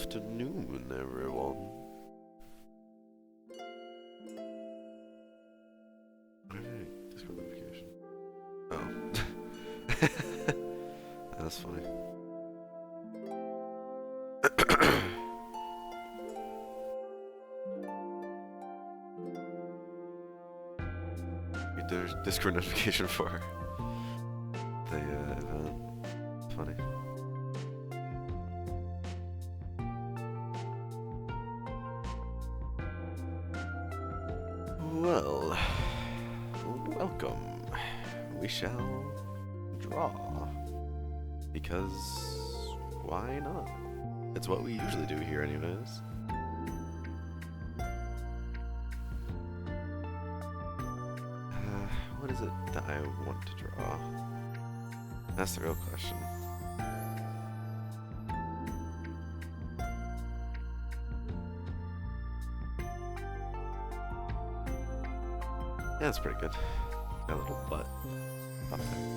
afternoon, everyone. Alright, Discord notification. Oh. That's funny. There's Discord notification for the event. It's funny. Well, welcome. We shall draw. Because why not? It's what we usually do here anyways. What is it that I want to draw? That's the real question. Yeah, that's pretty good. Got a little butt up there.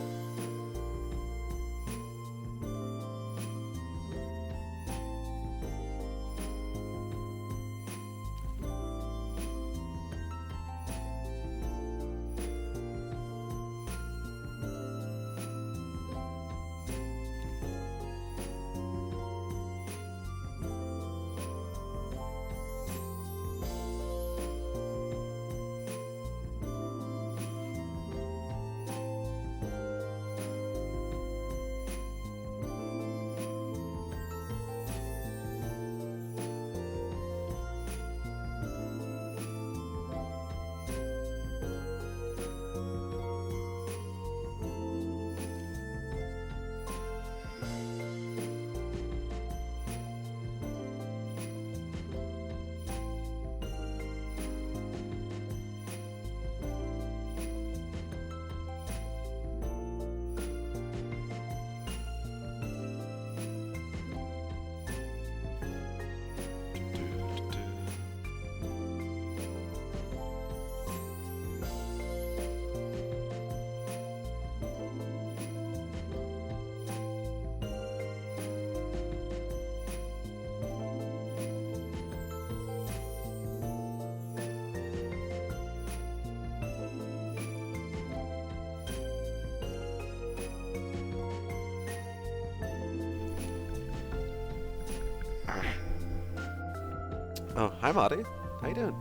Oh, hi Marty. How you doing?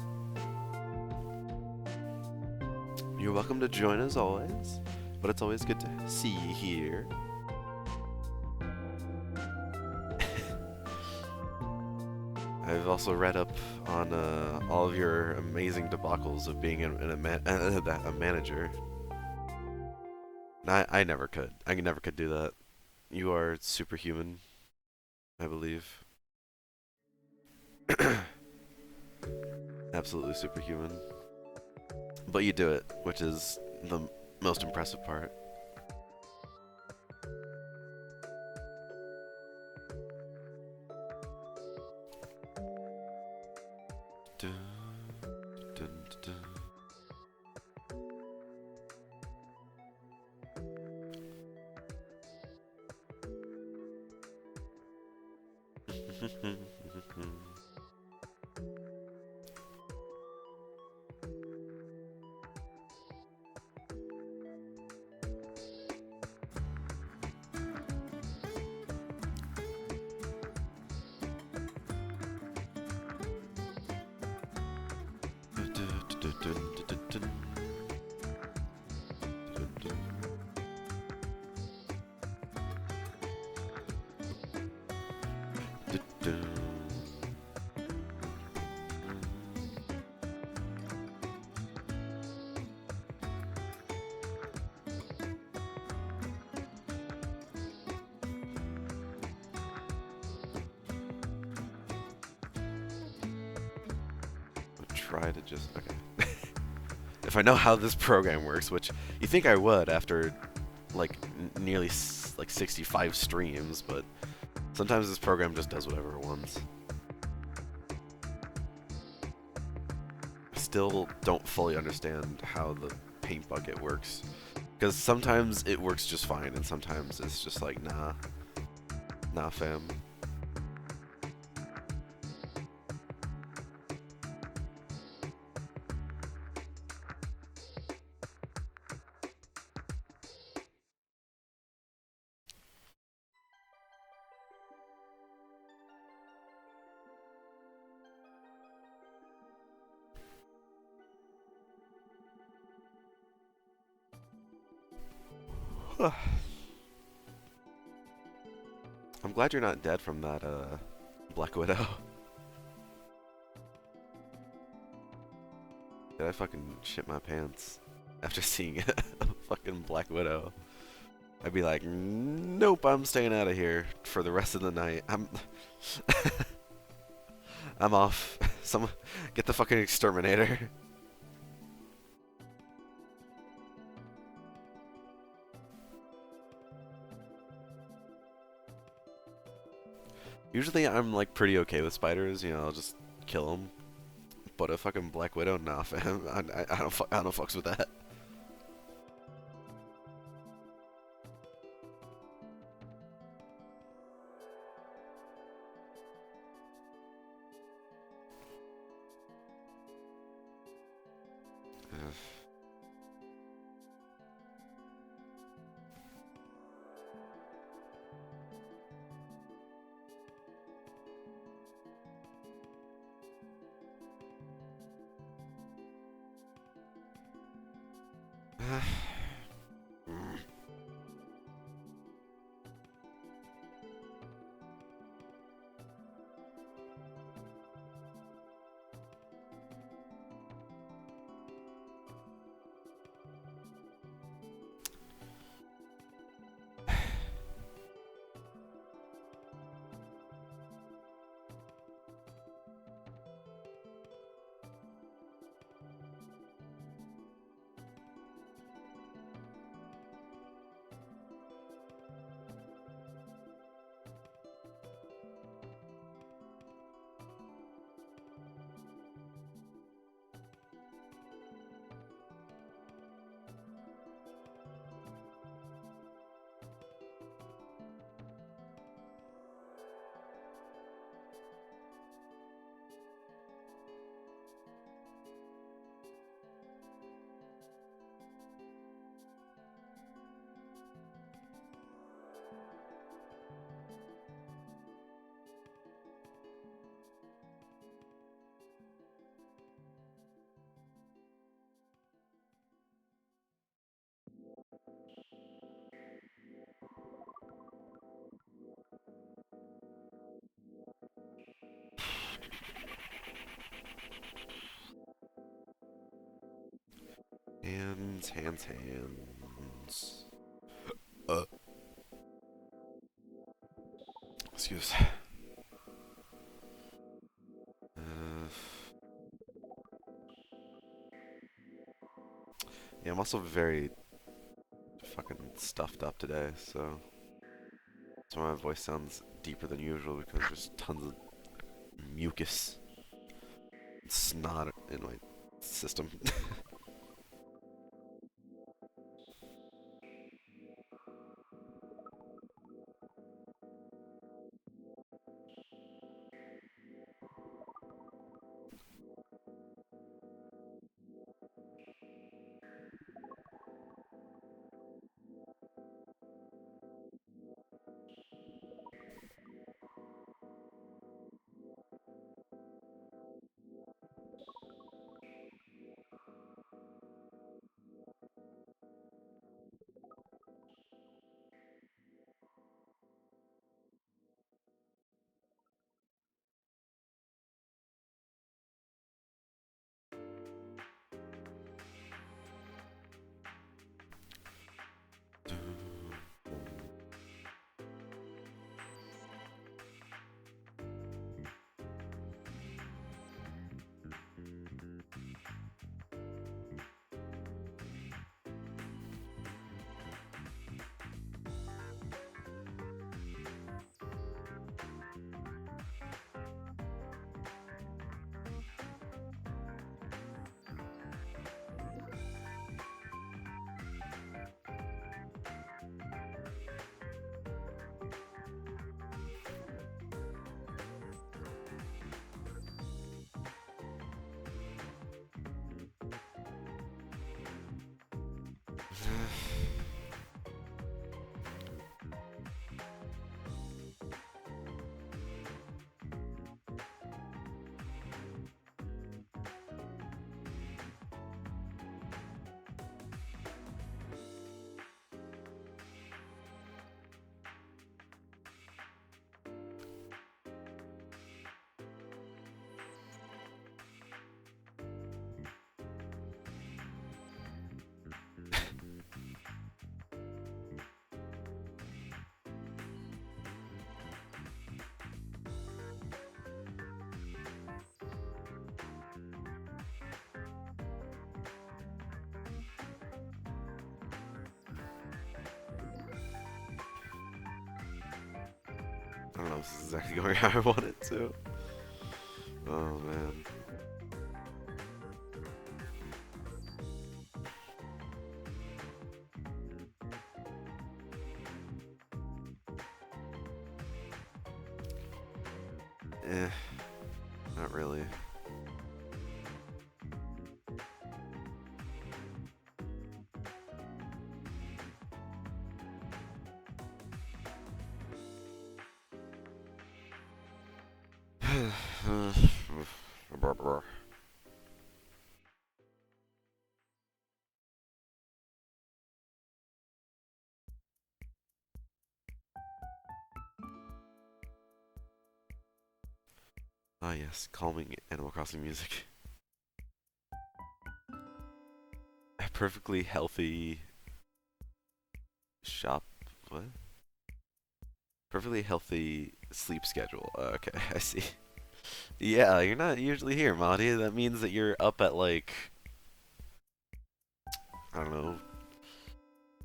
You're welcome to join as always, but it's always good to see you here. I've also read up on all of your amazing debacles of being a manager. I never could. I never could do that. You are superhuman, I believe. Absolutely superhuman. But you do it, which is the most impressive part. Dun, dun, dun. Try to just, okay. If I know how this program works, which you think I would after like nearly like 65 streams, but sometimes this program just does whatever it wants. I still don't fully understand how the paint bucket works, because sometimes it works just fine and sometimes it's just like nah fam. I'm glad you're not dead from that, Black Widow. Did I fucking shit my pants after seeing a fucking Black Widow? I'd be like, nope, I'm staying out of here for the rest of the night. I'm off. Someone get the fucking exterminator. Usually I'm like pretty okay with spiders, you know, I'll just kill them. But a fucking Black Widow, nah, fam. I don't fucks with that. Hands. Uh. Excuse. Yeah, I'm also very fucking stuffed up today, so that's why my voice sounds deeper than usual because there's tons of mucus and snot in my system. Oh, this is exactly going how I want it to. Oh man. Eh, not really. Ah yes, calming Animal Crossing music. A perfectly healthy shop. What? Perfectly healthy sleep schedule. Okay, I see. Yeah, you're not usually here, Marty. That means that you're up at like, I don't know,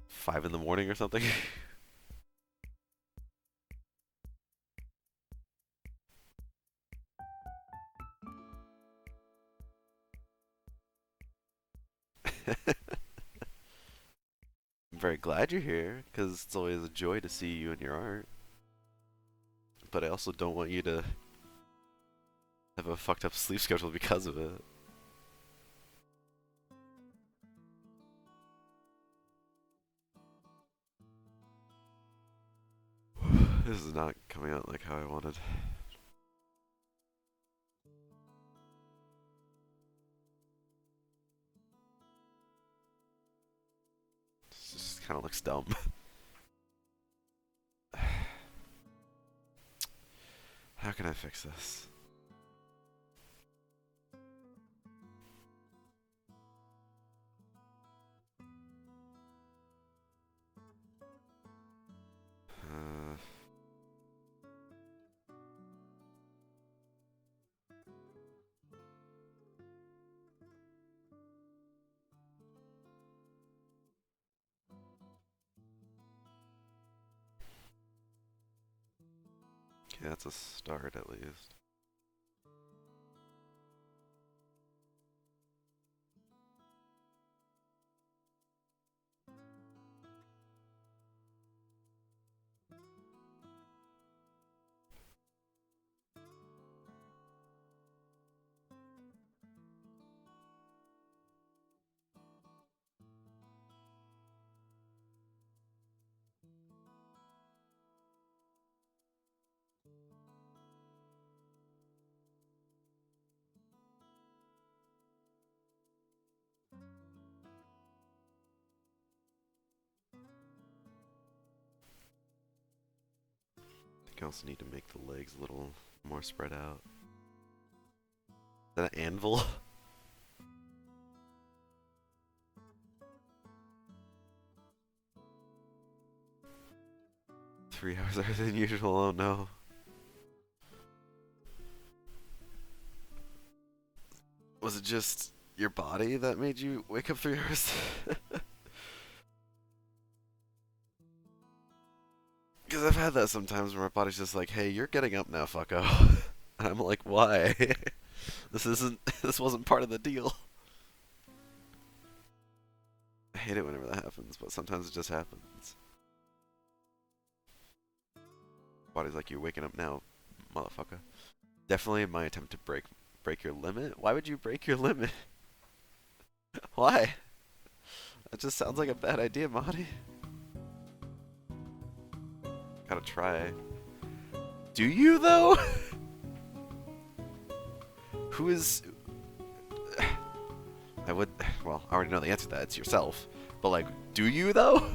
5 in the morning or something. I'm very glad you're here, because it's always a joy to see you and your art. But I also don't want you to have a fucked up sleep schedule because of it. This is not coming out like how I wanted. This just kind of looks dumb. How can I fix this? Uh, okay, that's a start at least. I think I also need to make the legs a little more spread out. Is that an anvil? 3 hours earlier than usual, oh no. Was it just your body that made you wake up 3 hours? Because I've had that sometimes where my body's just like, hey, you're getting up now, fucko. And I'm like, why? This wasn't part of the deal. I hate it whenever that happens, but sometimes it just happens. Body's like, you're waking up now, motherfucker. Definitely my attempt to break your limit. Why would you break your limit? Why? That just sounds like a bad idea, Marty. Gotta try. Do you, though? Who is... I would... Well, I already know the answer to that. It's yourself. But, like, do you, though?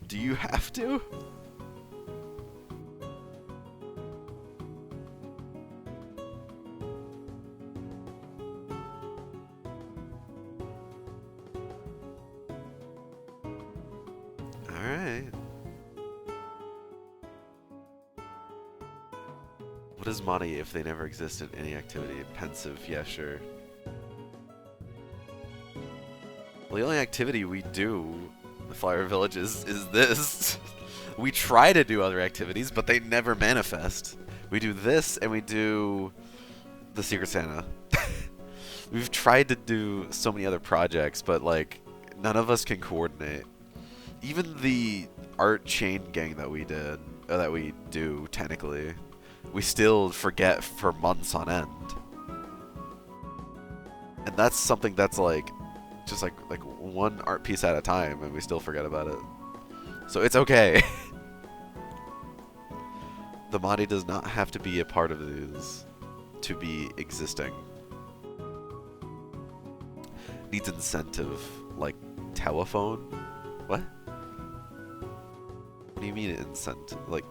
Do you have to? Alright. What is Monty if they never existed in any activity? Pensive, yeah, sure. Well, the only activity we do, the Flower Village, is this. We try to do other activities, but they never manifest. We do this, and we do the Secret Santa. We've tried to do so many other projects, but like none of us can coordinate. Even the art chain gang that we did, or that we do technically, we still forget for months on end. And that's something that's like just like one art piece at a time, and we still forget about it. So it's okay. The Mahdi does not have to be a part of these to be existing. Needs incentive, like telephone? What? What do you mean incentive? Like,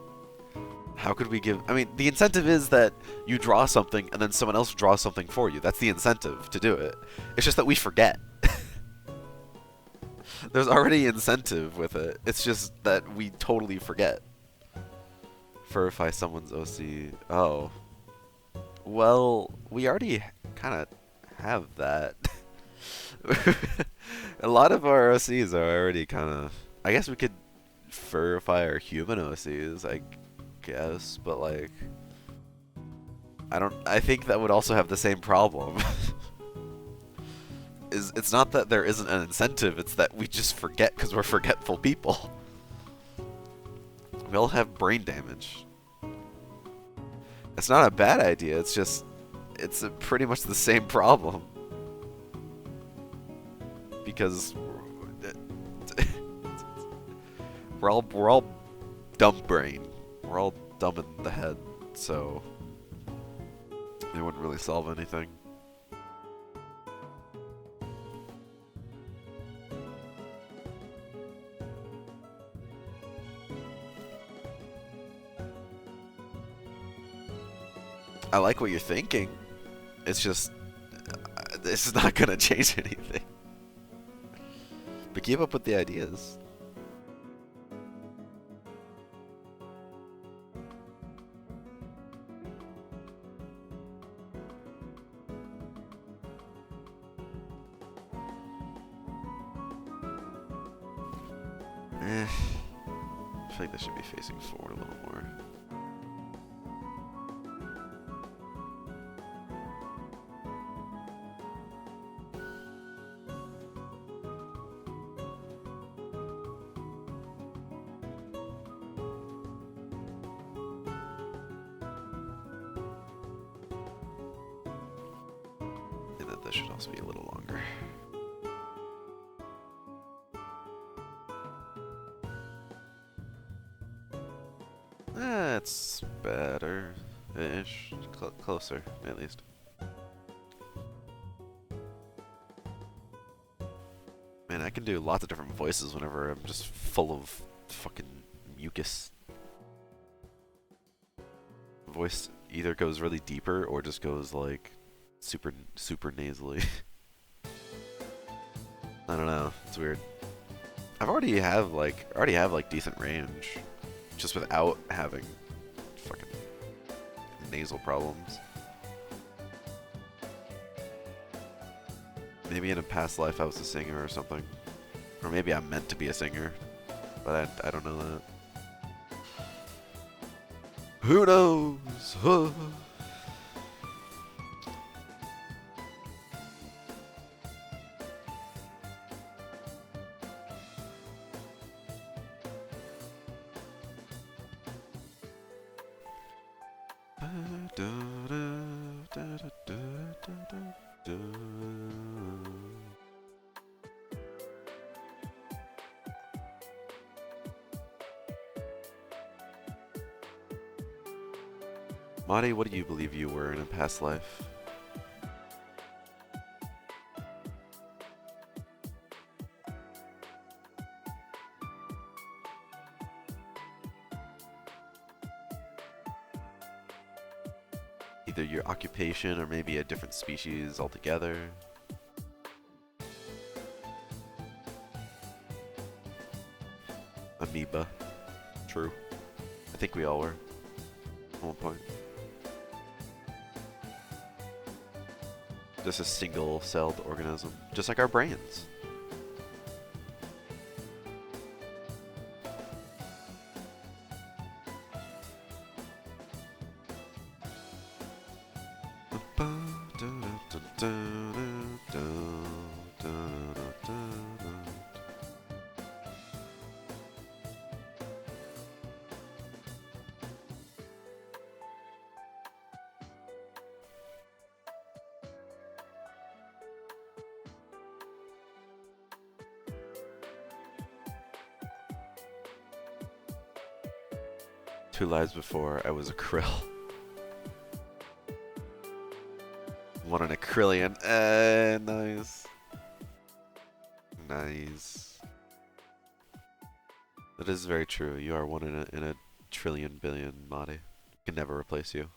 how could we give... I mean, the incentive is that you draw something and then someone else draws something for you. That's the incentive to do it. It's just that we forget. There's already incentive with it. It's just that we totally forget. Verify someone's OC. Oh. Well, we already kind of have that. A lot of our OCs are already kind of... I guess we could verify our human OCs, I guess, but like... I think that would also have the same problem. It's not that there isn't an incentive, it's that we just forget because we're forgetful people. We all have brain damage. It's not a bad idea, it's just... It's pretty much the same problem. Because... we're all dumb brain. We're all dumb in the head, so... It wouldn't really solve anything. I like what you're thinking. It's just... this is not gonna change anything. But keep up with the ideas. I feel like this should be facing forward a little more. And then this should also be a little longer. That's better-ish. Closer, at least. Man, I can do lots of different voices whenever I'm just full of fucking mucus. Voice either goes really deeper or just goes like super nasally. I don't know. It's weird. I already have like decent range, just without having fucking nasal problems. Maybe in a past life I was a singer or something. Or maybe I'm meant to be a singer. But I don't know that. Who knows? Huh. Mahdi, what do you believe you were in a past life? Either your occupation or maybe a different species altogether. Amoeba. True. I think we all were. At one point. Just a single-celled organism. Just like our brains. Two lives before, I was a krill. One in a Krillian. Nice. Nice. That is very true. You are one in a trillion billion, Madi. Can never replace you.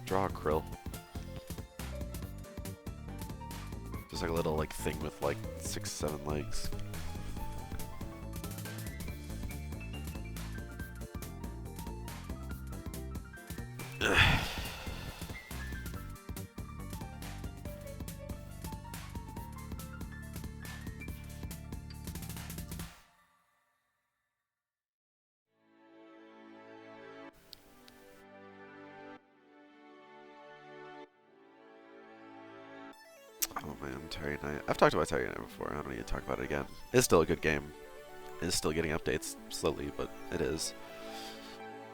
Draw a krill. Just like a little like thing with like 6, 7 legs. Oh man, Terry Knight. I've talked about Terry Knight before. I don't need to talk about it again. It's still a good game. It's still getting updates slowly, but it is.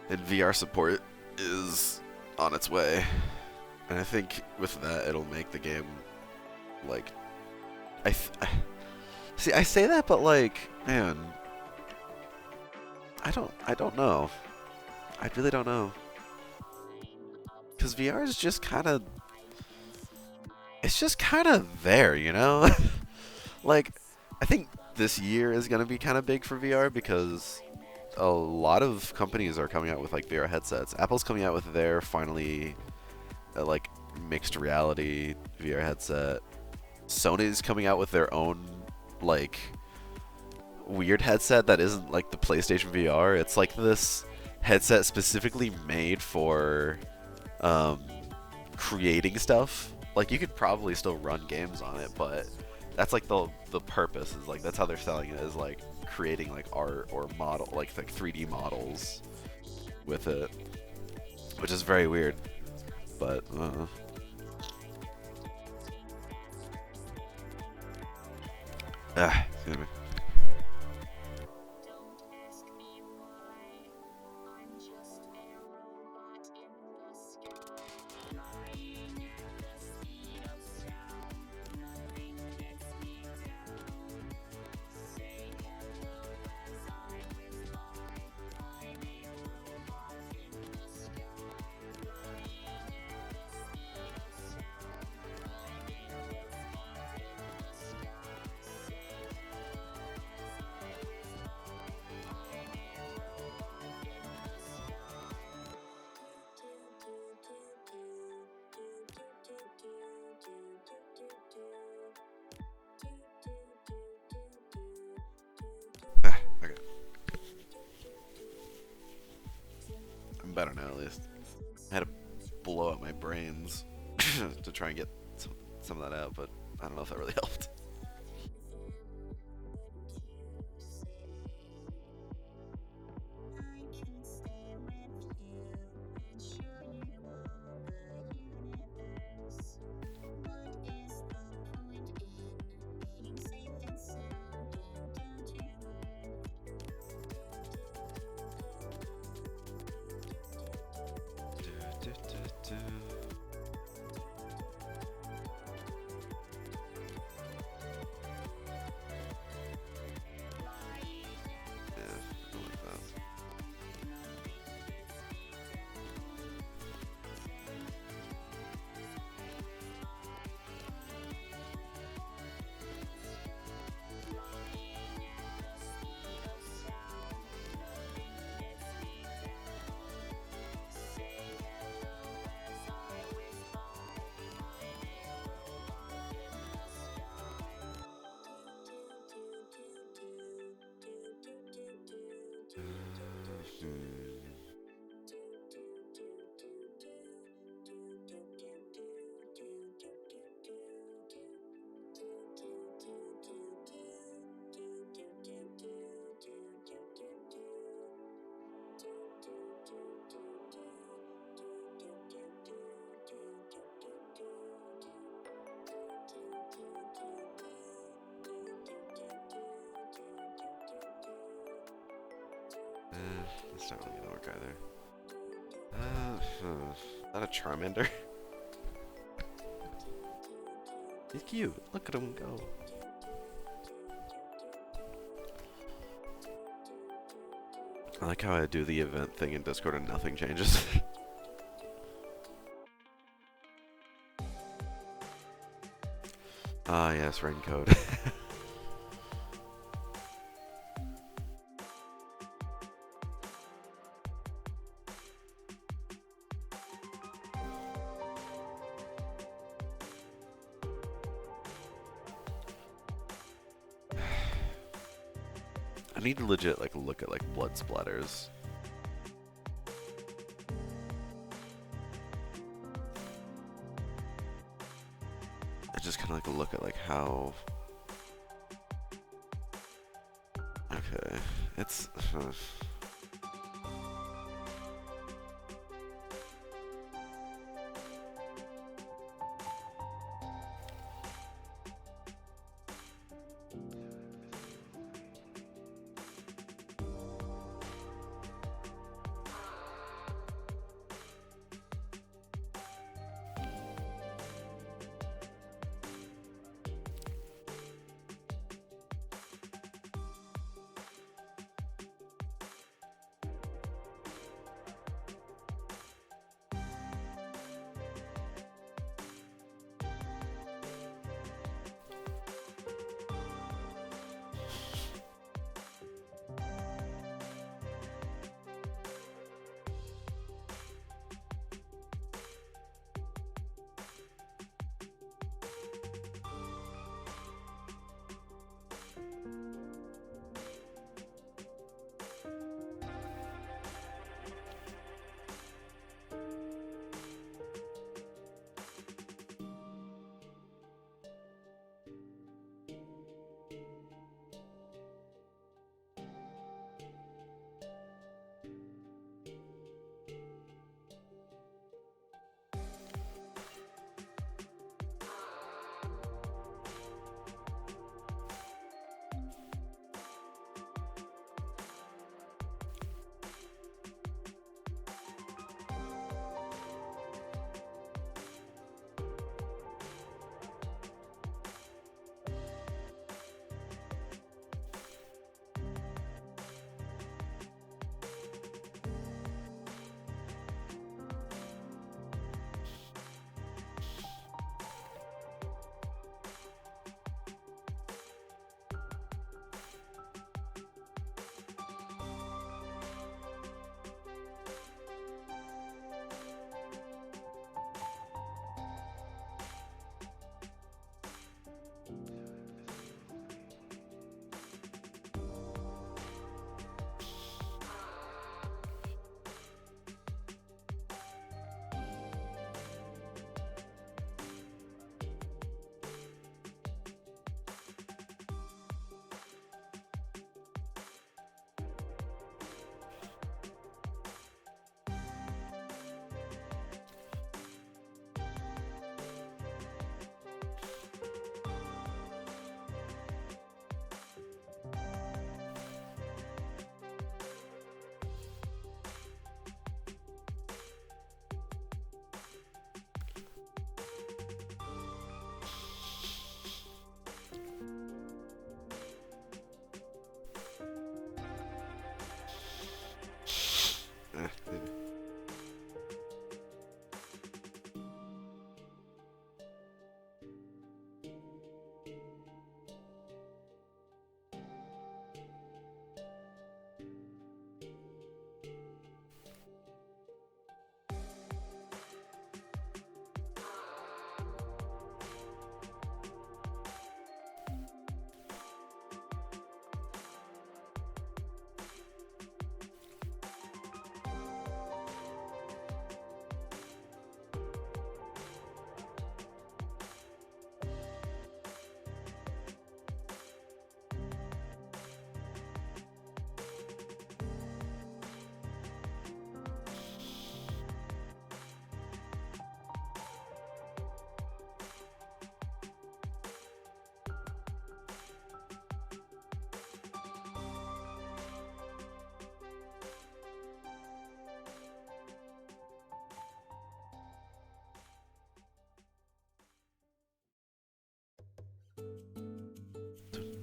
And VR support is on its way. And I think with that, it'll make the game like. See, I say that, but like, man, I don't know. I really don't know. Because VR is just kind of. It's just kind of there, you know? Like, I think this year is going to be kind of big for VR because a lot of companies are coming out with, like, VR headsets. Apple's coming out with their, finally, like, mixed reality VR headset. Sony's coming out with their own, like, weird headset that isn't, like, the PlayStation VR. It's, like, this headset specifically made for, creating stuff. Like, you could probably still run games on it, but that's like the purpose is like that's how they're selling it, is like creating like art or model like 3D models with it, which is very weird. But excuse me. Okay. I'm better now, at least. I had to blow out my brains to try and get some of that out, but I don't know if that really helped. That's not really gonna work either. Is that a Charmander? He's cute. Look at him go. I like how I do the event thing in Discord and nothing changes. Ah, yes, raincoat. I need to legit like look at like blood splatters. I just kind of like look at like how. Okay, it's.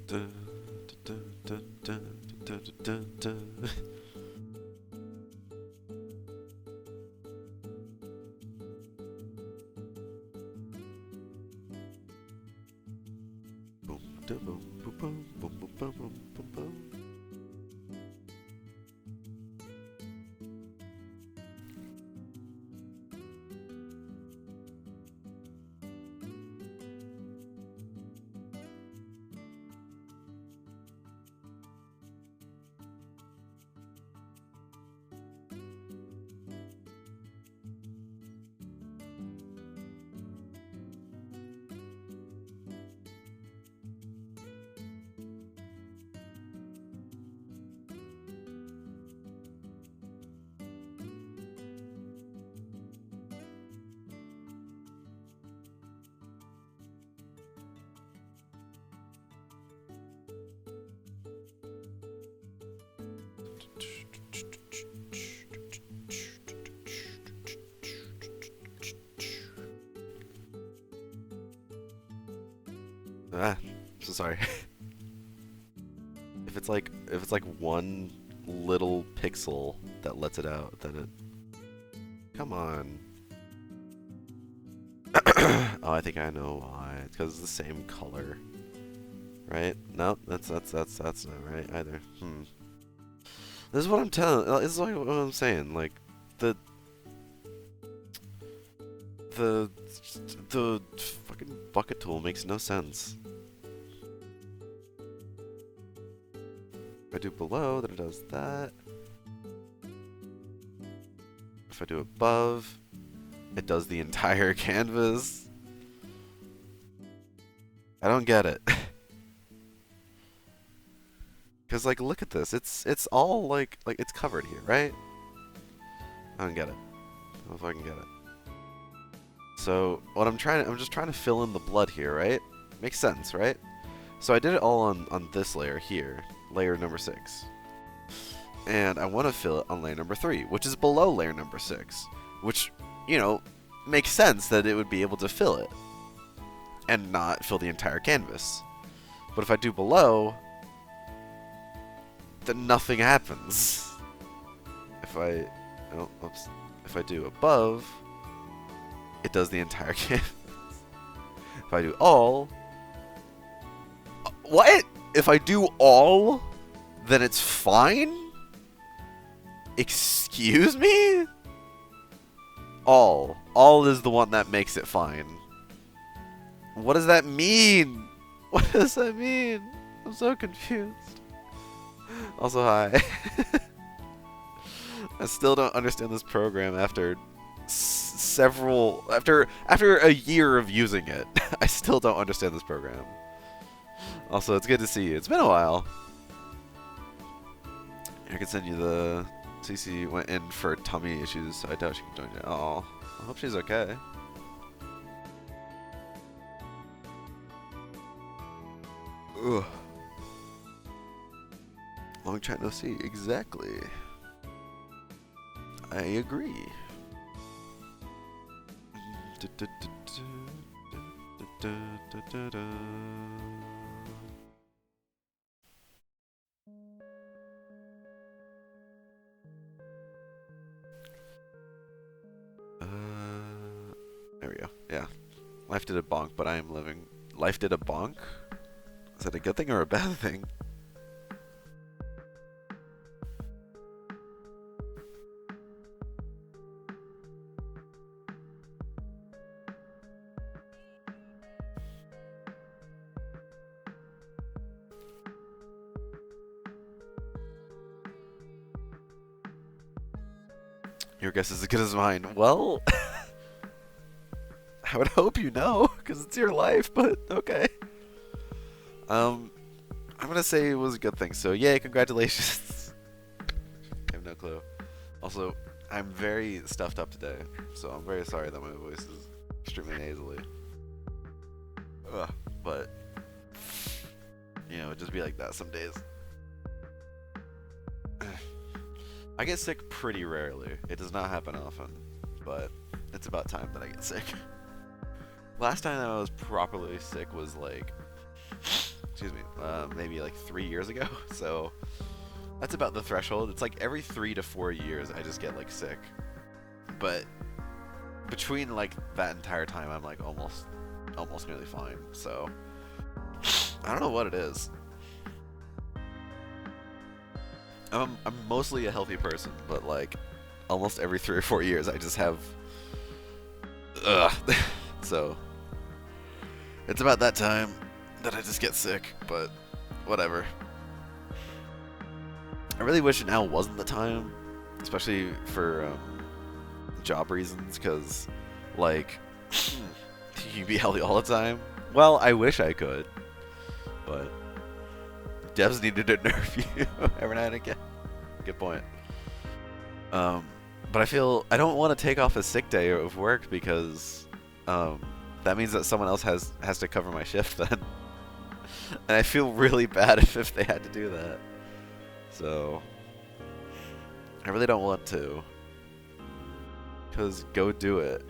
Dun, dun, dun, dun, dun, dun, dun. Boom, boom, boom, boom, boom, boom, boom, boom, boom, boom. Ah, so sorry. If it's like one little pixel that lets it out, then it. Come on. Oh, I think I know why. It's because it's the same color, right? No, that's not right either. This is what I'm telling. This is like what I'm saying. Like the fucking bucket tool makes no sense. If I do below, then it does that. If I do above, it does the entire canvas. I don't get it. Cause like, look at this. It's all like it's covered here, right? I don't get it. I don't know if I can get it. So what I'm just trying to fill in the blood here, right? Makes sense, right? So I did it all on this layer here, layer number 6. And I want to fill it on layer number 3, which is below layer number 6, which, you know, makes sense that it would be able to fill it and not fill the entire canvas. But if I do below, then nothing happens. If I do above, it does the entire canvas. If I do all, what? If I do all, then it's fine? Excuse me? All is the one that makes it fine. What does that mean? What does that mean? I'm so confused. Also, hi. I still don't understand this program after after a year of using it. I still don't understand this program. Also, it's good to see you. It's been a while. I can send you the CC went in for tummy issues, so I doubt she can join you. Oh, I hope she's okay. Ugh. Long time no see. Exactly. I agree. There we go. Yeah. Life did a bonk, but I am living. Life did a bonk? Is that a good thing or a bad thing? Your guess is as good as mine. Well, I would hope you know, because it's your life, but okay. I'm gonna say it was a good thing, so yay, congratulations. I have no clue. Also, I'm very stuffed up today, so I'm very sorry that my voice is extremely nasally. Ugh, but, you know, it'd just be like that some days. I get sick pretty rarely. It does not happen often, but it's about time that I get sick. Last time that I was properly sick was like excuse me, maybe like 3 years ago. So that's about the threshold. It's like every 3 to 4 years I just get like sick. But between like that entire time, I'm like almost nearly fine. So I don't know what it is. I'm mostly a healthy person, but like almost every 3 or 4 years I just have ugh. So it's about that time that I just get sick, but whatever. I really wish now wasn't the time, especially for job reasons, because like you be healthy all the time. Well, I wish I could, but devs needed to nerf you every now and again. Good point. But I feel I don't want to take off a sick day of work because that means that someone else has to cover my shift then, and I feel really bad if they had to do that. So I really don't want to, because go do it.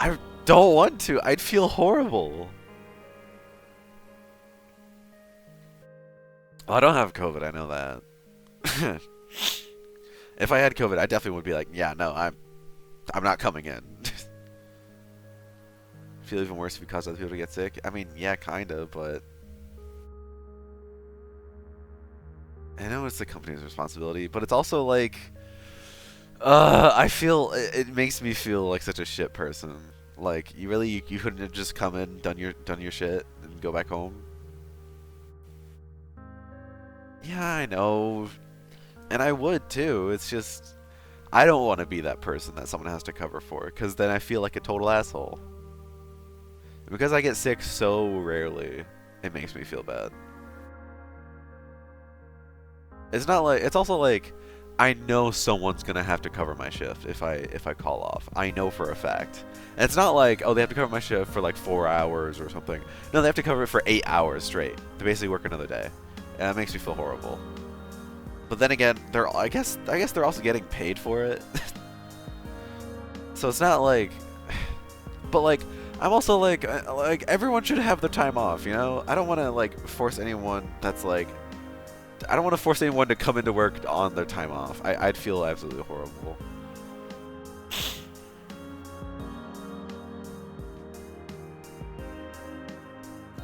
I don't want to. I'd feel horrible. Well, I don't have COVID. I know that. If I had COVID, I definitely would be like, yeah, no, I'm not coming in. Feel even worse if you cause other people to get sick. I mean, yeah, kinda, but I know it's the company's responsibility, but it's also like, I feel it makes me feel like such a shit person. Like, you couldn't have just come in, done your shit, and go back home. Yeah, I know. And I would too. It's just I don't want to be that person that someone has to cover for, because then I feel like a total asshole. And because I get sick so rarely, it makes me feel bad. It's not like it's also like I know someone's gonna have to cover my shift if I call off. I know for a fact. And it's not like, oh, they have to cover my shift for like 4 hours or something. No, they have to cover it for 8 hours straight. They basically work another day. And that makes me feel horrible. But then again, I guess they're also getting paid for it. So it's not like, but like I'm also like everyone should have their time off, you know? I don't want to like force anyone that's like I don't want to force anyone to come into work on their time off. I'd feel absolutely horrible.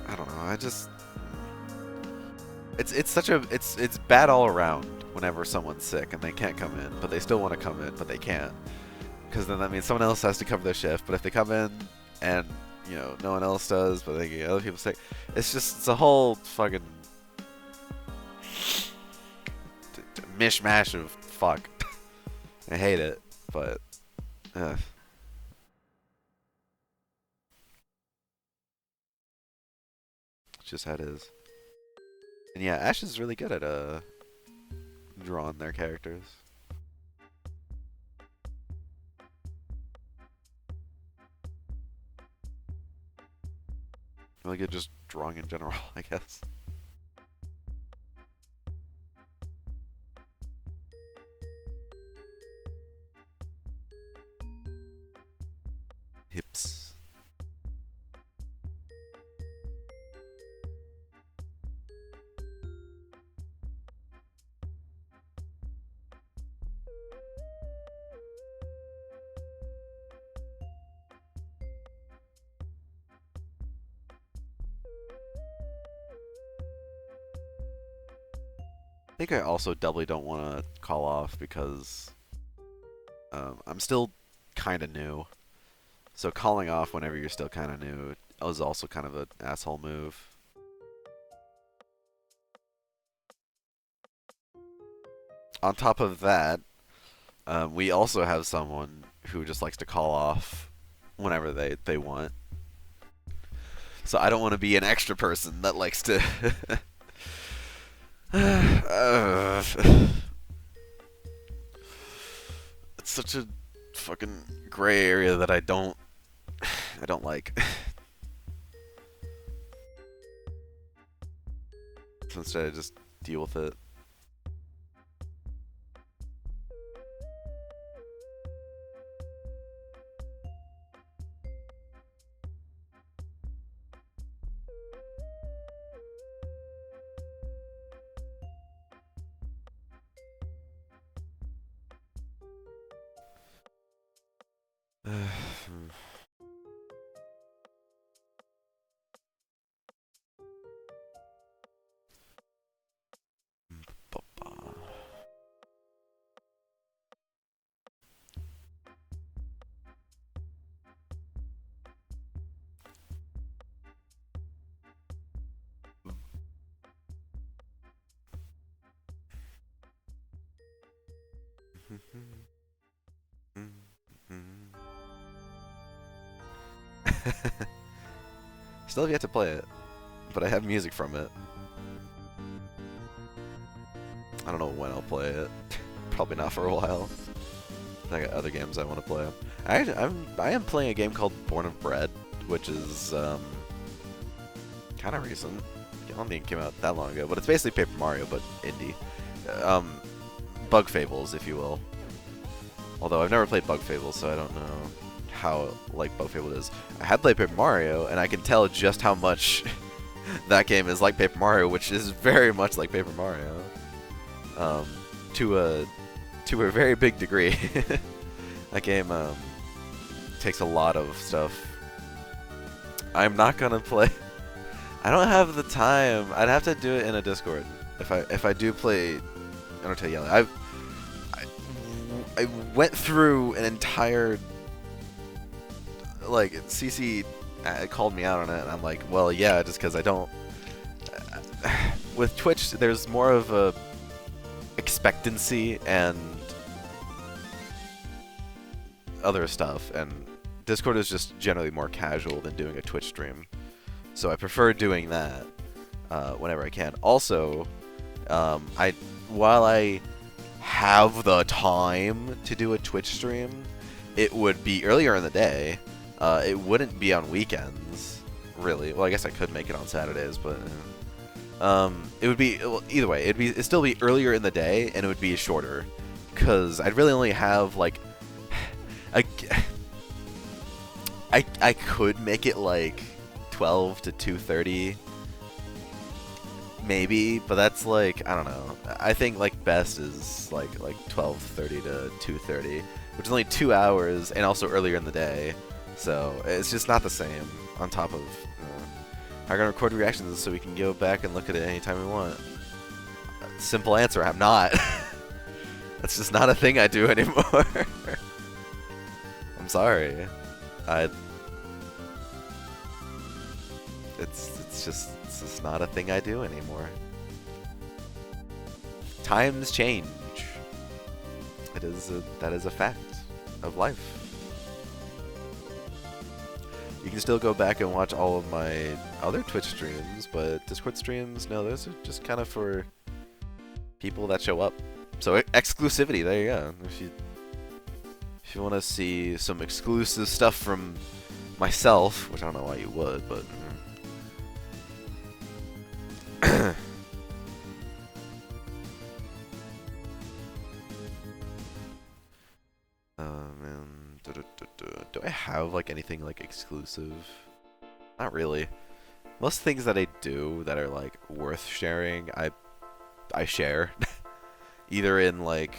I don't know. I just it's such a it's bad all around whenever someone's sick and they can't come in, but they still want to come in, but they can't. Because then that means someone else has to cover their shift. But if they come in and, you know, no one else does, but they get other people sick, it's a whole fucking mishmash of fuck. I hate it, but it's just how it is. And yeah, Ash is really good at drawing their characters. Really good just drawing in general, I guess. Hips. I think I also doubly don't want to call off because I'm still kind of new. So calling off whenever you're still kind of new is also kind of an asshole move. On top of that, we also have someone who just likes to call off whenever they want. So I don't want to be an extra person that likes to it's such a fucking gray area that I don't like. So instead I just deal with it. Still have yet to play it, but I have music from it. I don't know when I'll play it. Probably not for a while. I got other games I want to play. I am playing a game called Born of Bread, which is kind of recent. I don't think it came out that long ago, but it's basically Paper Mario, but indie. Bug Fables, if you will. Although I've never played Bug Fables, so I don't know how like Bug Fable is. I had played Paper Mario, and I can tell just how much that game is like Paper Mario, which is very much like Paper Mario, to a very big degree. That game takes a lot of stuff. I'm not gonna play. I don't have the time. I'd have to do it in a Discord if I do play Undertale Yellow. I went through an entire, like, CC called me out on it, and I'm like, well, yeah, just because I don't. With Twitch, there's more of a expectancy and other stuff, and Discord is just generally more casual than doing a Twitch stream. So I prefer doing that whenever I can. Also, while I have the time to do a Twitch stream, it would be earlier in the day. It wouldn't be on weekends, really. Well, I guess I could make it on Saturdays, but it would be, well, either way. It'd still be earlier in the day, and it would be shorter, because I'd really only have like I could make it like 12 to 2:30. Maybe, but that's like, I don't know. I think like best is like 12:30 to 2:30, which is only 2 hours, and also earlier in the day. So it's just not the same. On top of, I'm gonna record reactions so we can go back and look at it anytime we want. Simple answer: I'm not. That's just not a thing I do anymore. I'm sorry. It's just not a thing I do anymore. Times change. That is a fact of life. You can still go back and watch all of my other Twitch streams, but Discord streams, no, those are just kind of for people that show up. So exclusivity, there you go. If you want to see some exclusive stuff from myself, which I don't know why you would, but man, do I have like anything like exclusive? Not really. Most things that I do that are like worth sharing, I share, either in like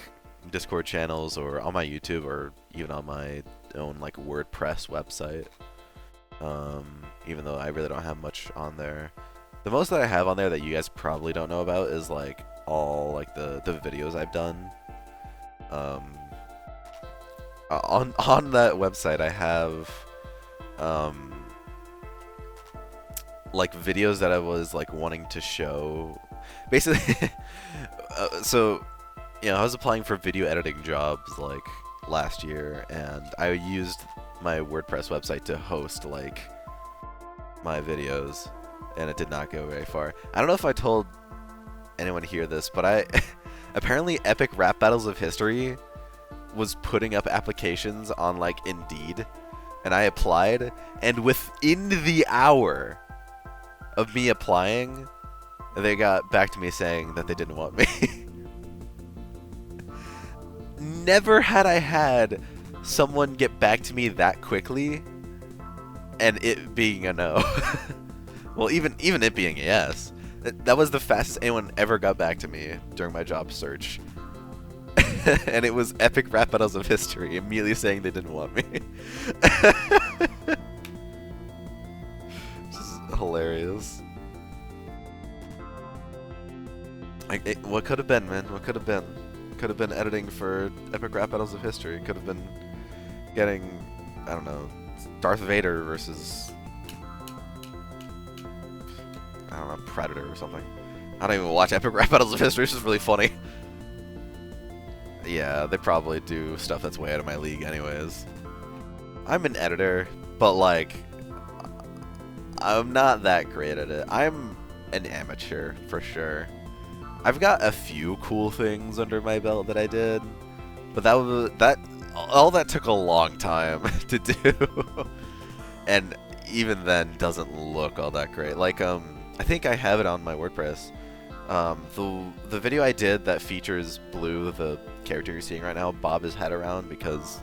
Discord channels or on my YouTube or even on my own like WordPress website. Even though I really don't have much on there. The most that I have on there that you guys probably don't know about is like all like the videos I've done. On that website I have like videos that I was like wanting to show. Basically, so you know, I was applying for video editing jobs like last year, and I used my WordPress website to host like my videos, and it did not go very far. I don't know if I told anyone here this, but I apparently Epic Rap Battles of History was putting up applications on like Indeed, and I applied, and within the hour of me applying, they got back to me saying that they didn't want me. Never had I had someone get back to me that quickly and it being a no. Well, even it being a yes. That was the fastest anyone ever got back to me during my job search. and it was Epic Rap Battles of History, immediately saying they didn't want me. Just hilarious. Like, what could have been, man? What could have been? Could have been editing for Epic Rap Battles of History. Could have been getting, I don't know, Darth Vader versus, I don't know, Predator or something. I don't even watch Epic Rap Battles of History. It's just really funny. Yeah, they probably do stuff that's way out of my league anyways. I'm an editor, but like, I'm not that great at it. I'm an amateur, for sure. I've got a few cool things under my belt that I did, but all that took a long time to do. And even then doesn't look all that great. Like, I think I have it on my WordPress. The video I did that features Blue, the character you're seeing right now, bob his head around because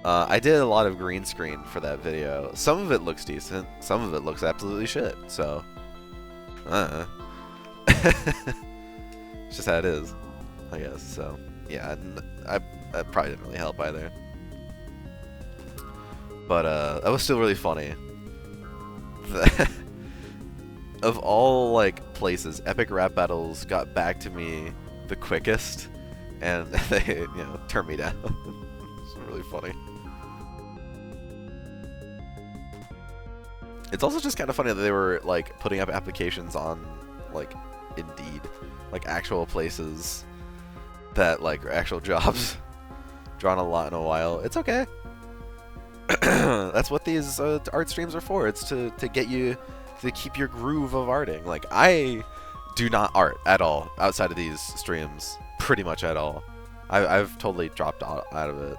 I did a lot of green screen for that video. Some of it looks decent, some of it looks absolutely shit. So, it's just how it is, I guess. So, yeah, I probably didn't really help either. But that was still really funny. Of all like places, Epic Rap Battles got back to me the quickest, and they turned me down. It's really funny. It's also just kind of funny that they were like putting up applications on like Indeed, like actual places that like are actual jobs. Drawn a lot in a while. It's okay. That's what these art streams are for. It's to get you to keep your groove of arting. Like, I do not art at all outside of these streams, pretty much at all. I've totally dropped out of it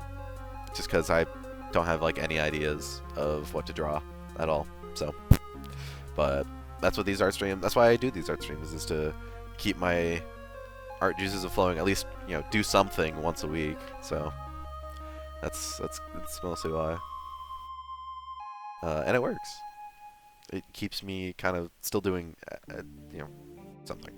just because I don't have like any ideas of what to draw at all. So, but that's what these art streams. That's why I do these art streams, is to keep my art juices flowing. At least do something once a week. So that's mostly why. And it works. It keeps me kind of still doing, something.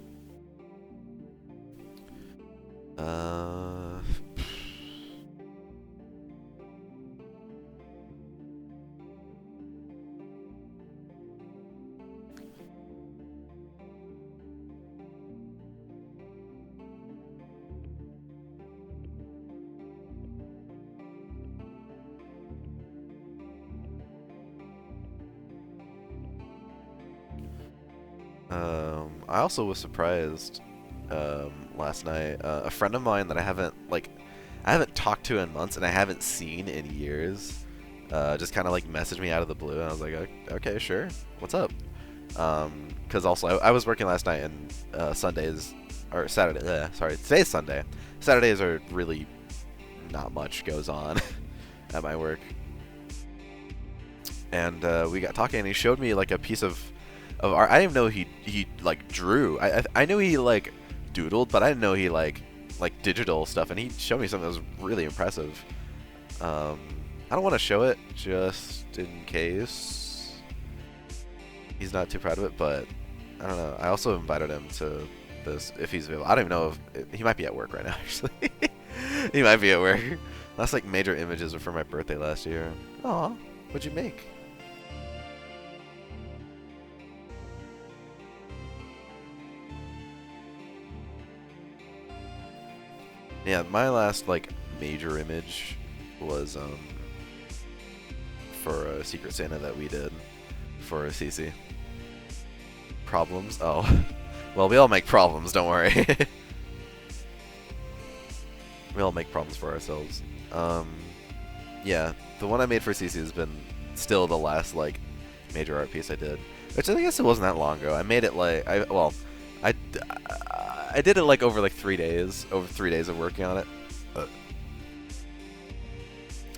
I also was surprised last night. A friend of mine that I haven't talked to in months and I haven't seen in years just kind of like messaged me out of the blue, and I was like, okay, sure, what's up? Because also I was working last night, and today's Sunday. Saturdays are really not much goes on at my work, and we got talking, and he showed me like a piece of art. I didn't even know he like drew. I knew he like doodled, but I didn't know he like digital stuff. And he showed me something that was really impressive. I don't want to show it just in case he's not too proud of it, but I don't know. I also invited him to this if he's available. I don't even know if he might be at work right now. Actually, he might be at work. Last like major images were for my birthday last year. Aw, what'd you make? Yeah, my last like major image was for a Secret Santa that we did for CC. Problems? Oh, well, we all make problems. Don't worry. We all make problems for ourselves. Yeah, the one I made for CC has been still the last like major art piece I did, which I guess it wasn't that long ago. I made it like I did it like over like 3 days, over 3 days of working on it. But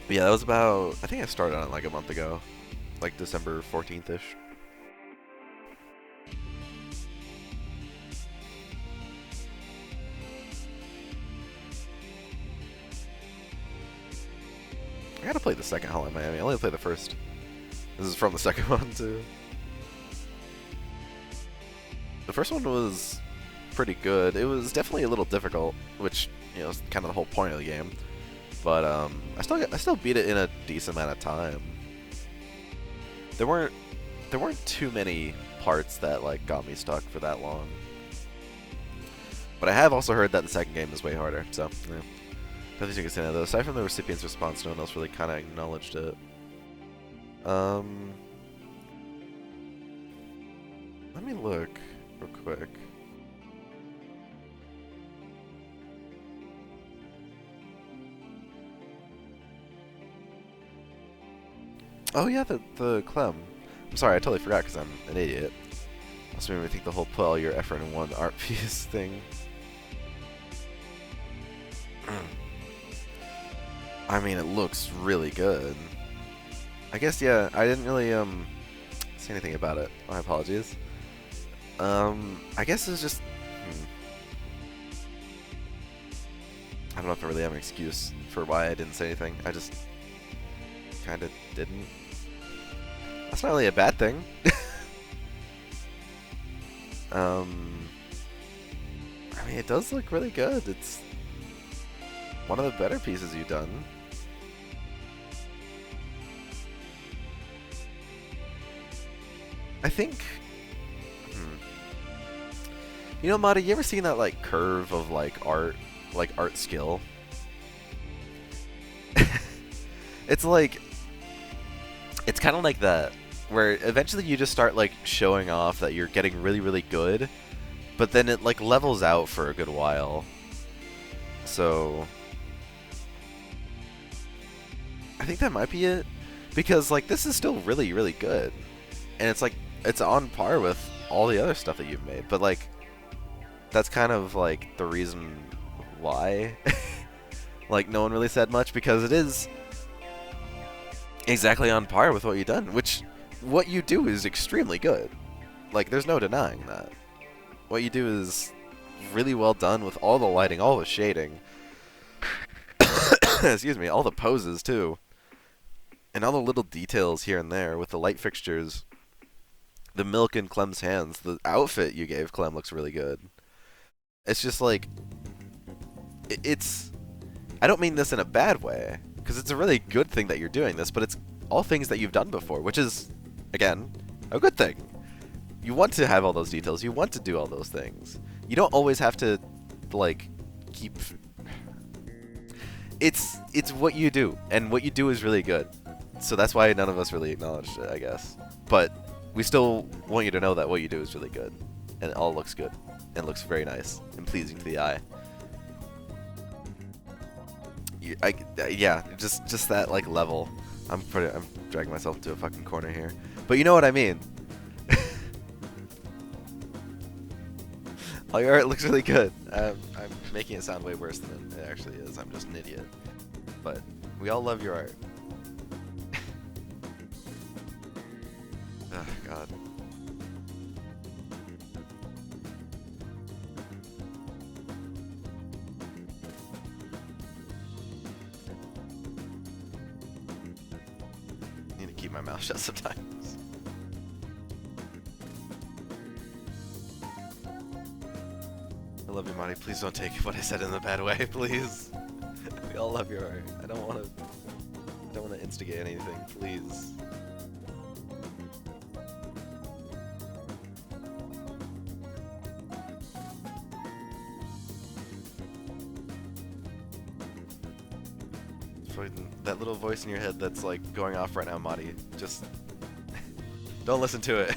yeah, that was about, I think I started on it like a month ago, like December 14th-ish. I gotta play the second Hotline Miami. I only played the first. This is from the second one too. The first one was pretty good. It was definitely a little difficult, which You know, it's kind of the whole point of the game. But I still beat it in a decent amount of time. There weren't too many parts that like got me stuck for that long. But I have also heard that the second game is way harder. So yeah. Nothing you can say now though. Aside from the recipient's response, no one else really kind of acknowledged it. Let me look real quick. Oh yeah, the Clem. I'm sorry, I totally forgot because I'm an idiot. Also made me think the whole put all your effort in one art piece thing. I mean, it looks really good. I guess, yeah, I didn't really say anything about it. My apologies. I guess it's just... I don't know if I really have an excuse for why I didn't say anything. I just kind of didn't. That's not really a bad thing. I mean, it does look really good. It's one of the better pieces you've done. I think... You know, Madi, you ever seen that, like, curve of, like, art skill? It's like... It's kind of like that, where eventually you just start, like, showing off that you're getting really, really good, but then it, like, levels out for a good while. So... I think that might be it. Because, like, this is still really, really good. And it's, like, it's on par with all the other stuff that you've made. But, like, that's kind of, like, the reason why. Like, no one really said much, because it is exactly on par with what you've done. Which, what you do is extremely good. Like, there's no denying that. What you do is really well done with all the lighting, all the shading. Excuse me, all the poses, too. And all the little details here and there with the light fixtures. The milk in Clem's hands. The outfit you gave Clem looks really good. It's just like... It's... I don't mean this in a bad way, because it's a really good thing that you're doing this, but it's all things that you've done before, which is, again, a good thing. You want to have all those details. You want to do all those things. You don't always have to, like, keep... It's what you do, and what you do is really good. So that's why none of us really acknowledged it, I guess. But we still want you to know that what you do is really good, and it all looks good, and looks very nice and pleasing to the eye. Yeah, just that like level. I'm dragging myself into a fucking corner here, but you know what I mean. All your art looks really good. I'm making it sound way worse than it actually is. I'm just an idiot. But we all love your art. Oh, God. I need to keep my mouth shut sometimes. I love you, Monty. Please don't take what I said in a bad way, please. We all love your art. I don't want to instigate anything, please. That little voice in your head that's like going off right now, Madi. Just don't listen to it.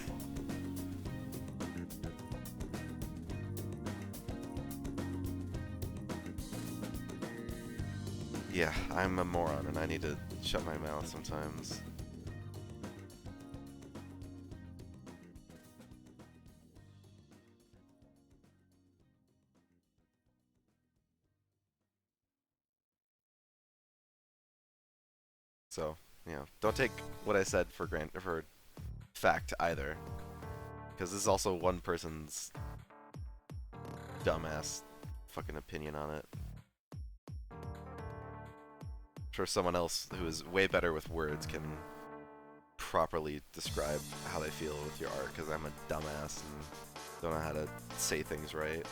Yeah, I'm a moron and I need to shut my mouth sometimes. So, you know, don't take what I said for fact either, because this is also one person's dumbass fucking opinion on it. I'm sure someone else who is way better with words can properly describe how they feel with your art, because I'm a dumbass and don't know how to say things right.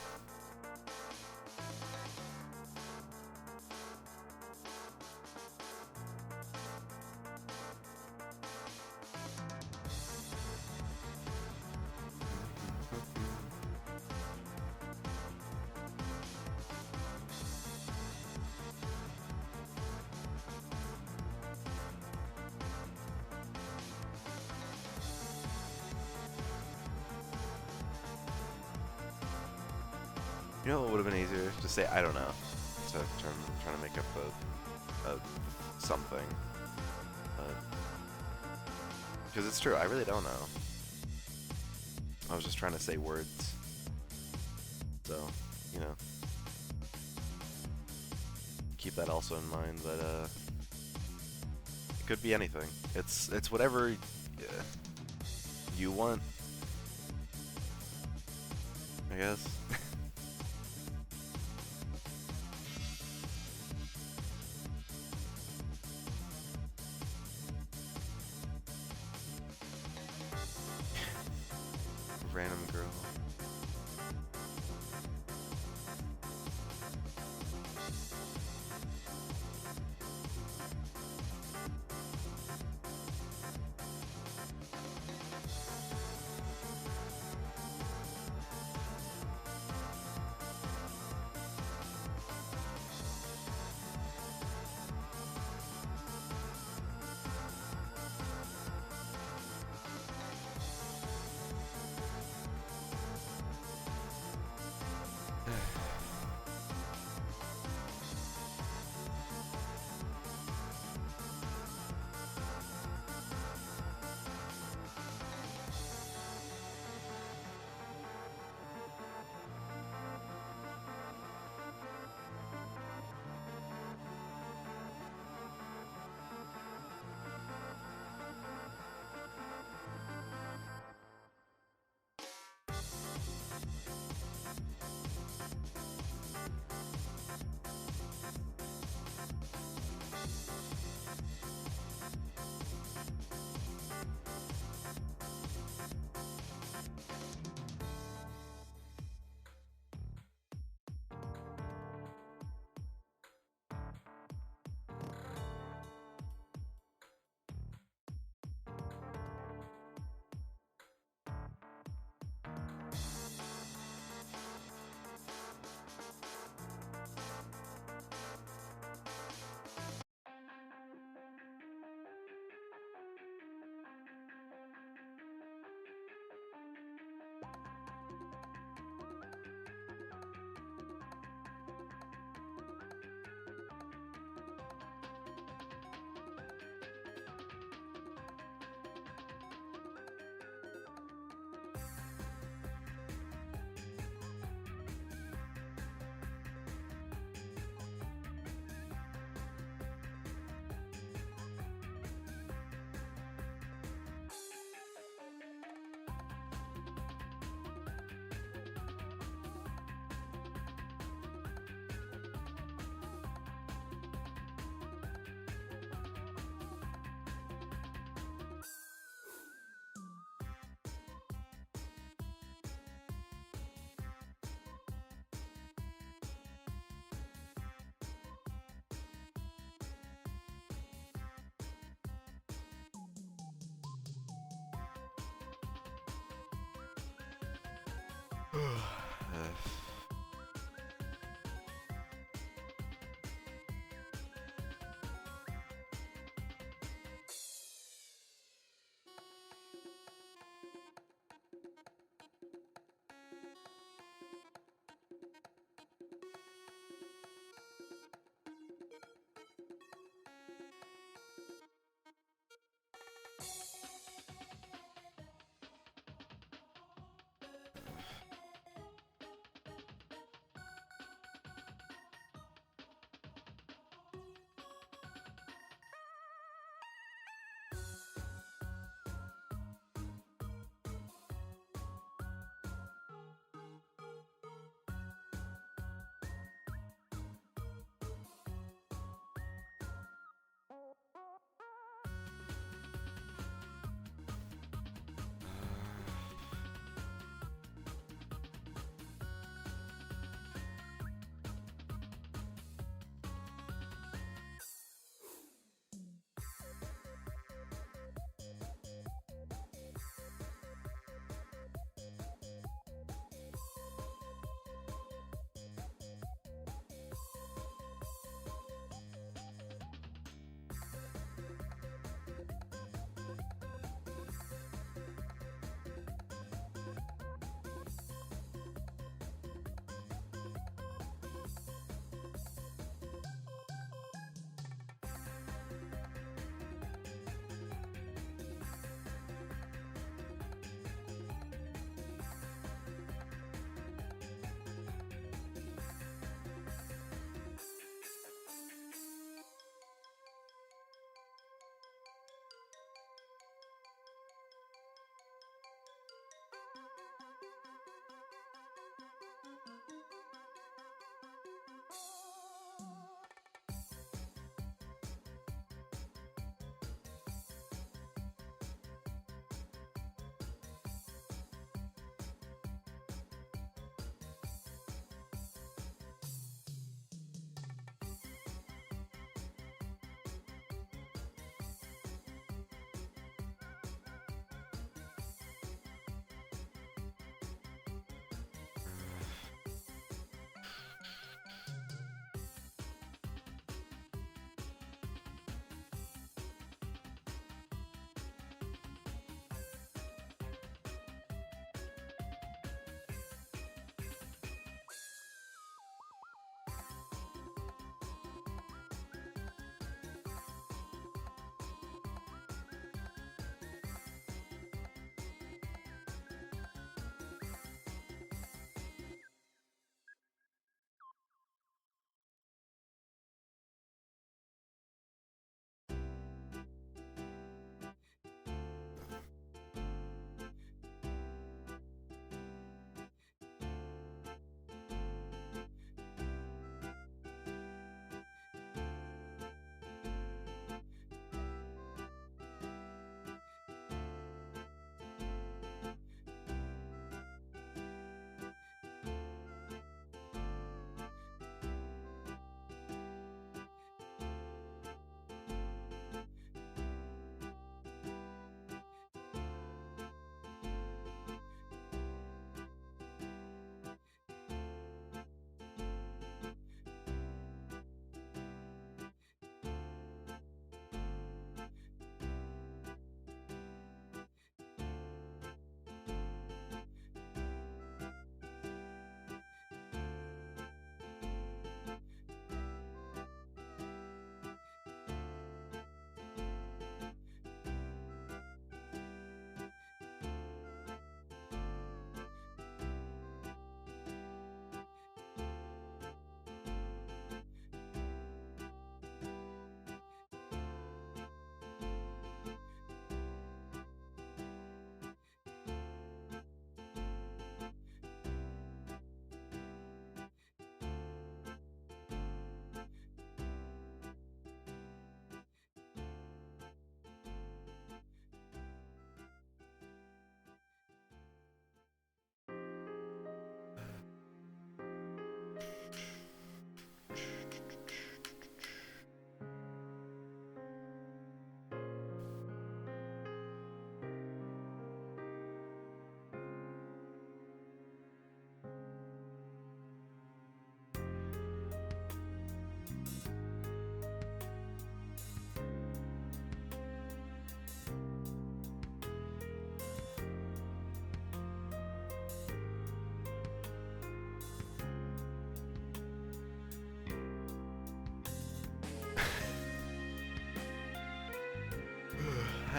You know what would have been easier? Just say, I don't know. So trying to make up a something. Because it's true, I really don't know. I was just trying to say words. So, you know. Keep that also in mind that, it could be anything. It's whatever you want, I guess. Random girl.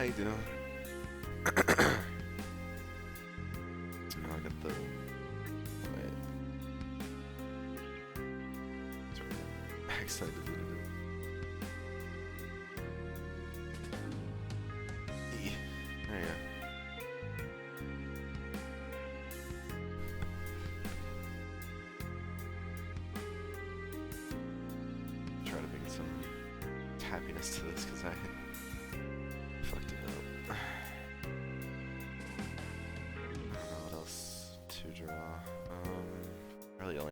How you doing? Now I got the. Wait. Sorry. Accidentally deleted it. There you go. Try to bring some happiness to this because I fucked it up. I don't know what else to draw. Really only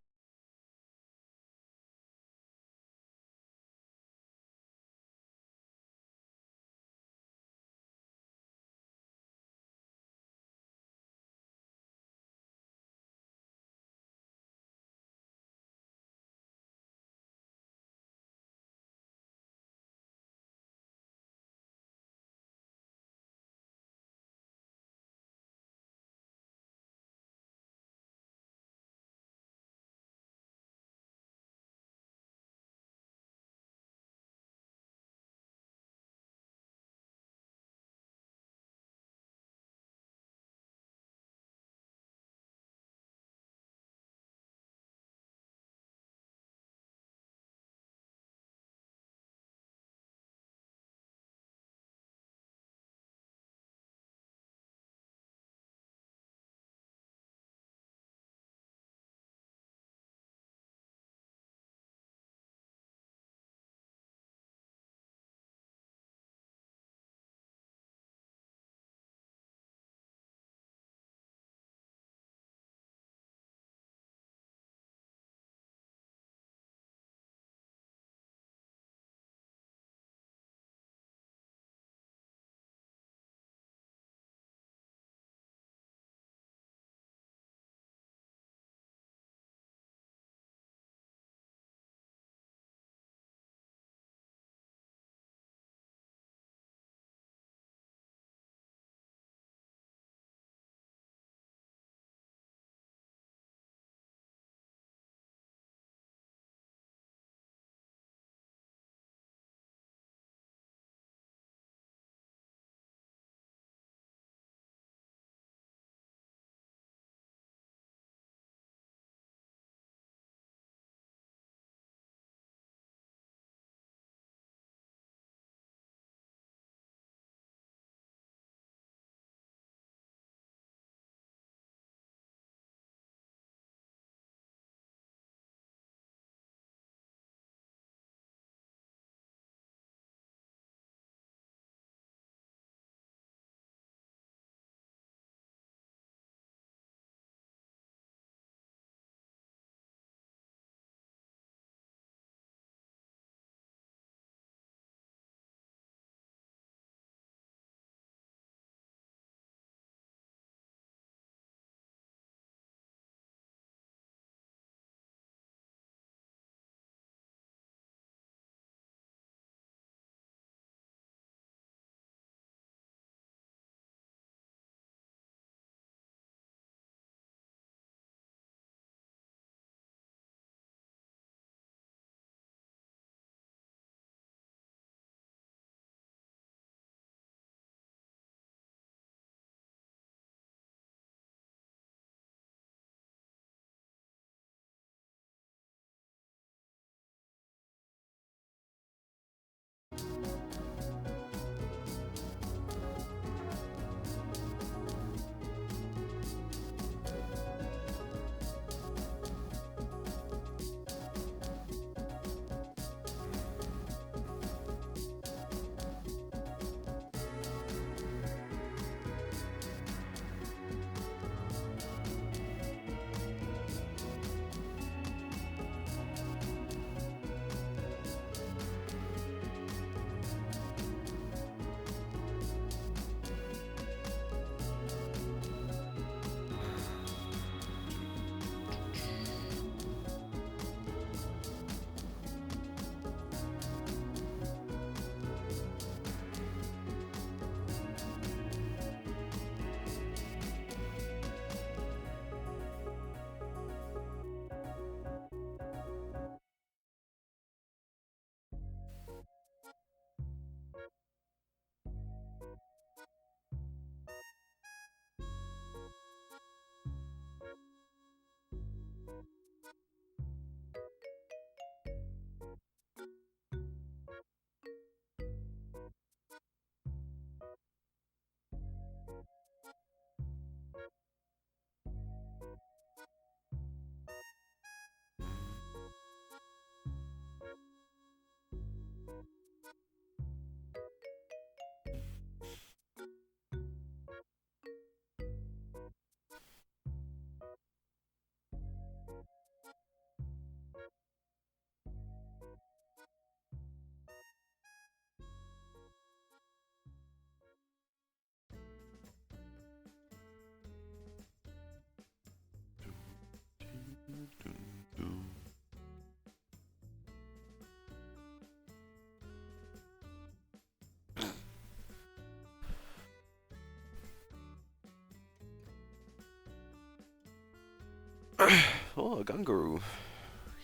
Oh, a Gunguru.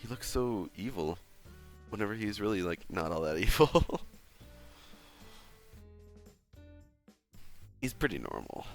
He looks so evil. Whenever he's really, like, not all that evil. He's pretty normal.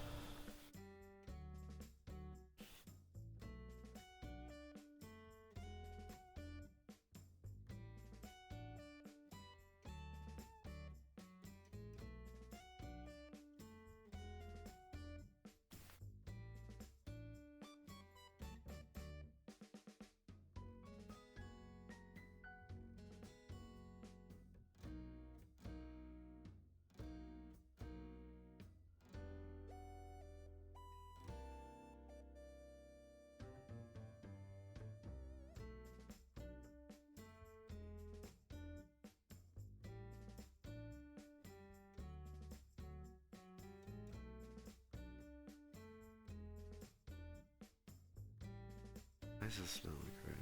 Why does this smell like crap?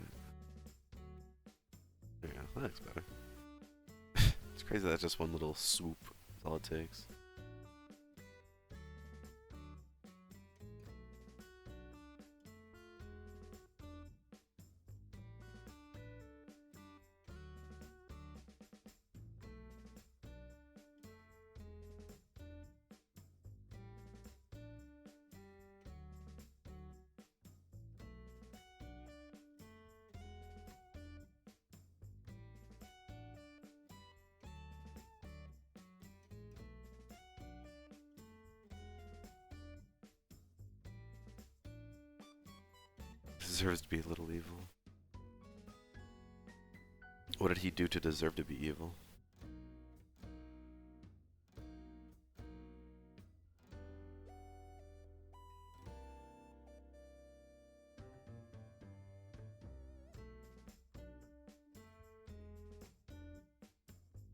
There you go, that looks better. It's crazy that's just one little swoop. That's all it takes. Deserves to be a little evil. What did he do to deserve to be evil?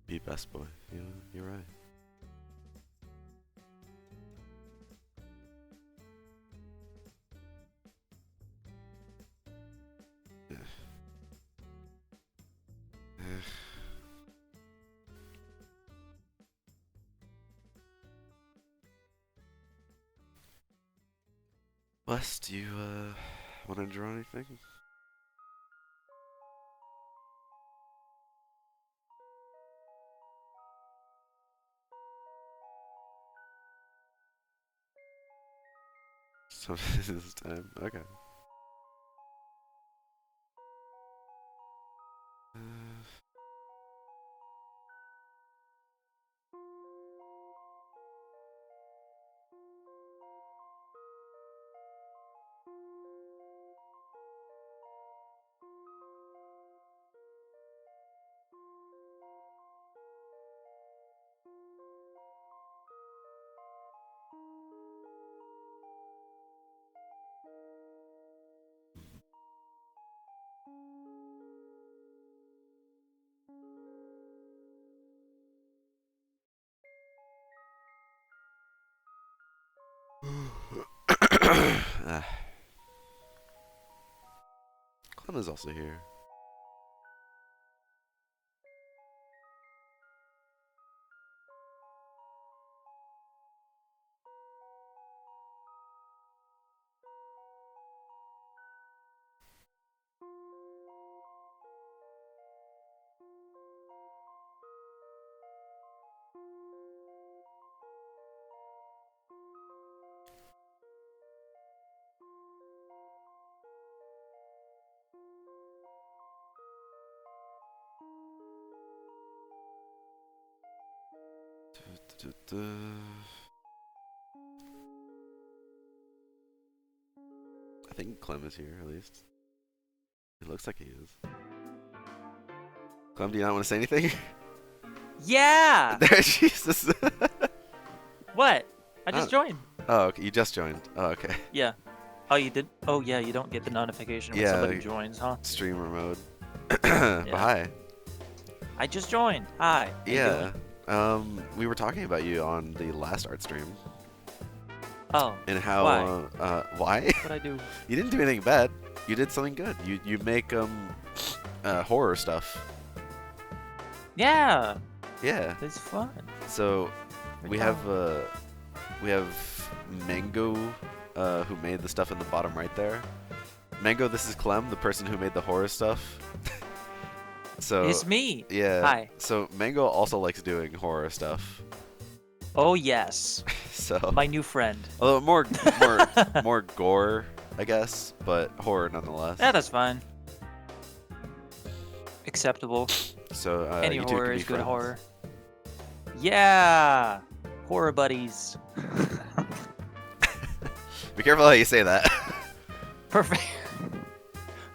Be best boy. You know, you're right. Wes, do you want to draw anything? So this time, okay. Clem is also here. I think Clem is here, at least. It looks like he is. Clem, do you not want to say anything? Yeah! There, Jesus. What? I just joined. Oh, okay. You just joined. Oh, okay. Yeah. Oh, you did? Oh, yeah, you don't get the notification when somebody joins, huh? Streamer mode. Yeah. But hi. I just joined. Hi. How you Yeah. doing? We were talking about you on the last art stream. Oh. And how, Why? Why? What'd I do? You didn't do anything bad. You did something good. You make, horror stuff. Yeah. Yeah. It's fun. So, Good we time. have Mango, who made the stuff in the bottom right there. Mango, this is Clem, the person who made the horror stuff. So It's me. yeah. Hi. So Mango also likes doing horror stuff. Oh yes. So My new friend. although more gore, I guess, but horror nonetheless. Yeah, that's fine. Acceptable. So Any you two horror can be is good friends. horror. Yeah. Horror buddies. Be careful how you say that. Perfect.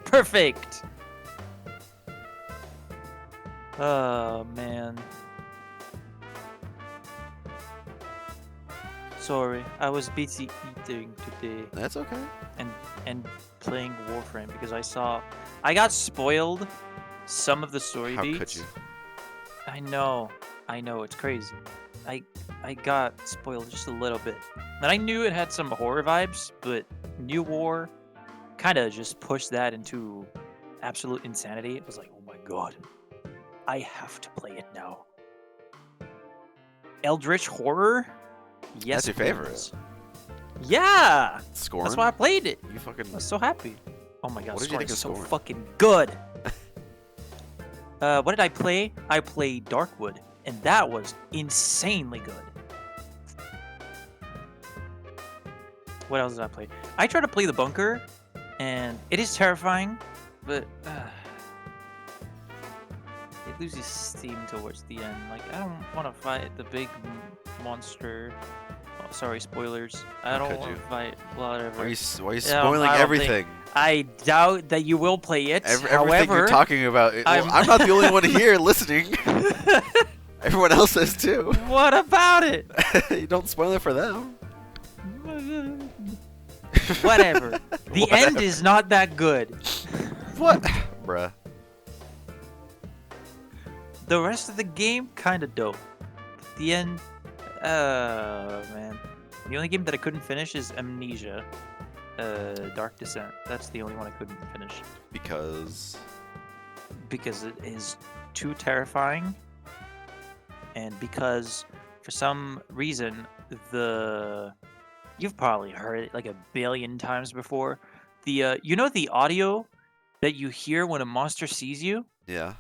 Perfect. Oh man. Sorry, I was busy eating today That's okay. and playing Warframe because I got spoiled some of the story How beats. could you? I know, it's crazy. I got spoiled just a little bit. And I knew it had some horror vibes, but New War kind of just pushed that into absolute insanity. It was like, oh my god, I have to play it now. Eldritch Horror? Yes, That's your favorite. please. Yeah! Scorn? That's why I played it. You fucking. I was so happy. Oh my god, What did you Scorn think is of so Scorn? fucking good. What did I play? I played Darkwood, and that was insanely good. What else did I play? I tried to play the bunker, and it is terrifying, but it loses steam towards the end. Like, I don't want to fight the big monster. Oh, sorry, spoilers. I How don't could want you? to fight whatever. Why are you Yeah, spoiling I don't everything? I doubt that you will play it. Everything However, you're talking about. I'm not the only one here listening. Everyone else is too. what about it? You don't spoil it for them. Whatever. The end Whatever. is not that good. What? Bruh. The rest of the game, kind of dope. The end, man. The only game that I couldn't finish is Amnesia. Dark Descent. That's the only one I couldn't finish. Because. Because it is too terrifying. And because, for some reason, you've probably heard it like a billion times before. You know the audio that you hear when a monster sees you? Yeah.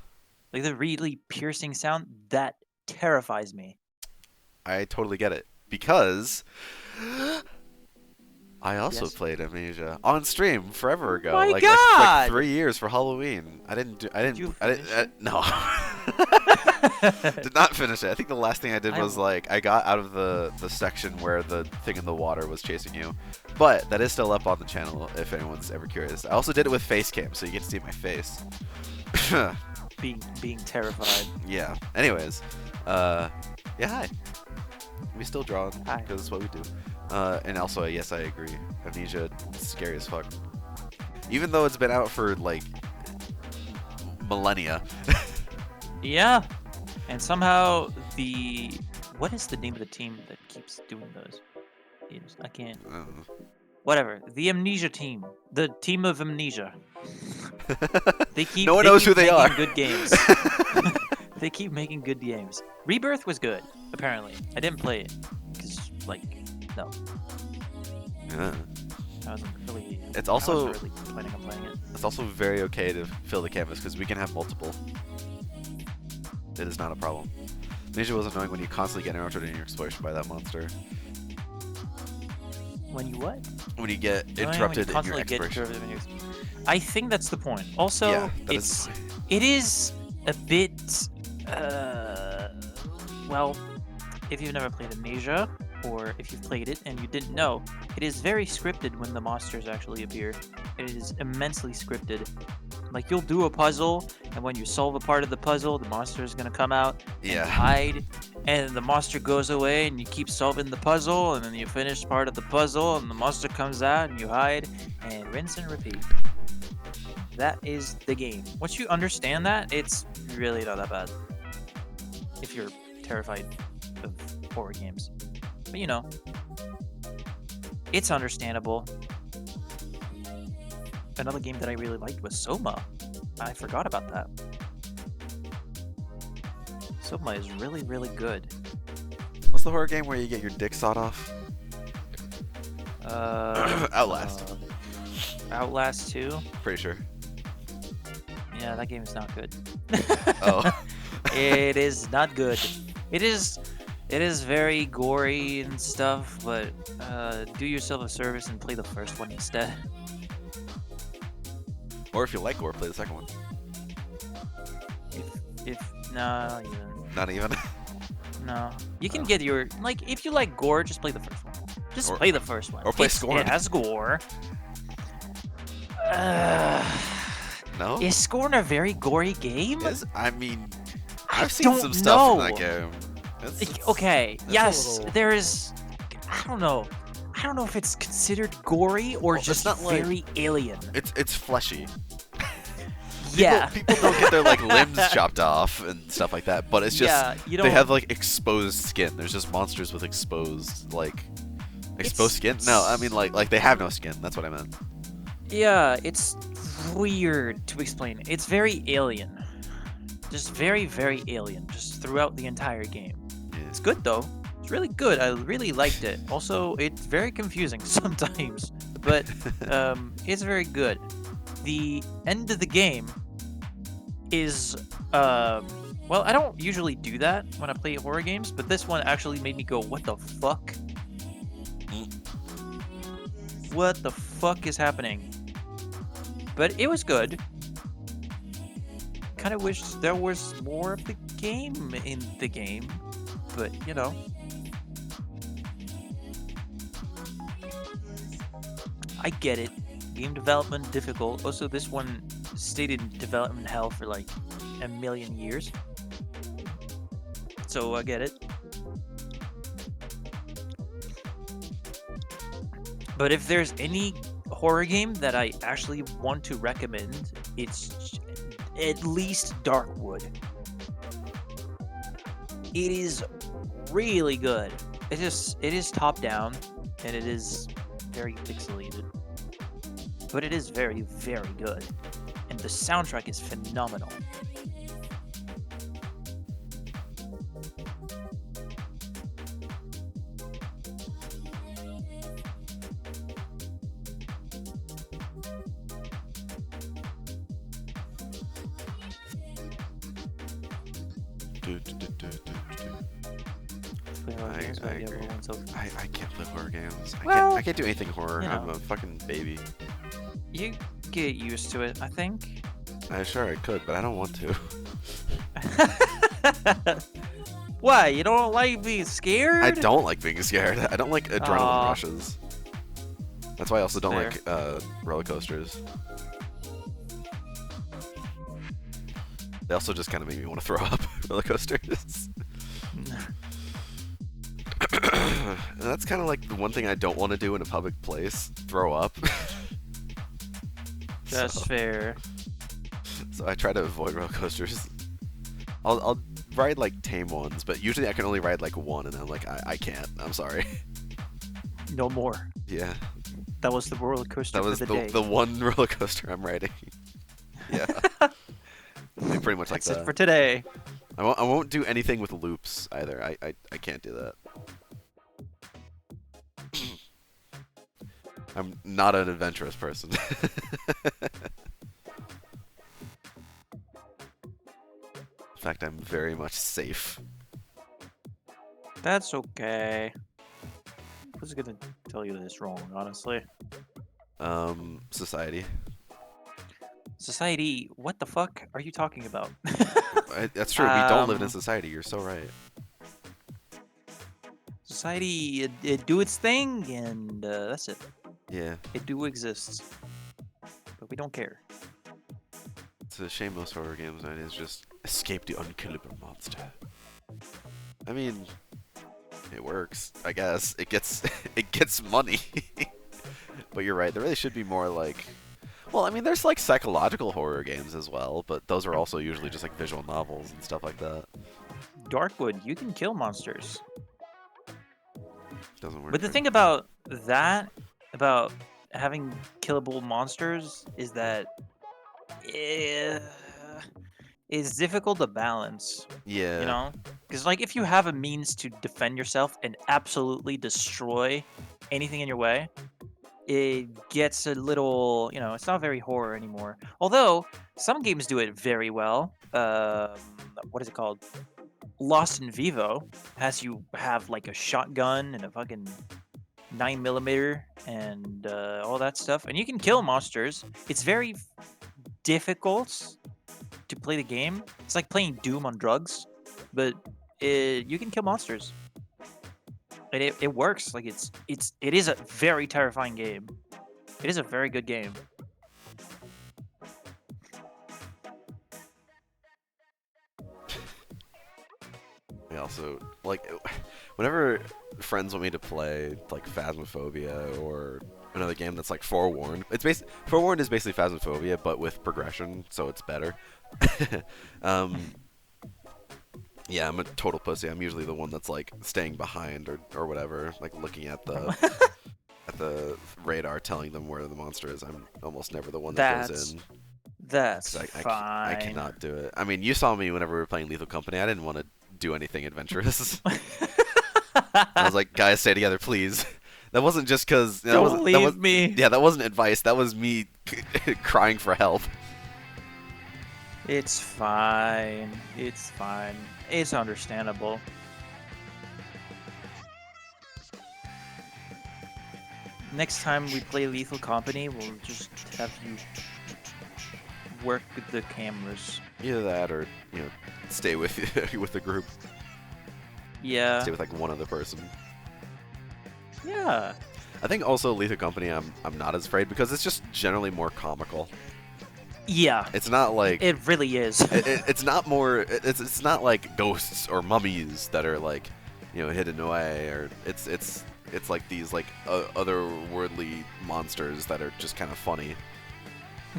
Like the really piercing sound? That terrifies me. I totally get it. Because. I also Yes. played Amnesia on stream forever ago. My like God! 3 years for Halloween. I didn't. you No. Did not finish it. I think the last thing I did was like I got out of the section where the thing in the water was chasing you. But that is still up on the channel if anyone's ever curious. I also did it with face cam, so you get to see my face. being terrified. Yeah. Anyways, yeah. Hi. We still draw Hi. because it's what we do. And also, yes, I agree. Amnesia is scary as fuck. Even though it's been out for like millennia. Yeah. And somehow what is the name of the team that keeps doing those games? I can't. Whatever. The Amnesia team. The team of Amnesia. They keep. No one knows who they making are. Good games. They keep making good games. Rebirth was good. Apparently, I didn't play it because, no, Yeah. I wasn't really. It's I also wasn't really planning on playing it. it's also very okay to fill the canvas because we can have multiple. It is not a problem. Amnesia was annoying when you constantly get interrupted in your exploration by that monster. When you what? When you get Oh, yeah, when you interrupted in your constantly get exploration. interrupted when you- I think that's the point. Also, Yeah, that is the point. it is a bit. Well, if you've never played Amnesia, or if you've played it and you didn't know, it is very scripted when the monsters actually appear. It is immensely scripted. Like, you'll do a puzzle, and when you solve a part of the puzzle, the monster is gonna come out and Yeah. hide, and the monster goes away, and you keep solving the puzzle, and then you finish part of the puzzle, and the monster comes out, and you hide, and rinse and repeat. That is the game. Once you understand that, it's really not that bad. If you're terrified of horror games. But you know, it's understandable. Another game that I really liked was Soma. I forgot about that. Soma is really, really good. What's the horror game where you get your dick sawed off? Uh, Outlast. Outlast 2. Pretty sure. Yeah, that game is not good. Oh. It is not good. It is very gory and stuff, but do yourself a service and play the first one instead. Or if you like gore, play the second one. If no, even. Not even. No. You can Oh. get your if you like gore, just play the first one. Just Or- play the first one. or play It's- Scorn. It has gore. No? Is Scorn a very gory game? I mean, I I've seen don't some stuff in know. that game. It's- Okay, it's a yes, little- there is. I don't know. I don't know if it's considered gory or Well, it's just not like- very alien. It's fleshy. Yeah. People don't get their like limbs chopped off and stuff like that, but it's just yeah, you don't. they have like exposed skin. There's just monsters with exposed exposed skin. No, I mean like they have no skin. That's what I meant. Yeah, it's weird to explain. It's very alien. Just very, very alien, just throughout the entire game. Yeah. It's good though. It's really good. I really liked it. Also, it's very confusing sometimes, but it's very good. The end of the game is well, I don't usually do that when I play horror games, but this one actually made me go, "What the fuck? What the fuck is happening?" But it was good. Kind of wish there was more of the game in the game, but you know. I get it. Game development difficult. Also, this one stayed in development hell for like a million years. So I get it. But if there's any horror game that I actually want to recommend, it's at least Darkwood. It is really good. It is top down and it is very pixelated. But it is very, very good. And the soundtrack is phenomenal. Play horror games, but I you have agree. one so far. I can't play horror games. Well, I can't do anything horror. you I'm know. a fucking baby. You get used to it, I think. Sure I could, but I don't want to. Why? You don't like being scared? I don't like being scared. I don't like adrenaline Aw. rushes. That's why I also don't Fair. like roller coasters. They also just kind of make me want to throw up. Roller coasters. And that's kind of like the one thing I don't want to do in a public place: throw up. That's so, fair. so I try to avoid roller coasters. I'll ride like tame ones, but usually I can only ride like one, and I'm like, I can't. I'm sorry. No more. Yeah, That was the roller coaster that was for the day. the one roller coaster I'm riding. Yeah, pretty much like That's it that. for today. I won't do anything with loops either. I can't do that. I'm not an adventurous person. In fact, I'm very much safe. That's okay. I was gonna tell you this wrong, honestly. Society. Society, what the fuck are you talking about? That's true. We don't live in a Um, society. You're so right. Society, it do its thing, and that's it. Yeah, It do exists. But we don't care. it's a shame most horror games nowadays just escape the unkillable monster. I mean, it works. I guess it gets it gets money. But you're right. There really should be more like. Well, I mean, there's like psychological horror games as well, but those are also usually just like visual novels and stuff like that. Darkwood, you can kill monsters. Doesn't work. But the for- thing about that, about having killable monsters, is that it's difficult to balance. Yeah. You know, because like if you have a means to defend yourself and absolutely destroy anything in your way, it gets a little, it's not very horror anymore. Although some games do it very well. What is it called? Lost in Vivo has you have like a shotgun and a fucking 9mm and all that stuff, and you can kill monsters. It's very difficult to play the game. It's like playing Doom on drugs, but you can kill monsters. And it works. Like it is a very terrifying game. It is a very good game. I also like whenever friends want me to play like Phasmophobia or another game that's like Forewarned. Forewarned is basically Phasmophobia but with progression, so it's better. um, yeah, I'm a total pussy. I'm usually the one that's like staying behind or whatever, like looking at the radar, telling them where the monster is. I'm almost never the one that goes in. That's 'Cause fine. I cannot do it. I mean, you saw me whenever we were playing Lethal Company. I didn't want to do anything adventurous. I was like, guys, stay together, please. That wasn't just because. Don't leave me. Yeah, that wasn't advice. That was me crying for help. It's fine. It's fine. It's understandable. Next time we play Lethal Company, we'll just have you work with the cameras. Either that, or stay with with the group. Yeah. Stay with like one other person. Yeah. I think also Lethal Company, I'm not as afraid because it's just generally more comical. Yeah. It's not like it really is. it's not more. It's not like ghosts or mummies that are like hidden away, or it's like these like otherworldly monsters that are just kind of funny.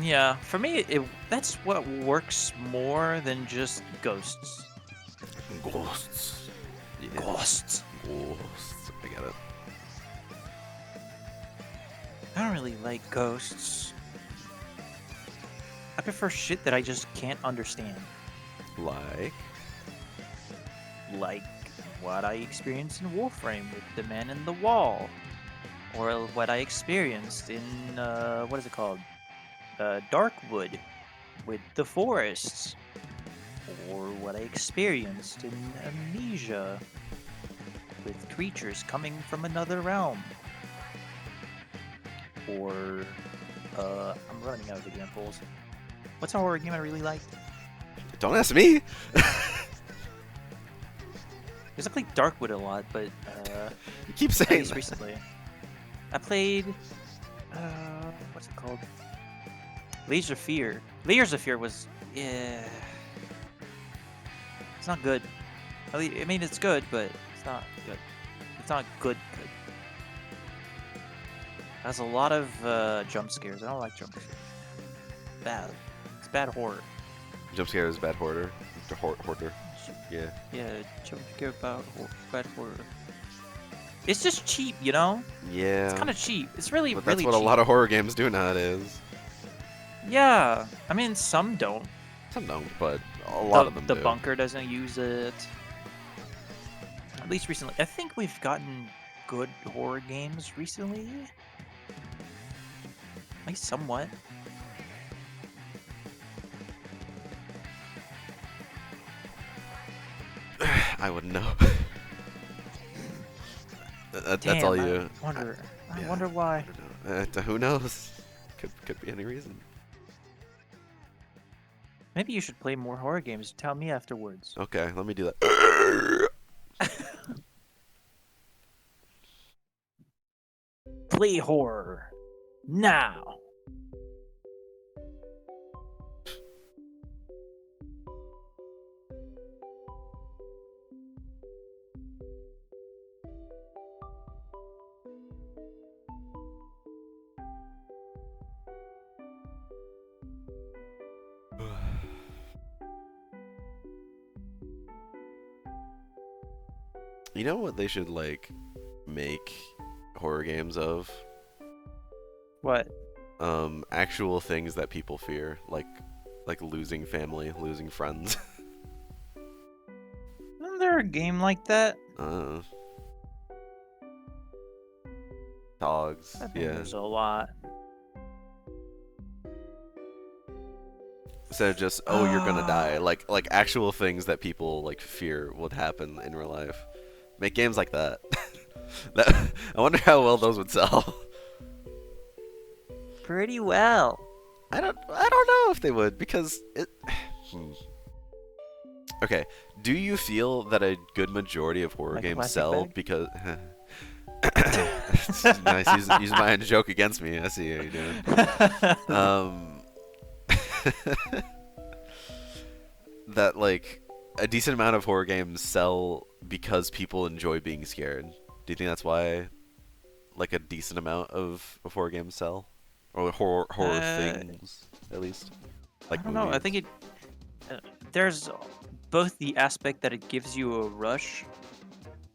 Yeah, for me, that's what works more than just ghosts. Ghosts. Yeah. Ghosts. Ghosts. I get it. I don't really like ghosts. I prefer shit that I just can't understand. Like what I experienced in Warframe with the Man in the Wall. Or what I experienced in, what is it called? Darkwood with the forests. Or what I experienced in Amnesia with creatures coming from another realm. Or, I'm running out of examples. What's a horror game I really liked? Don't ask me. Because I played Darkwood a lot, but you keep saying that. Recently. I played, what's it called? Layers of Fear. Layers of Fear was, yeah, it's not good. I mean, it's good, but it's not good. It's not good. It has a lot of jump scares. I don't like jump scares. Bad. It's bad horror. Jump scare is bad hoarder. Hoarder. Yeah. Yeah, jump scare bad horror. It's just cheap, you know? Yeah. It's kind of cheap. It's really, but really that's what cheap. a lot of horror games do nowadays. Yeah. I mean, some don't. Some don't, but a lot of them do. The Bunker doesn't use it. At least recently. I think we've gotten good horror games recently. At least somewhat. I wouldn't know. That's Damn, all you. I wonder why. I don't know. Who knows? Could be any reason. Maybe you should play more horror games. Tell me afterwards. Okay, let me do that. Play horror now. You know what they should like make horror games of? What? Actual things that people fear, like losing family, losing friends. Isn't there a game like that? Time Dogs. I think Yeah. there's a lot. Instead of just, oh, you're gonna die. Like actual things that people like fear would happen in real life. Make games like that. I wonder how well those would sell. Pretty well. I don't know if they would, because it Okay, do you feel that a good majority of horror Like a games plastic sell bag? because nice using my joke against me. I see how you're doing. That like a decent amount of horror games sell because people enjoy being scared. Do you think that's why like a decent amount of horror games sell? Or horror things at least? I Like don't know. I movies? think there's both the aspect that it gives you a rush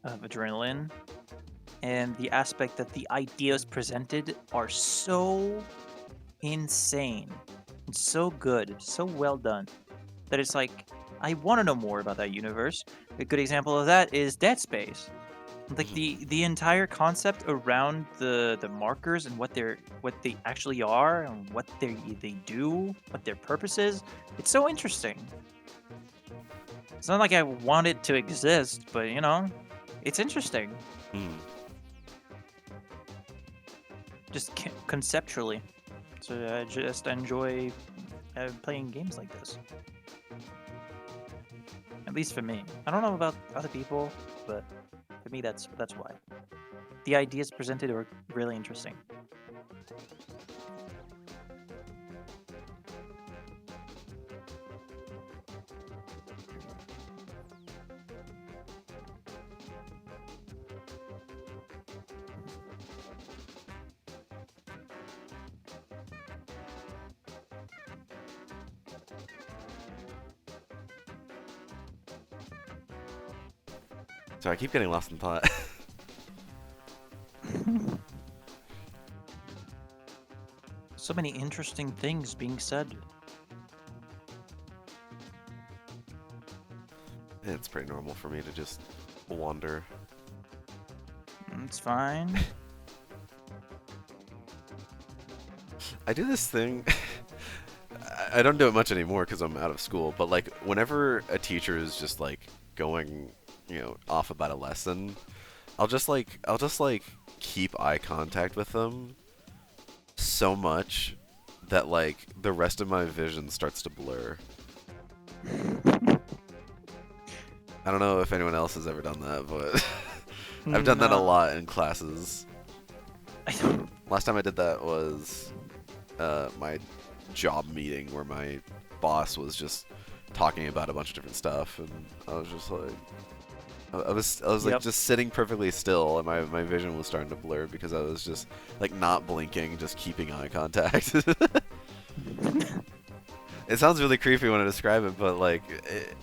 of adrenaline, and the aspect that the ideas presented are so insane and so good, so well done, that it's like I want to know more about that universe. A good example of that is Dead Space. Like Mhm. the entire concept around the markers and what they actually are and what they do, what their purpose is. It's so interesting. It's not like I want it to exist, but it's interesting. Mhm. Just conceptually. So I just enjoy playing games like this. At least for me. I don't know about other people, but for me, that's why. The ideas presented are really interesting. So I keep getting lost in thought. So many interesting things being said. It's pretty normal for me to just wander. It's fine. I do this thing. I don't do it much anymore because I'm out of school. But like, whenever a teacher is just like going, off about a lesson, I'll just like keep eye contact with them so much that like the rest of my vision starts to blur. I don't know if anyone else has ever done that, but I've done that a No. lot in classes. I don't. Last time I did that was my job meeting where my boss was just talking about a bunch of different stuff, and I was just like, I was like Yep. just sitting perfectly still, and my vision was starting to blur because I was just like not blinking, just keeping eye contact. It sounds really creepy when I describe it, but like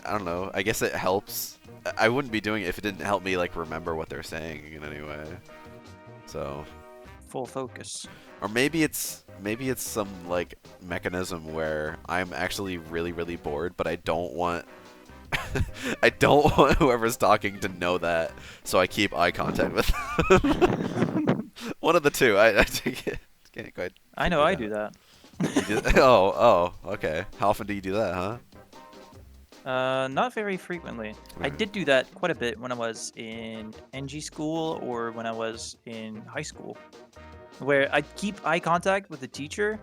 I don't know. I guess it helps. I wouldn't be doing it if it didn't help me like remember what they're saying in any way. So. Full focus. Or maybe it's some like mechanism where I'm actually really really bored, but I don't want I don't want whoever's talking to know that, so I keep eye contact with them. One of the two. I can't quite. I know figure I it do out. that. You do oh, okay. How often do you do that, huh? Not very frequently. I Alright. did do that quite a bit when I was in NG school or when I was in high school, where I'd keep eye contact with the teacher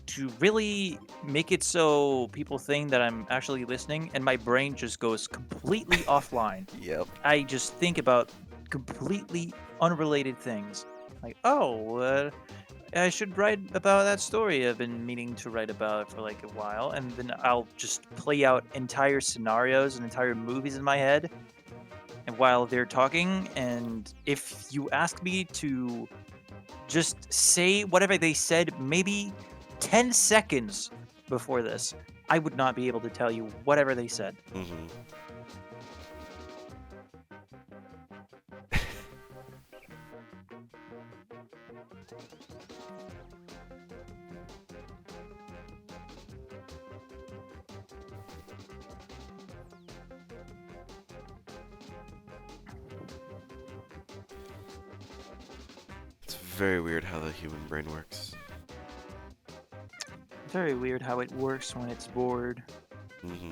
to really make it so people think that I'm actually listening, and my brain just goes completely offline. Yep. I just think about completely unrelated things. Like, oh, I should write about that story I've been meaning to write about for like a while, and then I'll just play out entire scenarios and entire movies in my head. And while they're talking, and if you ask me to just say whatever they said, maybe 10 seconds before this, I would not be able to tell you whatever they said. Mhm. It's very weird how the human brain works. Very weird how it works when it's bored. hmm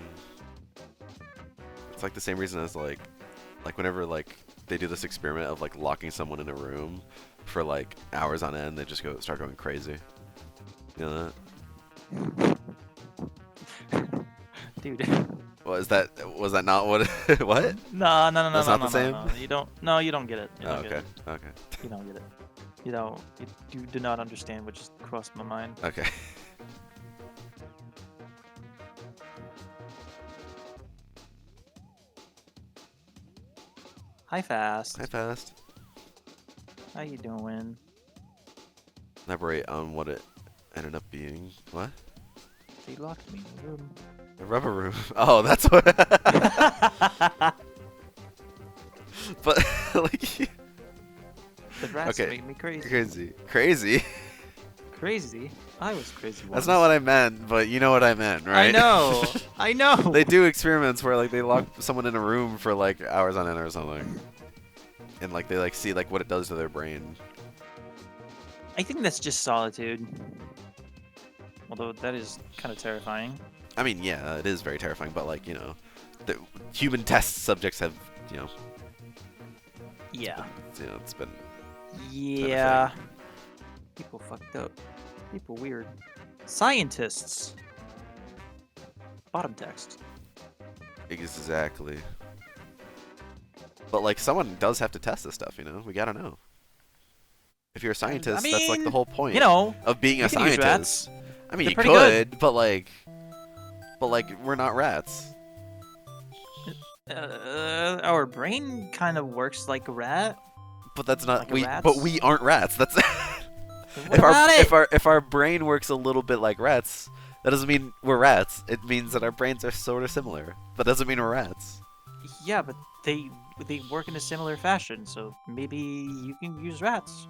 It's like the same reason as like whenever like they do this experiment of like locking someone in a room for like hours on end, they just start going crazy. You know that? Dude. Was that not what? What? No. That's not the same? No. You don't. No, you don't get it. You Oh, don't get okay. it. Okay. You don't get it. You don't. You do not understand what just crossed my mind. Okay. Hi, Fast. Hi, Fast. How you doing? Elaborate on what it ended up being. What? They locked me in the room. The rubber room. Oh, that's what. But like. The rats Okay. make me crazy. Crazy. Crazy? I was crazy once. That's not what I meant, but you know what I meant, right? I know. I know. They do experiments where like they lock someone in a room for like hours on end or something, and like they like see like what it does to their brain. I think that's just solitude. Although that is kind of terrifying. I mean, yeah, it is very terrifying, but like the human test subjects have Yeah. it's been Yeah. People fucked up. People weird. Scientists. Bottom text. exactly. But like someone does have to test this stuff, we gotta know. If you're a scientist, that's like the mean, whole point You know, of being you a can use scientist. rats. I mean, They're you pretty could, good. but like we're not rats. Our brain kind of works like a rat. But that's not Like a we. rat's? But we aren't rats. That's What about it? if our brain works a little bit like rats, that doesn't mean we're rats. It means that our brains are sort of similar. That doesn't mean we're rats. Yeah, but they work in a similar fashion, so maybe you can use rats,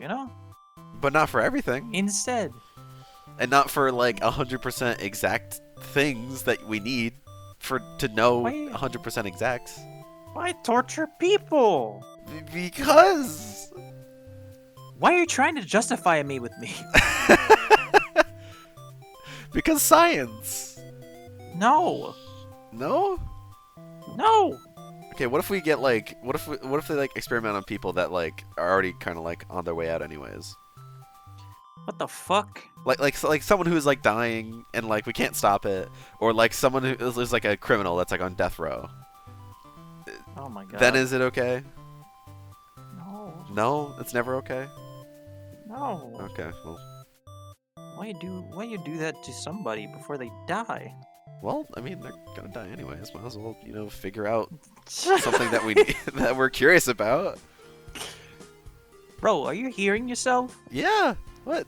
But not for everything, instead. and not for like 100% exact things that we need to know Why- 100% exact. Why torture people? Because Why are you trying to justify me with me? because science. No. No. No. Okay, what if we get like what if they like experiment on people that like are already kind of like on their way out anyways? What the fuck? Like someone who's like dying and like we can't stop it, or like someone who is like a criminal that's like on death row. Oh my god. Then is it okay? No. No, it's never okay. No. Okay, well, Why you do that to somebody before they die? I mean they're gonna die anyways. Might as well figure out something that we that we're curious about. Bro, are you hearing yourself? Yeah. What?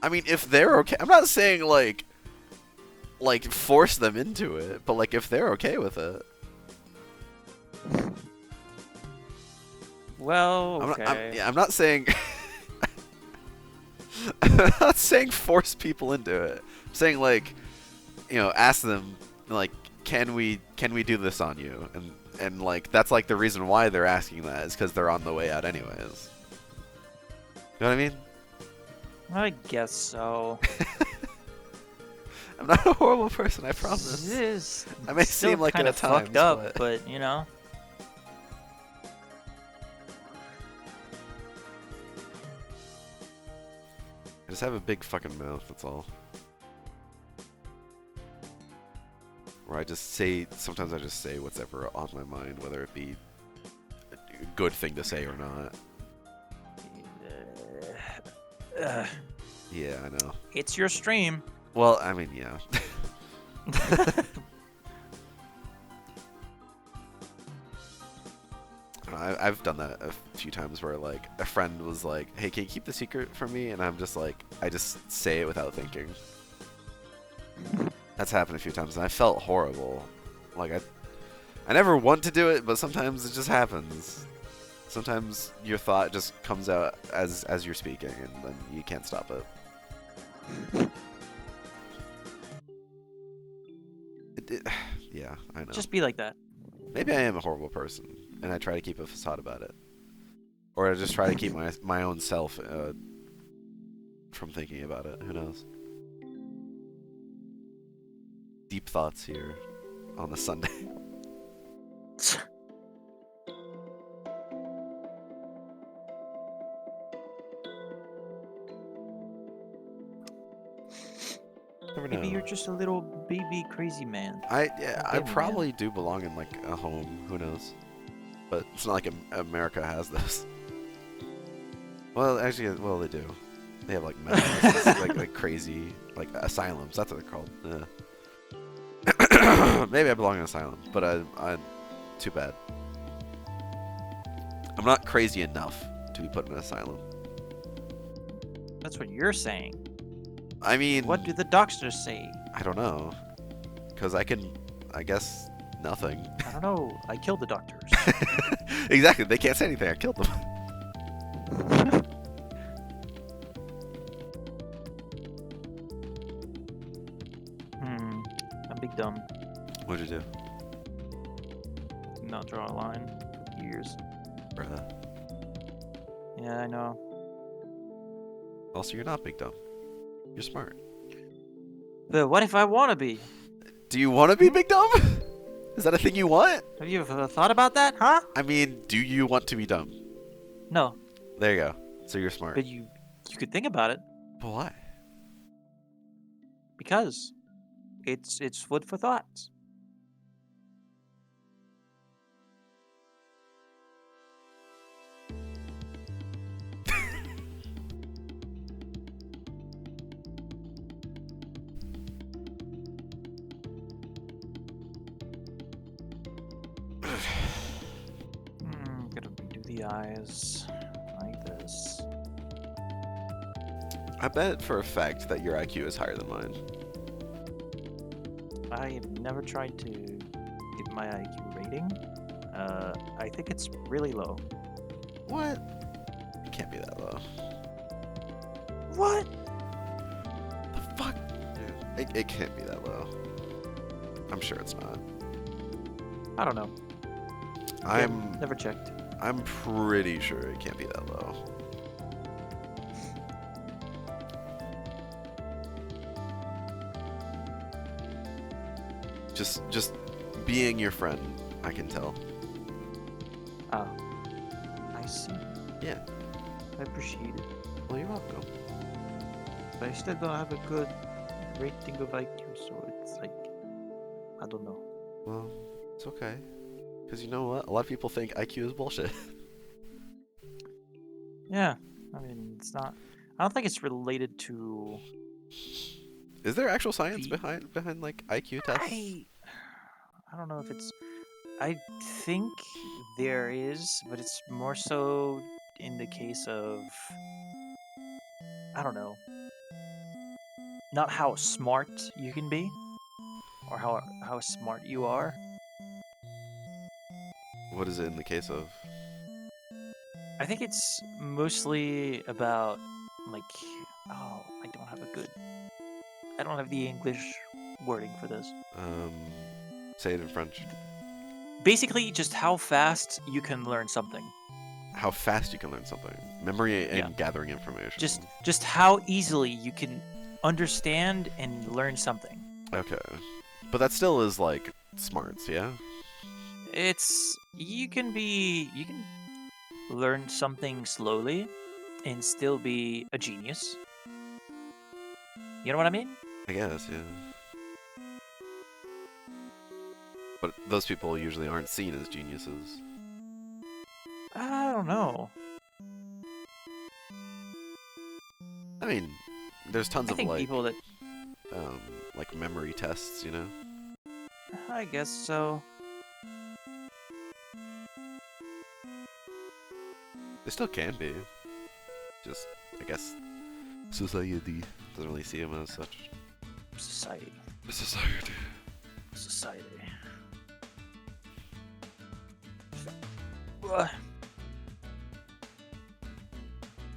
I mean, if they're okay, I'm not saying like force them into it, but like if they're okay with it. Well, okay. I'm not saying. I'm not saying force people into it. I'm saying like, ask them like, can we do this on you? And like that's like the reason why they're asking that is because they're on the way out anyways. You know what I mean? I guess so. I'm not a horrible person, I promise. It is. I may still seem like it kind at of fucked times, up, but- but I just have a big fucking mouth, that's all. Where sometimes I just say what's ever on my mind, whether it be a good thing to say or not. Yeah, I know. It's your stream. Well, I mean, yeah. I've done that a few times where like a friend was like, "Hey, can you keep the secret from me?" And I'm just like, I just say it without thinking. That's happened a few times, and I felt horrible. Like I never want to do it, but sometimes it just happens. Sometimes your thought just comes out as you're speaking, and then you can't stop it. Yeah, I know. Just be like that. Maybe I am a horrible person, and I try to keep a facade about it. Or I just try to keep my own self from thinking about it. Who knows? Deep thoughts here on a Sunday. Never know. Maybe you're just a little baby crazy man. I baby man. probably do belong in like a home. Who knows? But it's not like America has this. Well, actually, well they do. They have like mental like crazy like asylums. That's what they're called. Maybe I belong in an asylum, but I too bad. I'm not crazy enough to be put in an asylum. That's what you're saying. I mean, What do the doctors say? I don't know, cause I guess nothing. I don't know. I killed the doctors. Exactly. They can't say anything. I killed them. I'm big dumb. What'd you do? Did not draw a line for years. Bruh. Yeah, I know. Also, you're not big dumb. You're smart. But what if I want to be? Do you want to be big dumb? Is that a thing you want? Have you ever thought about that, huh? I mean, do you want to be dumb? No, There you go. So you're smart. but you could think about it But why? because it's food for thought. Gonna redo the eyes like this. I bet for a fact that your IQ is higher than mine. I have never tried to give my IQ rating. I think it's really low. What? It can't be that low. What? The fuck? Dude, it can't be that low. I'm sure it's not. I don't know. I'm Never checked. I'm pretty sure it can't be that low. Just being your friend, I can tell. Oh, I see. Yeah. I appreciate it. Well, you're welcome. But I still don't have a good rating of IQ, so it's like, I don't know. Well, it's okay. Because you know what? A lot of people think IQ is bullshit. Yeah, I mean, it's not. I don't think it's related to. Is there actual science The- behind like IQ tests? I don't know if it's. I think there is, but it's more so in the case of. I don't know. Not how smart you can be, or how smart you are. What is it in the case of? I think it's mostly about like, oh, I don't have the English wording for this. Say it in French. Basically, just how fast you can learn something. How fast you can learn something. Memory and Yeah. gathering information. Just how easily you can understand and learn something. Okay. But that still is like smarts, yeah? It's you can learn something slowly and still be a genius. You know what I mean? I guess, yeah. But those people usually aren't seen as geniuses. I don't know. I mean, there's tons I of think like people that like memory tests, you know? I guess so. They still can be. Just, I guess, society doesn't really see them as such. Society. Society. Society. Ugh.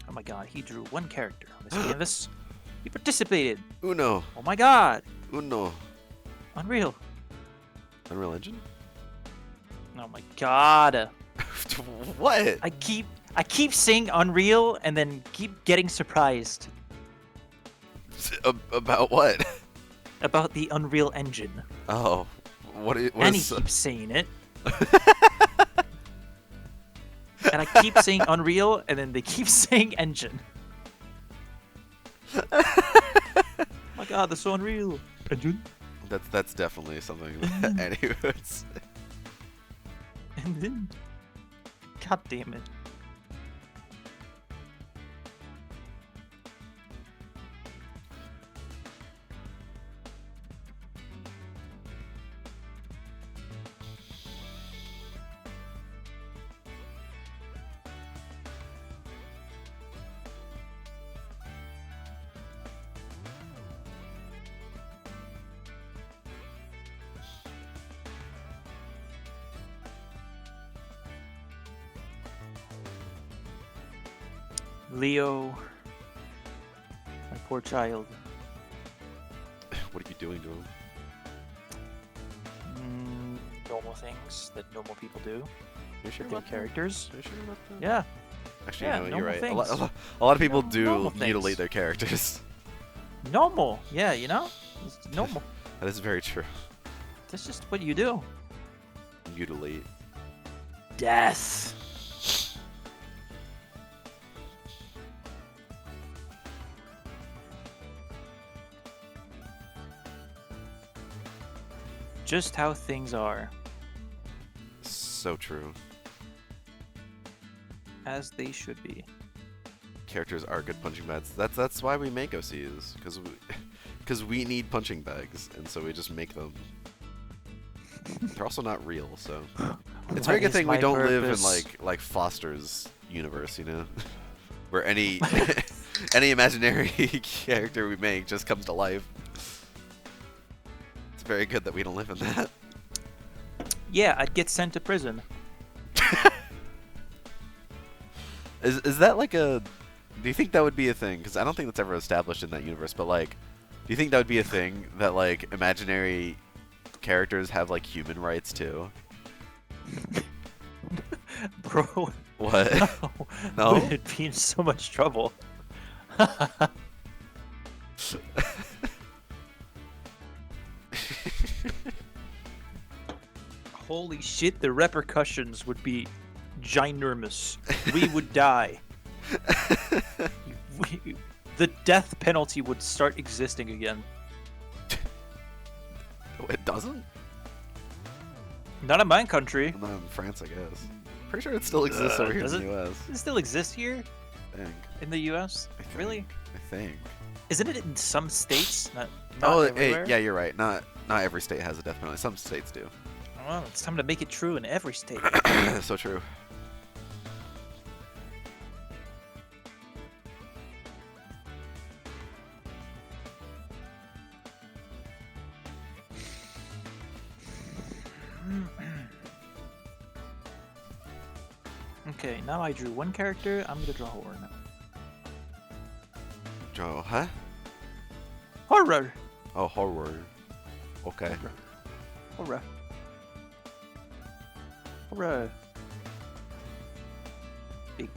Oh my god, he drew one character on this canvas. He participated. Uno. Oh my god. Uno. Unreal. Unreal Engine? Oh my god. What? I keep saying Unreal and then keep getting surprised About what? about the Unreal Engine. Oh, what And he is? keeps saying it. And I keep saying Unreal, and then they keep saying Engine. My God, that's so Unreal. Engine. That's definitely something that Eddie would say. And then, God damn it. Leo, my poor child. What are you doing to him? Normal things that normal people do. You sure With their about that? characters. Are you sure about that? Yeah. Actually, Yeah, you know, normal you're right. things. A lot of people No, do normal things. mutilate their characters. Normal. Yeah, you know? It's normal. That is very true. That's just what you do. Mutilate. Death. Just how things are, So true. as they should be. Characters are good punching bags. That's why we make OCs, because we need punching bags, and so we just make them. They're also not real, so it's a very What good is thing we my don't live in purpose? like Foster's universe, you know, where any any imaginary character we make just comes to life. It's very good that we don't live in that. Yeah, I'd get sent to prison. Is that like a? Do you think that would be a thing? Because I don't think that's ever established in that universe. But like, do you think that would be a thing that like imaginary characters have like human rights too? Bro, What? no. No? We'd be in so much trouble. Holy shit, the repercussions would be ginormous. We would die. The death penalty would start existing again. It doesn't? Not in my country. Not in France, I guess. Pretty sure it still exists over here in does the U.S. Does it still exist here I think. in the U.S.? I think. Really? I think. Isn't it in some states? Not Oh, everywhere? yeah, you're right. Not every state has a death penalty. Some states do. Well, it's time to make it true in every state. So true. Okay, now I drew one character. I'm gonna draw horror now. Joe, huh? Horror! Oh, horror. Okay. Horror. Horror. Big.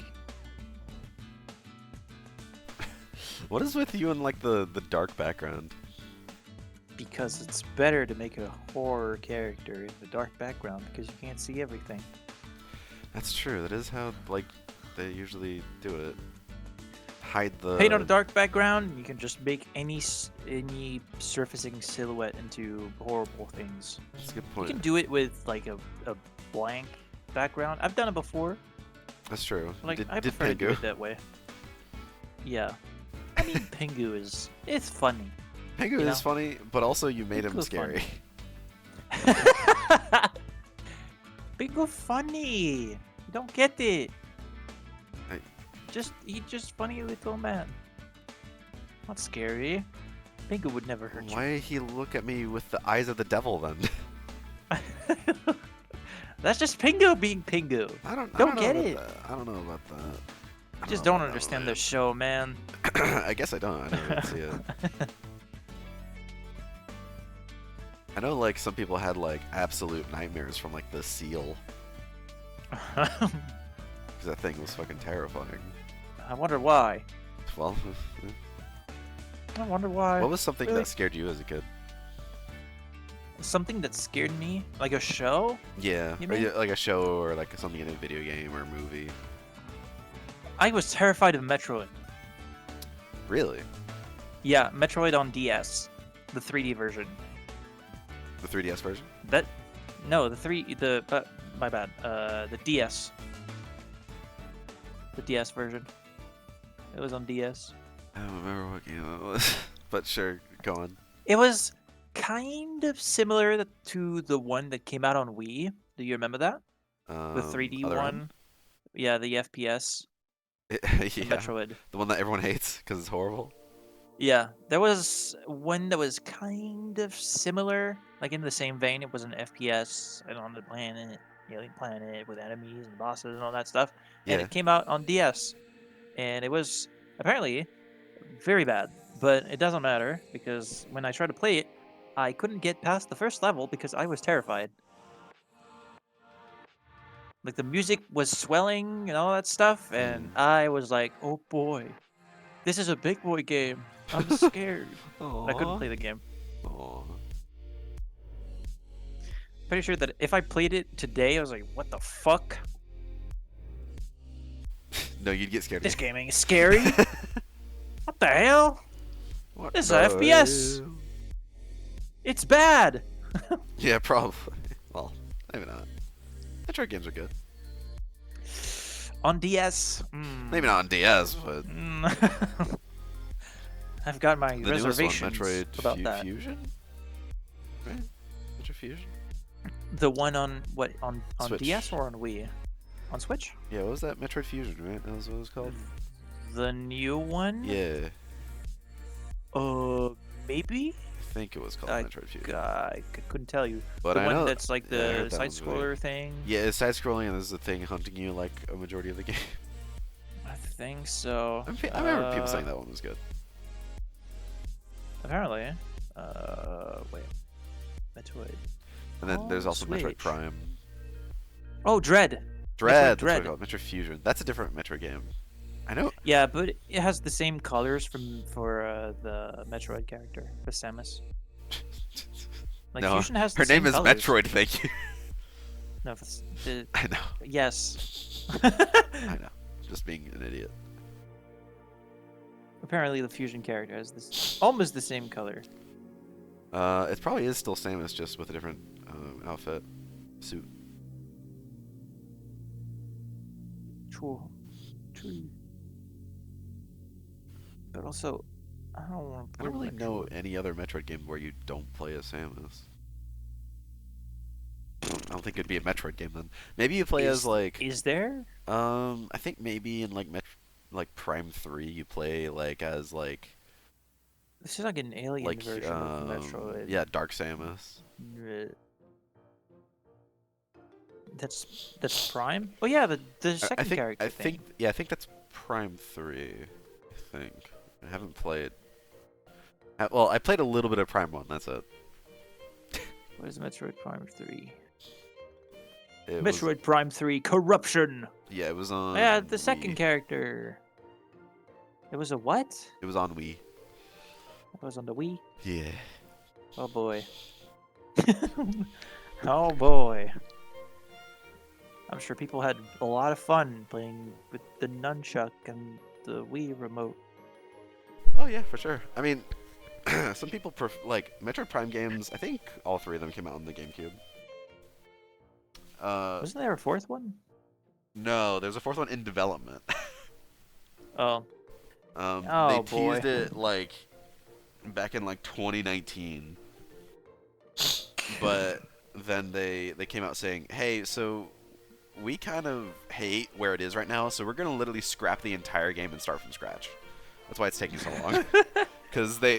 What is with you and like the dark background? Because it's better to make a horror character in the dark background because you can't see everything. That's true. That is how like they usually do it. Hide the. Paint on a dark background, you can just make any surfacing silhouette into horrible things. That's a good You point. can do it with like a blank background. I've done it before. That's true. Like did, I did prefer to do Pingu. it that way. Yeah. I mean, Pingu it's funny. Pingu you is know? funny, but also you made him Pingu's scary. Pingu funny. You don't get it. I- He's just funny little man. Not scary. Pingu would never hurt Why did he look at me with the eyes of the devil then? you. That's just Pingu being Pingu. I Don't know get about it. that. I don't know about that. I You just know don't about understand that. the show, man. I guess I don't. I never did see it. I know like some people had like absolute nightmares from like the seal. because that thing was fucking terrifying. I wonder why. Well, I wonder why. what was something Really? that scared you as a kid? Something that scared me, like a show? Yeah, You or mean? like a show or like something in a video game or a movie. I was terrified of Metroid. Really? Yeah, Metroid on DS, the 3D version. The 3DS version? My bad. The DS. The DS version. It was on DS. I don't remember what game it was, but sure, go on. It was kind of similar to the one that came out on Wii. Do you remember that? The 3D Other one? end? Yeah, the FPS. The Yeah, Metroid. the one that everyone hates because it's horrible. Yeah, there was one that was kind of similar, like in the same vein. It was an FPS and on the planet, alien planet with enemies and bosses and all that stuff. And Yeah. it came out on DS, and it was apparently very bad. But it doesn't matter because when I tried to play it, I couldn't get past the first level because I was terrified. Like the music was swelling and all that stuff, and I was like, "Oh boy, this is a big boy game. I'm scared." I couldn't play the game. Aw. Pretty sure that if I played it today, I was like, "What the fuck? No, you'd get scared. This game ain't scary. What the hell? What This is the a FPS. hell? It's bad." Yeah, probably. Well, maybe not. Metroid games are good. On DS, Maybe not on DS, but I've got my the newest one, reservations Metroid about that. Fusion? Right? Metroid Fusion? The one on what on Switch. DS or on Wii? On Switch? Yeah, what was that? Metroid Fusion, right? That was what it was called? The new one? Yeah, Maybe. I think it was called I Metroid Fusion. I couldn't tell you. But The I one know that's like yeah, I the heard that side one's really- scroller thing. Yeah, it's side scrolling and there's a thing hunting you like a majority of the game. I think so. I remember people saying that one was good. Apparently. Wait. Metroid. And then there's Oh, also Metroid Switch. Prime. Oh, Dread. Dread! That's what Dread. it's called. Metroid Fusion. That's a different Metroid game. I know. Yeah, but it has the same colors for the Metroid character, for Samus. Like No, Fusion has the Her same name is colors. Metroid, thank you. No, I know. yes. I know. Just being an idiot. Apparently, the Fusion character has this almost the same color. It probably is still Samus, just with a different outfit. Suit. True. But also, I don't want to I don't really know any other Metroid game where you don't play as Samus. I don't think it'd be a Metroid game then. Maybe you play as like Is there? I think maybe in like Prime 3 you play like as like This is like an alien version of Metroid. yeah, Dark Samus. Uh, That's Prime. Oh yeah, the second I think character I thing. think that's Prime 3. I think. I haven't played. Well, I played a little bit of Prime 1, that's it. What is Metroid Prime 3? It was- Metroid Prime 3 Corruption. yeah, it was on Yeah, the second Wii. character. It was a what? It was on Wii. It was on the Wii. Yeah. Oh boy. Oh boy. I'm sure people had a lot of fun playing with the nunchuck and the Wii remote. Oh yeah, for sure. I mean, some people like Metroid Prime games. I think all three of them came out on the GameCube. Wasn't there a fourth one? No, there's a fourth one in development. Oh. They Oh, boy. teased it like back in like 2019, but then they came out saying, "Hey, so we kind of hate where it is right now, so we're gonna literally scrap the entire game and start from scratch." That's why it's taking so long. Because they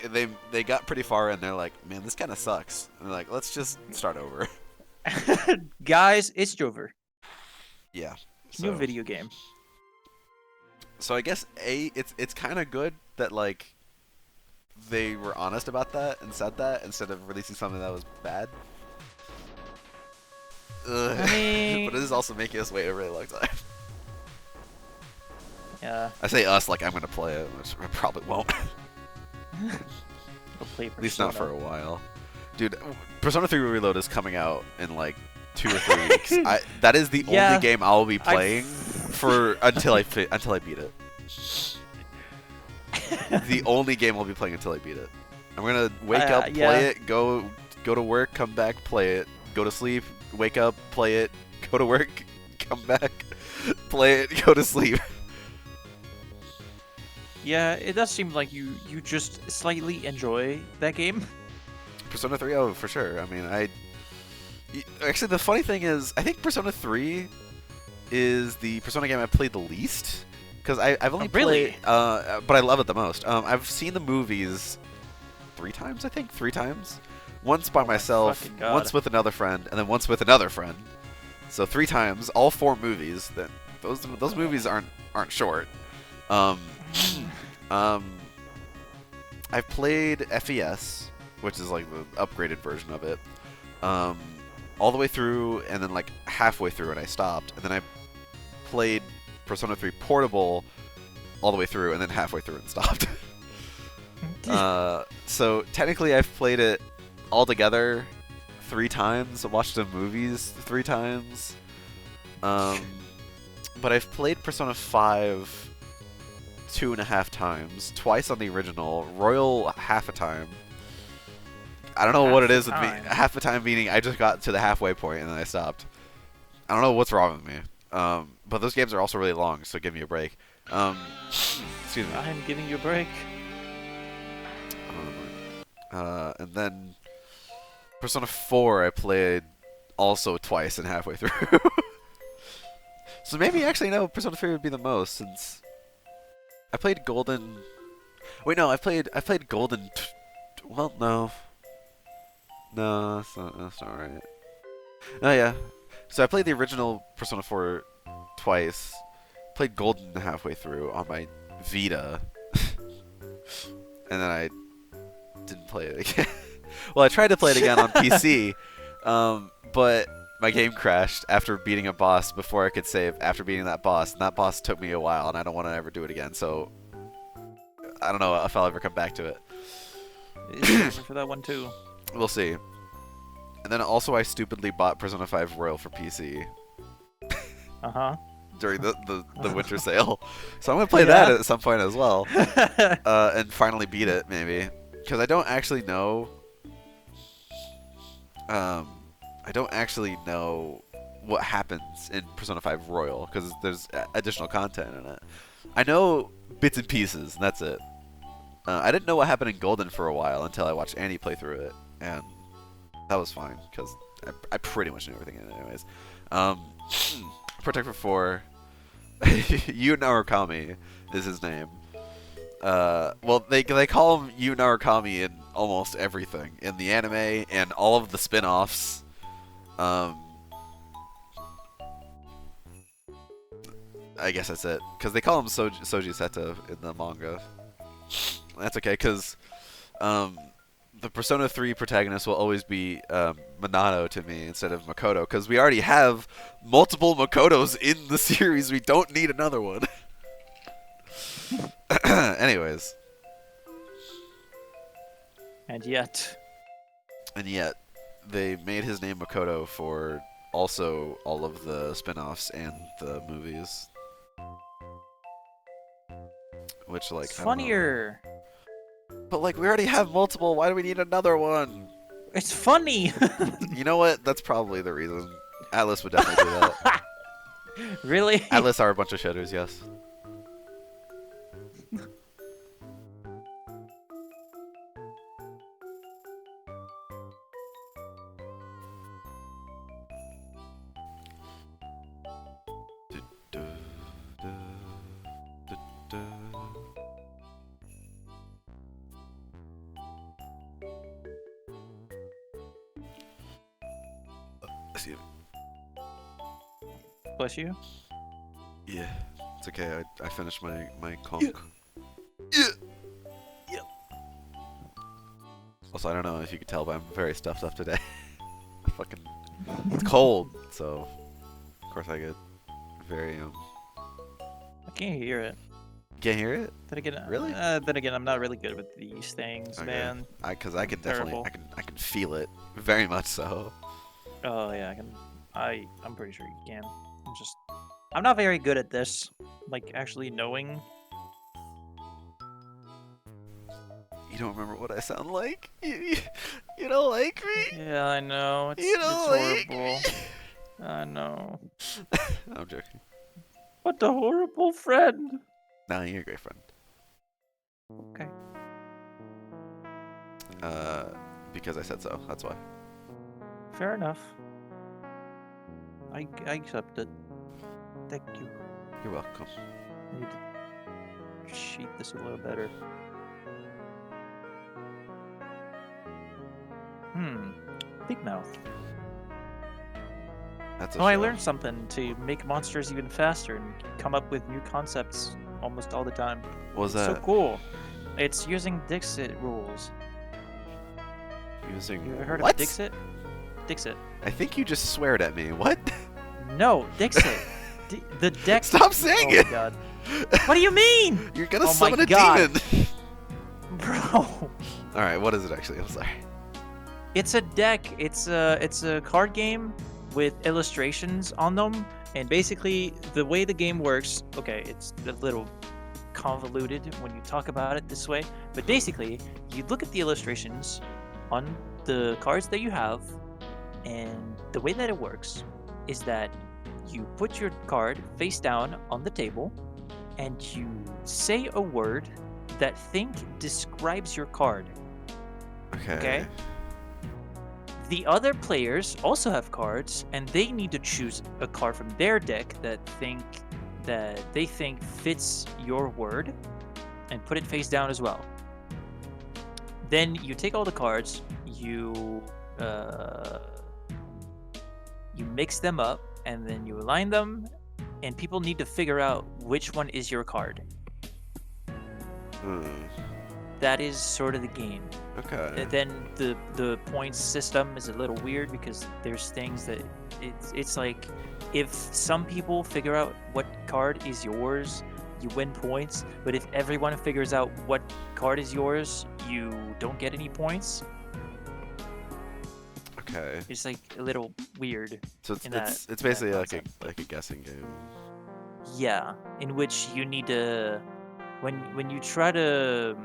got pretty far and they're like, "Man, this kind of sucks." And they're like, "Let's just start over." Guys, it's over. Yeah. New So, video game. so I guess it's kind of good that like they were honest about that and said that instead of releasing something that was bad. Ugh. I mean- But it is also making us wait a really long time. Yeah. I say us like I'm gonna play it, which I probably won't. We'll play At least not for Persona. a while. Dude, Persona 3 Reload is coming out in like 2 or 3 weeks. That is the Yeah, only game I'll be I- playing for until I beat it. The only game I'll be playing until I beat it. I'm gonna wake up, play yeah. it, go to work, come back, play it, go to sleep, wake up, play it, go to work, come back, play it, go to sleep. Yeah, it does seem like you just slightly enjoy that game. Persona 3, oh, for sure. I mean, actually, the funny thing is, I think Persona 3 is the Persona game I've played the least. Because I've only really? played, but I love it the most. I've seen the movies 3 times, I think? 3 times? Once by Oh my myself, fucking God. once with another friend, and then once with another friend. So 3 times, all 4 movies. Those movies aren't short. I've played FES, which is like the upgraded version of it, all the way through, and then like halfway through, and I stopped. And then I played Persona 3 Portable all the way through, and then halfway through and stopped. So technically, I've played it all together 3 times. I watched the movies 3 times. But I've played Persona 5 2.5 times, twice on the original, Royal half a time. I don't know what it is with me. Half the time meaning I just got to the halfway point and then I stopped. I don't know what's wrong with me. But those games are also really long, so give me a break. Excuse me. I'm giving you a break. And then Persona 4 I played also twice and halfway through. So maybe actually no, Persona 3 would be the most, since I played Golden. Wait, no, I played Golden. Well, no, that's not right. Oh yeah, so I played the original Persona 4 twice. Played Golden halfway through on my Vita, and then I didn't play it again. Well, I tried to play it again on PC, but my game crashed after beating a boss before I could save after beating that boss, and that boss took me a while, and I don't want to ever do it again, so I don't know if I'll ever come back to it. It's for that one too. We'll see. And then also I stupidly bought Persona 5 Royal for PC Uh-huh. during the winter sale. So I'm going to play that at some point as well, and finally beat it, maybe. Because I don't actually know... I don't actually know what happens in Persona 5 Royal, because there's additional content in it. I know bits and pieces, and that's it. I didn't know what happened in Golden for a while until I watched Annie play through it, and that was fine, because I pretty much knew everything in it anyways. Protector 4, Yu Narukami is his name. Well, they call him Yu Narukami in almost everything. In the anime, and all of the spin-offs. I guess that's it. Because they call him Soji Seto in the manga. That's okay, because the Persona 3 protagonist will always be Minato to me instead of Makoto, because we already have multiple Makotos in the series. We don't need another one. Anyways. And yet, they made his name Makoto for also all of the spin-offs and the movies. Which, like, it's I don't know. funnier. But, like, we already have multiple. Why do we need another one? It's funny. You know what? That's probably the reason. Atlas would definitely do that. Really? Atlas are a bunch of shitters, yes. Excuse me. Bless you. Yeah, it's okay. I finished my conch. Yeah. Yep. Also, I don't know if you could tell, but I'm very stuffed up today. Fucking, it's cold, so of course I get very I can't hear it. Can't hear it? Really? Then again, I'm not really good with these things, Okay. man. Because I can definitely, Terrible. I can feel it very much so. Oh yeah, I can. I'm pretty sure you can. I'm not very good at this. Like actually knowing. You don't remember what I sound like? You don't like me? Yeah, I know. You It's don't like horrible. me? I know. I'm joking. What a horrible friend. Nah, you're a great friend. Okay. Because I said so. That's why. Fair enough. I accept it. Thank you. You're welcome. I need to sheet this a little better. Big mouth. That's a Oh, I show. learned something to make monsters even faster and come up with new concepts almost all the time. What was It's so that? cool. It's using Dixit rules. Using You ever heard what? of Dixit? Dixit. I think you just sweared at me. What? No, Dixit. The deck. Stop saying Oh it. my god. What do you mean? You're gonna Oh my summon a God. demon. Bro. All right, what is it actually? I'm sorry. It's a deck. It's a card game with illustrations on them, and basically the way the game works. Okay, it's a little convoluted when you talk about it this way, but basically you look at the illustrations on the cards that you have, and the way that it works is that you put your card face down on the table, and you say a word that describes your card. Okay. The other players also have cards, and they need to choose a card from their deck that they think fits your word, and put it face down as well. Then you take all the cards, you mix them up, and then you align them, and people need to figure out which one is your card. Hmm. That is sort of the game. Okay. And then the points system is a little weird because there's things that it's like if some people figure out what card is yours, you win points, but if everyone figures out what card is yours, you don't get any points. Okay. It's like a little weird. So it's in that- it's in that basically concept. like a guessing game. Yeah, in which you need to when you try to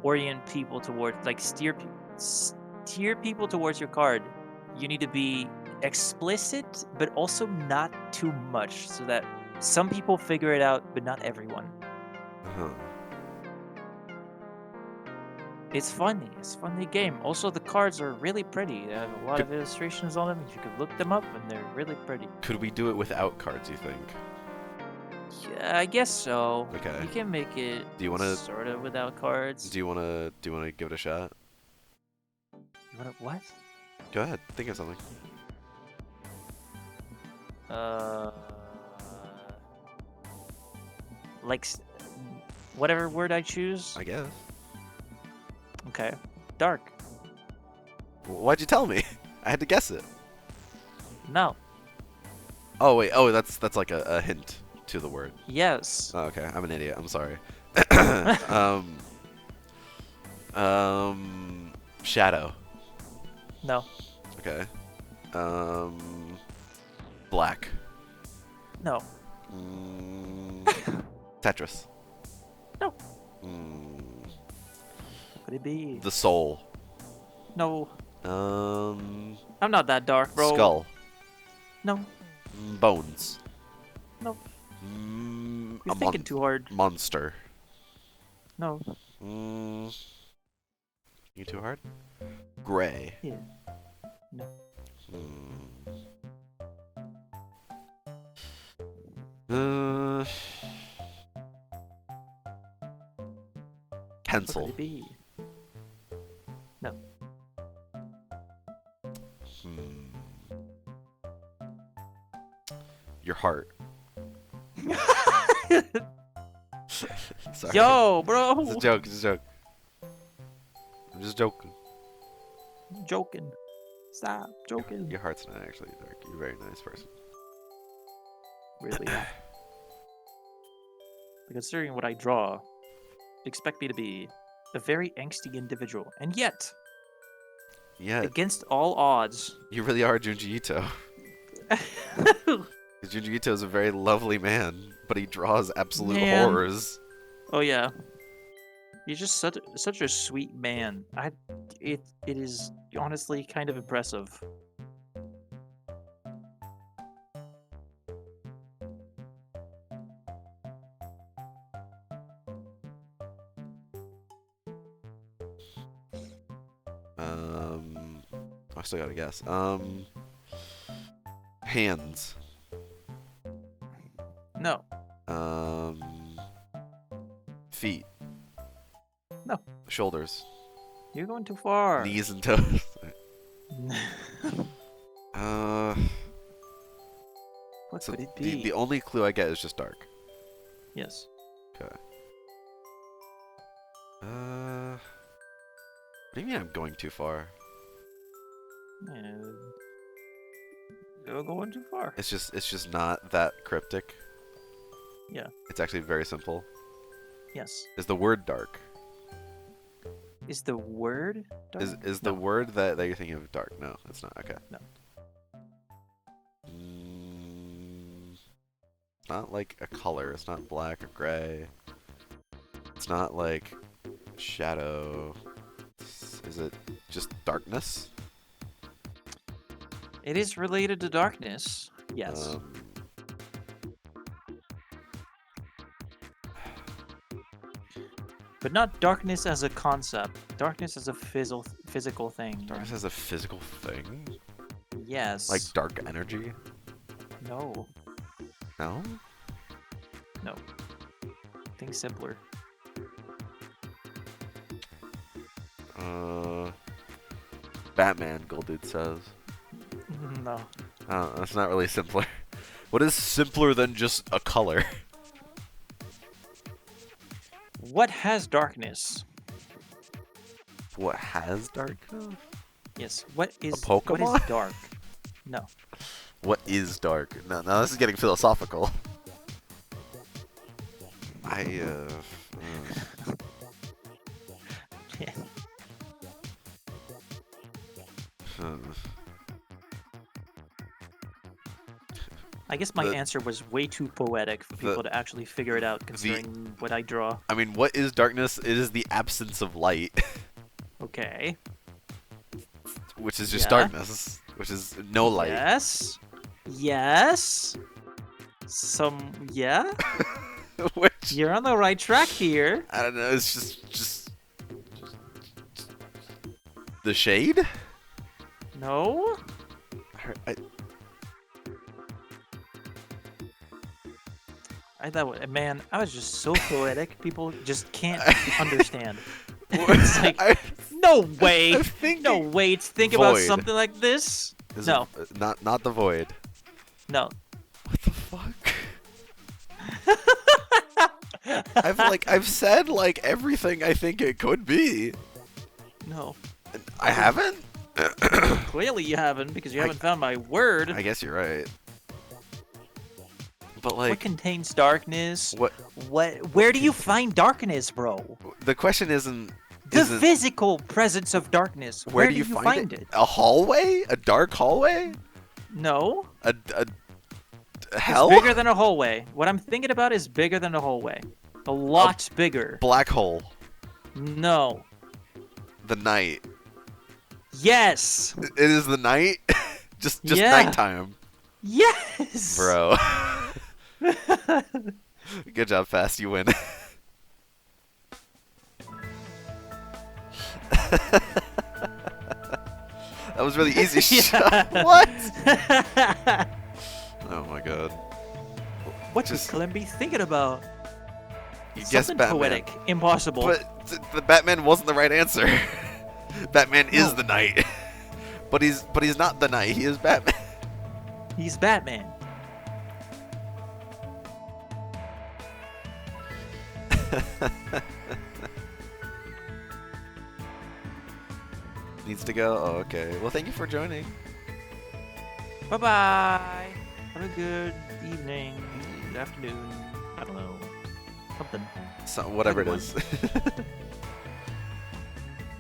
orient people toward like steer people towards your card, you need to be explicit but also not too much so that some people figure it out but not everyone. Uh-huh. It's funny. It's a funny game. Also, the cards are really pretty. They have a lot Could- of illustrations on them. You can look them up, and they're really pretty. Could we do it without cards? You think? Yeah, I guess so. Okay. You can make it. Do you wanna- sort of without cards? Do you wanna give it a shot? You wanna what? Go ahead. Think of something. Like whatever word I choose. I guess. Okay. Dark. Why'd you tell me? I had to guess it. No. Oh wait. Oh, that's like a hint to the word. Yes. Oh, okay. I'm an idiot. I'm sorry. Shadow. No. Okay. Black. No. Tetris. No. What Could it be? The Soul. No. Um. I'm not that dark, bro. Skull. No. Bones. No. A You're thinking too hard. monster. No. You too hard? Gray. Yeah. No. Uh, What pencil. could it be? No. Your heart. Sorry. Yo, bro. It's a joke. It's a joke. I'm just joking. Joking. Stop joking. Your heart's not actually dark. You're a very nice person. Really. But considering what I draw, expect me to be a very angsty individual. And yet, Yeah, against all odds, you really are Junji Ito. Junji Ito is a very lovely man, but he draws absolute Man. horrors. oh yeah, he's just such a sweet man. It is honestly kind of impressive. I still gotta guess. Hands. No, Feet. No. Shoulders. you're going too far. Knees and toes. What So could it be? the only clue I get is just dark. Yes. Okay. What do you mean I'm going too far? And you're going too far. It's just not that cryptic. Yeah. It's actually very simple. Yes. Is the word dark? Is the word dark? Is the No. word that you're thinking of dark? No, it's not. Okay. No. Not like a color. It's not black or gray. It's not like shadow. Is it just darkness? It is related to darkness. Yes. But not darkness as a concept. Darkness as a physical thing. Darkness has a physical thing? Yes. Like dark energy? No. No? No. Think simpler. Batman, Gold Dude says. No. That's not really simpler. What is simpler than just a color? What has darkness? What has darkness? Yes. What is Pokemon? What is dark? No. What is dark? No, this is getting philosophical. I guess my The- answer was way too poetic for people to actually figure it out, considering what I draw. I mean, what is darkness? It is the absence of light, Okay. which is just Yeah. darkness, which is no light. Yes. Yes. Yeah. Which You're on the right track here. I don't know. It's just the shade. No. I thought, man, I was just so poetic. People just can't understand. It's like, no way. I'm thinking No way to think about void. something like this. Is No. it, not the void. No. What the fuck? I've said like everything I think it could be. No. And I haven't. Clearly you haven't, because you haven't found my word. I guess you're right. But like, What contains darkness? what? Where do you find darkness, bro? The question isn't. The physical presence of darkness. Where do you find it? A hallway? A dark hallway? No. A hell? It's bigger than a hallway. What I'm thinking about is bigger than a hallway. A lot bigger. Black hole. No. The night. Yes. It is the night. just Yeah. nighttime, Yes. bro. Good job, Fast. You win. That was really easy. Yeah. What? Oh my god. What Just- was Clemby thinking about? You guessed Something Batman. poetic. Impossible. But the Batman wasn't the right answer. Batman is No. the Knight. But he's not the Knight. He is Batman. He's Batman. Needs to go. Oh, okay. Well, thank you for joining. Bye-bye. Have a good evening. Good afternoon. I don't know. Something. So, whatever it Good is.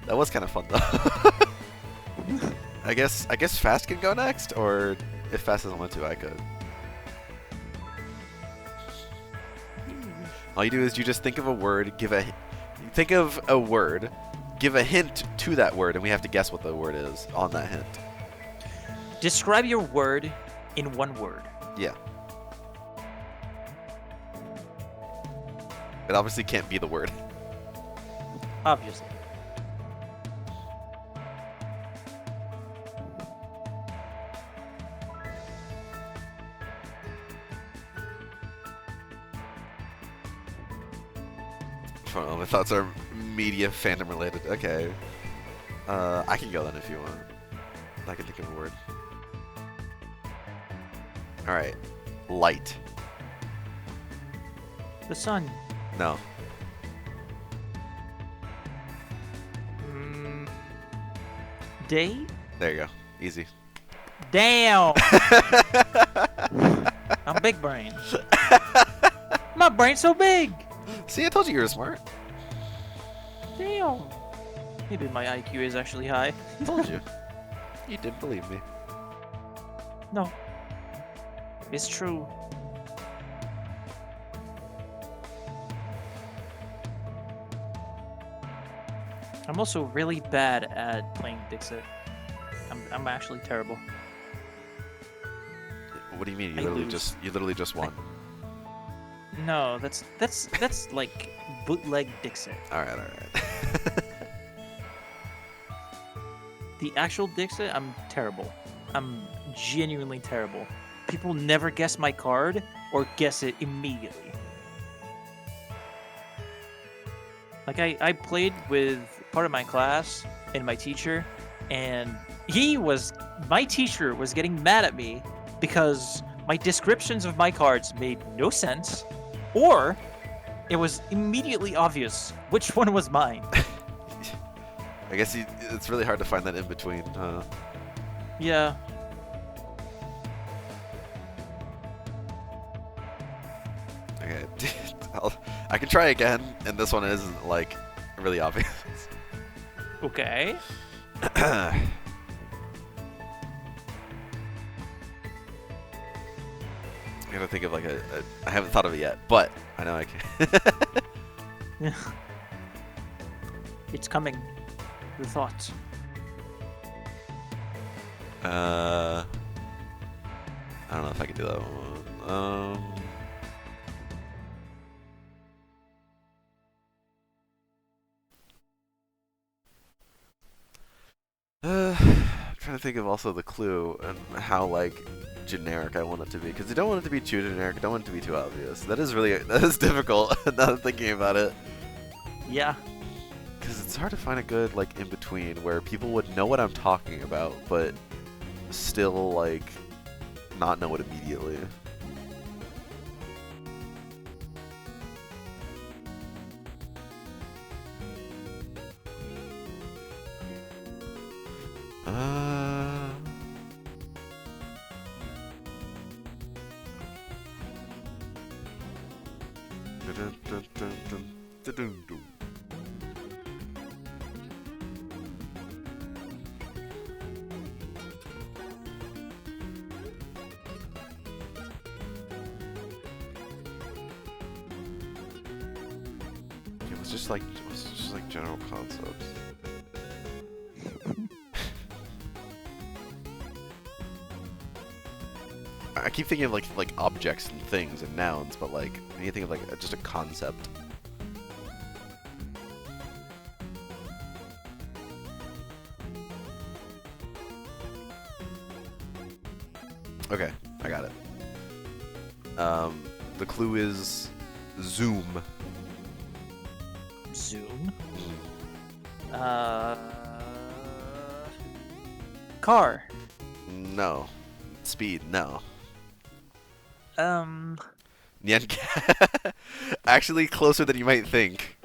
That was kind of fun though. I guess Fast can go next, or if Fast doesn't want to, I could. All you do is you just think of a word, give a hint to that word, and we have to guess what the word is on that hint. Describe your word in one word. Yeah. It obviously can't be the word. Obviously. Well, my thoughts are media fandom related. Okay. I can go then if you want. I can think of a word. Alright. Light. The sun. No. Day? There you go. Easy. Damn! I'm big brain. My brain's so big! See, I told you were smart. Damn! Maybe my IQ is actually high. I told you. You didn't believe me. No. It's true. I'm also really bad at playing Dixit. I'm actually terrible. What do you mean? I lose. You literally just won. No, that's like bootleg Dixit. Alright, alright. The actual Dixit, I'm terrible. I'm genuinely terrible. People never guess my card or guess it immediately. Like I played with part of my class and my teacher, and my teacher was getting mad at me because my descriptions of my cards made no sense, or it was immediately obvious which one was mine. I guess it's really hard to find that in between, huh? Yeah. Okay. I can try again, and this one isn't, like, really obvious. Okay. I gotta think of, like, I haven't thought of it yet, but I know I can. It's coming. The thoughts. I don't know if I can do that one. Trying to think of also the clue and how like generic I want it to be, because you don't want it to be too generic, don't want it to be too obvious. That is difficult. Now that I'm thinking about it. Yeah. Because it's hard to find a good like in between where people would know what I'm talking about, but still like not know it immediately. It was just like general concepts. I keep thinking of like objects and things and nouns, but like I think of like just a concept. Okay, I got it. The clue is Zoom. Zoom. Car. No. Speed, no. Actually, closer than you might think.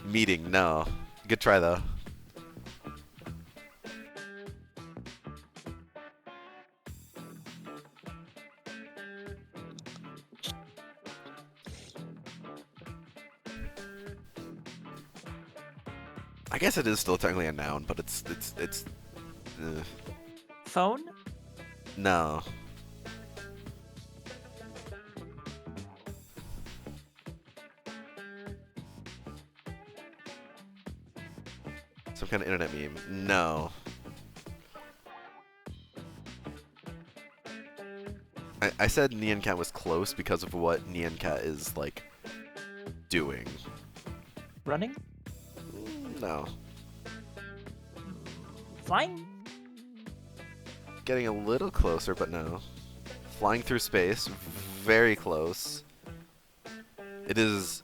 Meeting, no. Good try, though. I guess it is still technically a noun, but it's Phone? no. Some kind of internet meme. No. I said Nyan Cat was close because of what Nyan Cat is, like, doing. Running? No. Flying? Getting a little closer, but no. Flying through space. Very close. It is...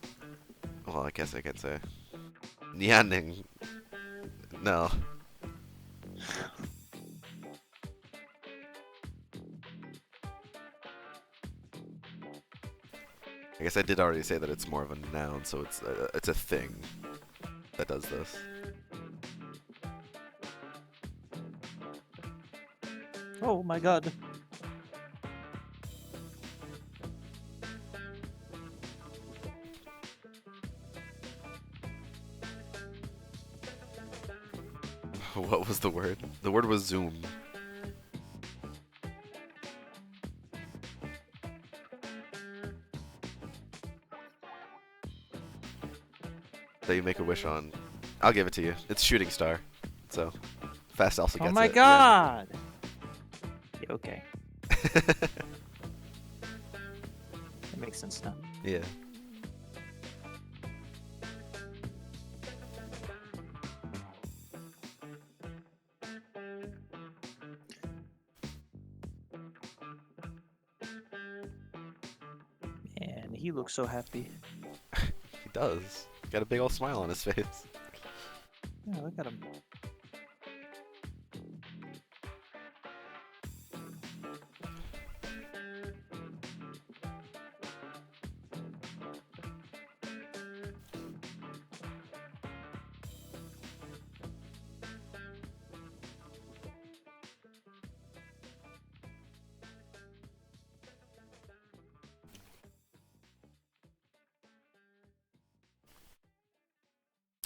Well, I guess I can say. Nyaning. No. I guess I did already say that it's more of a noun, so it's a thing that does this. Oh my god. What was the word? The word was Zoom. That you make a wish on. I'll give it to you. It's Shooting Star. So, Fast also gets it. Oh my god! Yeah, okay. That makes sense now. Yeah. Man, he looks so happy. He does. Got a big old smile on his face. Yeah, look at him.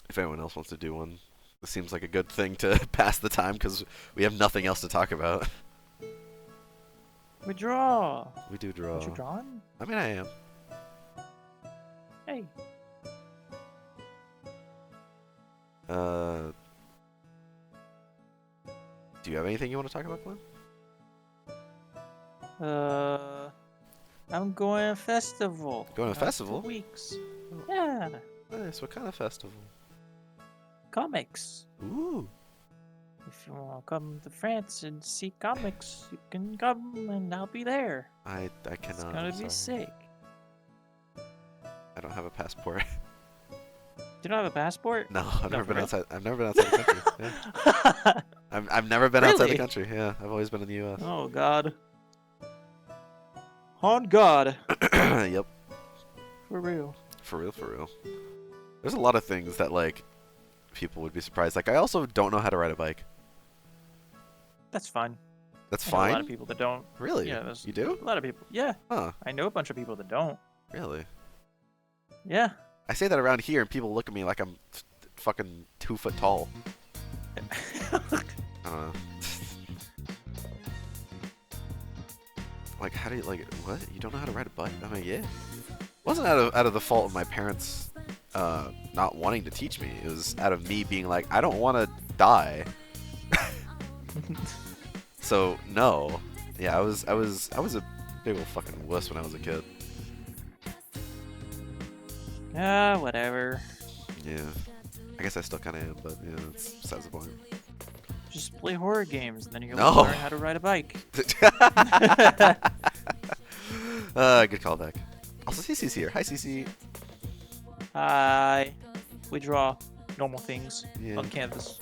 If anyone else wants to do one, this seems like a good thing to pass the time because we have nothing else to talk about. We draw! We do draw. Aren't you drawing? I mean, I am. Hey. Do you have anything you want to talk about, Glenn? I'm going to a festival. Going to a festival? 2 weeks. Yeah. Nice. What kind of festival? Comics. Ooh. If you want to come to France and see comics, you can come and I'll be there. I It's cannot. gonna I'm be sorry. sick. I don't have a passport. You don't have a passport? No, I've No, never for been real? outside. I've never been outside the country. Yeah. I've never been outside the Really? country. Yeah, I've always been in the U.S. Oh god. On God. Yep. For real. For real, for real. There's a lot of things that, like, people would be surprised. Like, I also don't know how to ride a bike. That's fine. That's I know a lot fine? of people that don't. Really? Yeah, there's You do? a lot of people. Yeah, Huh. I know a bunch of people that don't. Really? Yeah. I say that around here, and people look at me like I'm fucking 2 foot tall. I don't know. Like, how do you, like, what? You don't know how to ride a bike? I mean, yeah. It wasn't out of the fault of my parents not wanting to teach me. It was out of me being like, I don't want to die. So, no. Yeah, I was a big old fucking wuss when I was a kid. Ah, whatever. Yeah. I guess I still kind of am, but, yeah, that's besides the point. Just play horror games, and then you'll No. learn how to ride a bike. Good callback. Also, CC's here. Hi, CC. Hi. We draw normal things Yeah. on canvas.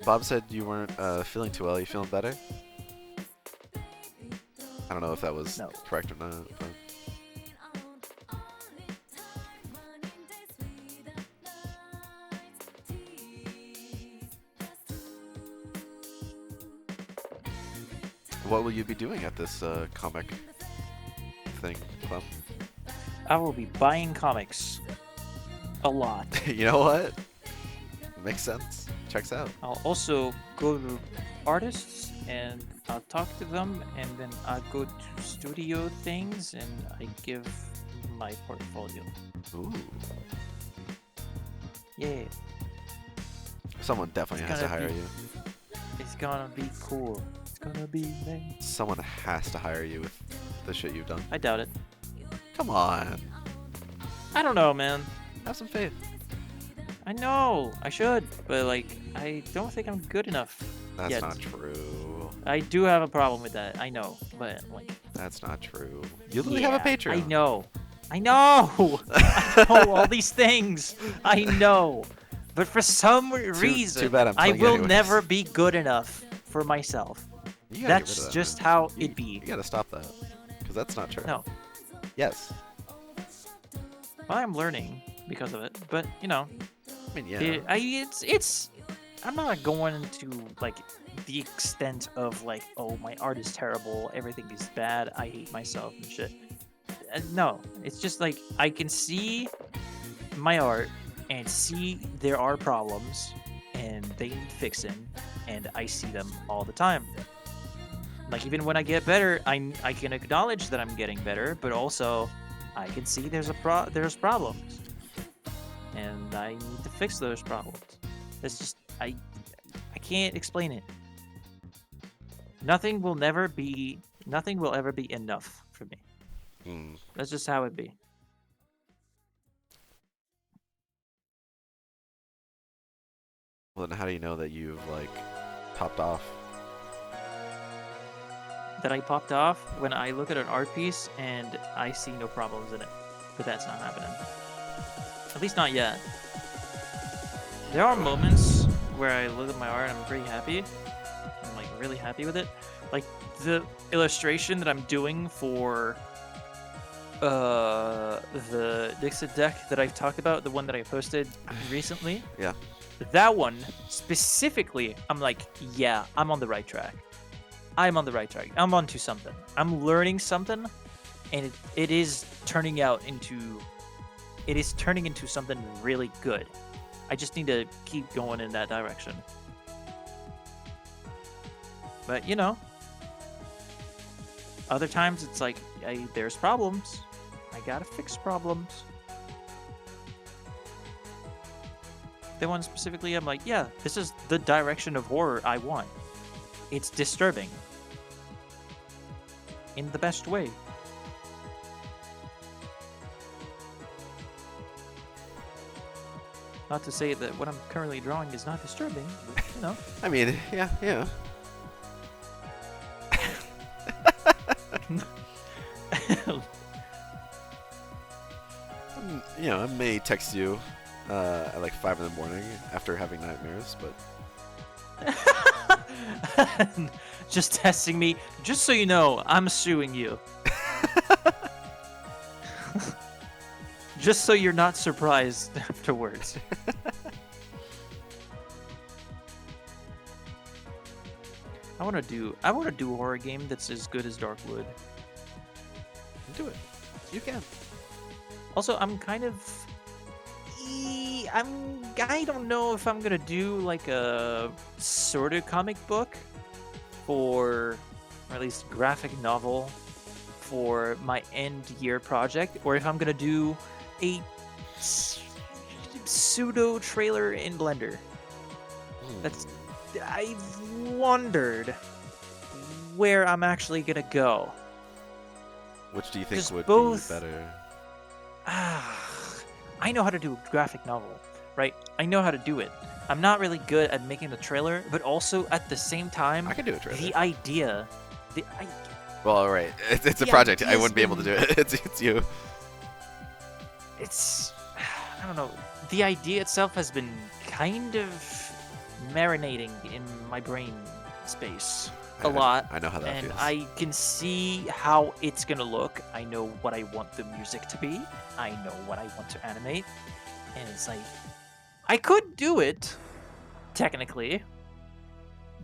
Bob said you weren't feeling too well. You feeling better? I don't know if that was No. correct or not. But... What will you be doing at this comic thing club? I will be buying comics. A lot. You know what? Makes sense. Checks out. I'll also go to artists and I'll talk to them, and then I go to studio things and I give my portfolio. Ooh. Yeah, Someone definitely has to hire you. it's gonna be cool. It's gonna be nice. Someone has to hire you with the shit you've done. I doubt it. Come on. I don't know, man. Have some faith. I know I should, but like I don't think I'm good enough. That's yet. not true. I do have a problem with that. I know, but like That's not true. You literally have a Patreon. I know. I know. I know all these things. I know. But for some reason, too bad I'm I playing will anyways. never be good enough for myself. You gotta get rid That's of that, just man. how You- it be. You gotta stop that. Because that's not true. No. Yes. Well, I'm learning because of it. But, you know, I mean, yeah. it's I'm not going to like the extent of like, oh, my art is terrible, everything is bad, I hate myself and shit. No, it's just like I can see my art and see there are problems and they need fixing, and I see them all the time. Like even when I get better, I can acknowledge that I'm getting better, but also I can see there's problems, and I need to fix those problems. It's just I can't explain it. Nothing will ever be enough for me. Mm. That's just how it be. Well, then how do you know that you've, like, popped off? That I popped off when I look at an art piece and I see no problems in it. But that's not happening. At least not yet. There are moments where I look at my art and I'm pretty happy. I'm like really happy with it. Like the illustration that I'm doing for the Dixit deck that I've talked about, the one that I posted recently. Yeah. That one specifically, I'm like, yeah, I'm on the right track. I'm on the right track. I'm onto something. I'm learning something, and it is turning into something really good. I just need to keep going in that direction. But you know, other times it's like, there's problems. I gotta fix problems. The one specifically, I'm like, yeah, this is the direction of horror I want. It's disturbing. In the best way. Not to say that what I'm currently drawing is not disturbing, but, you know. I mean, yeah. You know, I may text you at like 5 in the morning after having nightmares, but Just testing me. Just so you know, I'm suing you. Just so you're not surprised afterwards. I want to do a horror game that's as good as Darkwood. do it. You can. Also, I'm kind of I don't know if I'm gonna do like a sort of comic book or at least graphic novel for my end year project, or if I'm gonna do a pseudo trailer in Blender. That's I've wondered where I'm actually gonna go. Which do you think 'Cause would both- be better? I know how to do a graphic novel, right? I know how to do it. I'm not really good at making the trailer, but also at the same time, I can do a trailer. the idea, Well, all right. It's a the project. I idea's wouldn't be able to do it. It's you. it's, I don't know. The idea itself has been kind of marinating in my brain space a lot. I know how that And feels. I can see how it's gonna look. I know what I want the music to be. I know what I want to animate. And it's like, I could do it, technically.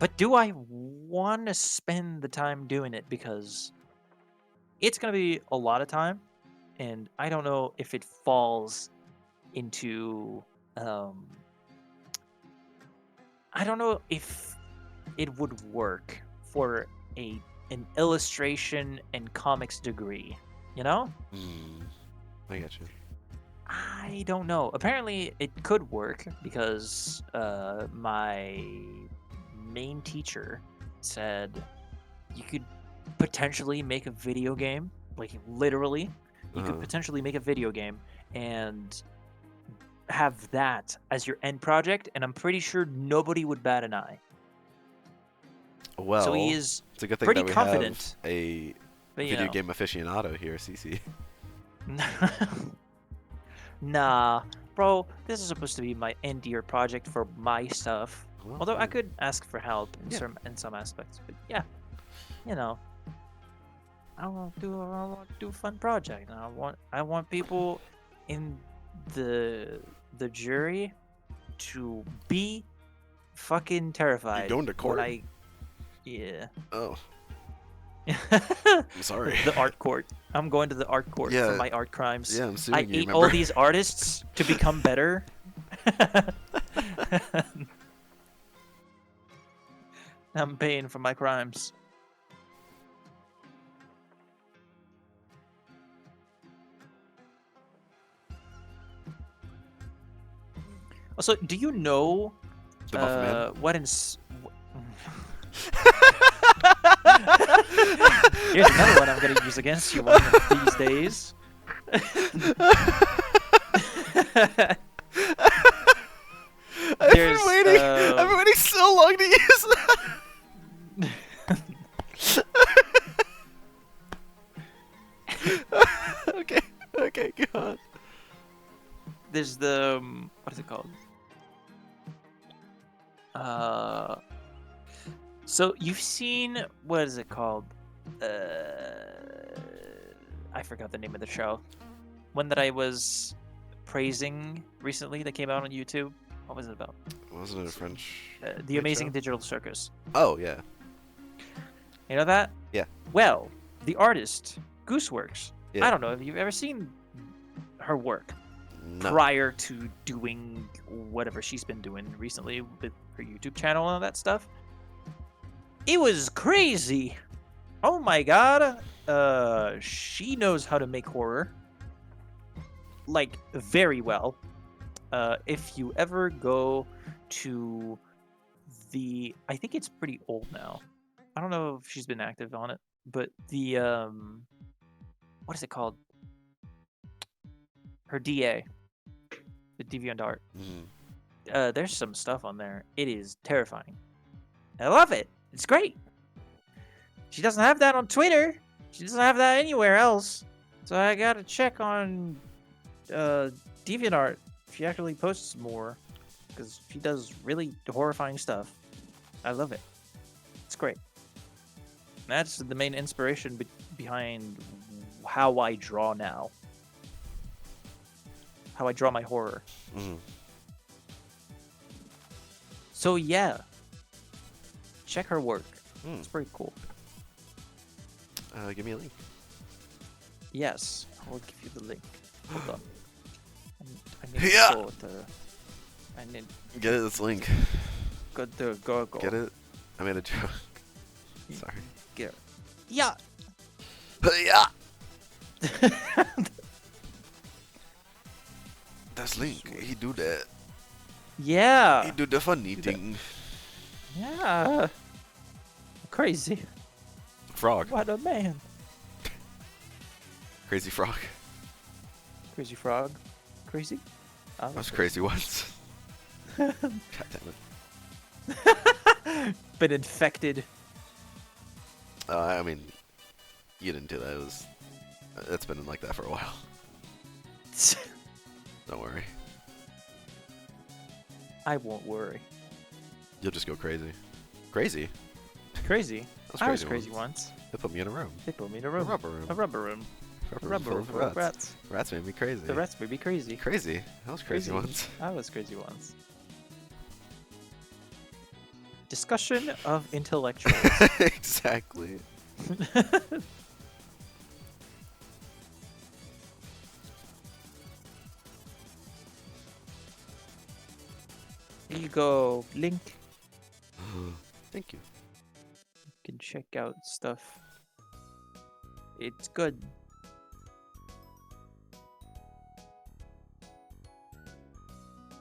But do I want to spend the time doing it? Because it's gonna be a lot of time. And I don't know if it falls into I don't know if it would work for an illustration and comics degree. You know? Hmm. I get you. I don't know. Apparently, it could work because my main teacher said you could potentially make a video game. Like, literally, you could Uh-huh. potentially make a video game and have that as your end project, and I'm pretty sure nobody would bat an eye. So he Well, is it's a good thing pretty that we have confident, a but you video know. game aficionado here, CC. Nah, bro, this is supposed to be my end year project for my stuff. Well, Although I yeah. could ask for help Yeah. in some aspects, but yeah, you know, I want to do a fun project. And I want people in the jury to be fucking terrified going to when court? yeah. Oh, The I'm sorry. art court. I'm going to the art court for Yeah. my art crimes. Yeah, I'm I suing you, ate all remember? these artists to become better. I'm paying for my crimes. Also, do you know The Muffin Man? what in Here's another one I'm gonna use against you one of these days. There's I've been waiting so long to use that. Okay, okay, go on. there's the what is it called? So you've seen what is it called? I forgot the name of the show. One that I was praising recently that came out on YouTube. What was it about? Wasn't it a French? The made Amazing show? Digital Circus. Oh, yeah. You know that? Yeah. Well, the artist Gooseworks. Yeah. I don't know if you've ever seen her work No. prior to doing whatever she's been doing recently with her YouTube channel and all that stuff. It was crazy. Oh my god. She knows how to make horror. Like, very well. If you ever go to I think it's pretty old now. I don't know if she's been active on it, but what is it called? Her DA, the DeviantArt. Mm. There's some stuff on there. It is terrifying. I love it. It's great. She doesn't have that on Twitter. She doesn't have that anywhere else. So I gotta check on DeviantArt if she actually posts more, because she does really horrifying stuff. I love it. It's great. That's the main inspiration behind how I draw now. How I draw my horror. Mm. So yeah, check her work. Mm. It's pretty cool. Give me a link. Yes, I will give you the link. Hold on. I need Yeah. to go with the. I need Get it, this link. go. Get it? I made a joke. Sorry. Get it. Yeah. Yeah! That's Link. He do that. He Yeah. do the funny Do that. thing. Yeah. Crazy. Frog. What a man. Crazy frog. Crazy frog. Crazy. I was crazy once. God damn it. Been infected. I mean, you didn't do that. It was. It's been like that for a while. Don't worry. I won't worry. You'll just go crazy. Crazy? Crazy. I I was crazy once. They put me in a room. They put me in a A room. rubber room. A rubber room. Rubber A room rubber full room of full of rats. rats. Rats made me crazy. The rats made me crazy. Crazy. I was crazy once. I was crazy once. Discussion of intellectuals. Exactly. Here you go, Link. Thank you. You can check out stuff. It's good.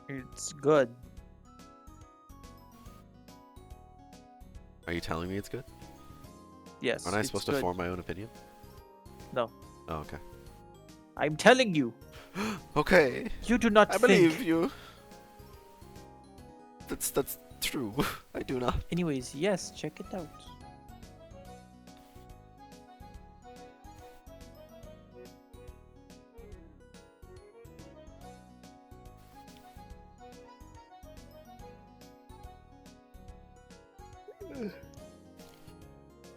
It's good. Are you telling me it's good? Yes. Aren't I it's supposed good. to form my own opinion? No. Oh, okay. I'm telling you. Okay. You do not I think. believe you. That's true. I do not. Anyways, yes, check it out.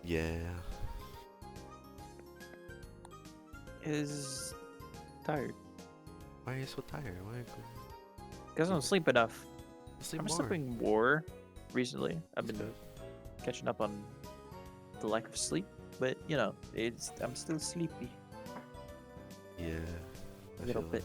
Yeah. Is tired. Why are you so tired? Why? Because I don't sleep enough. Sleep I'm more. sleeping more recently. I've been catching up on the lack of sleep, but you know, I'm still sleepy Yeah. a I little feel bit.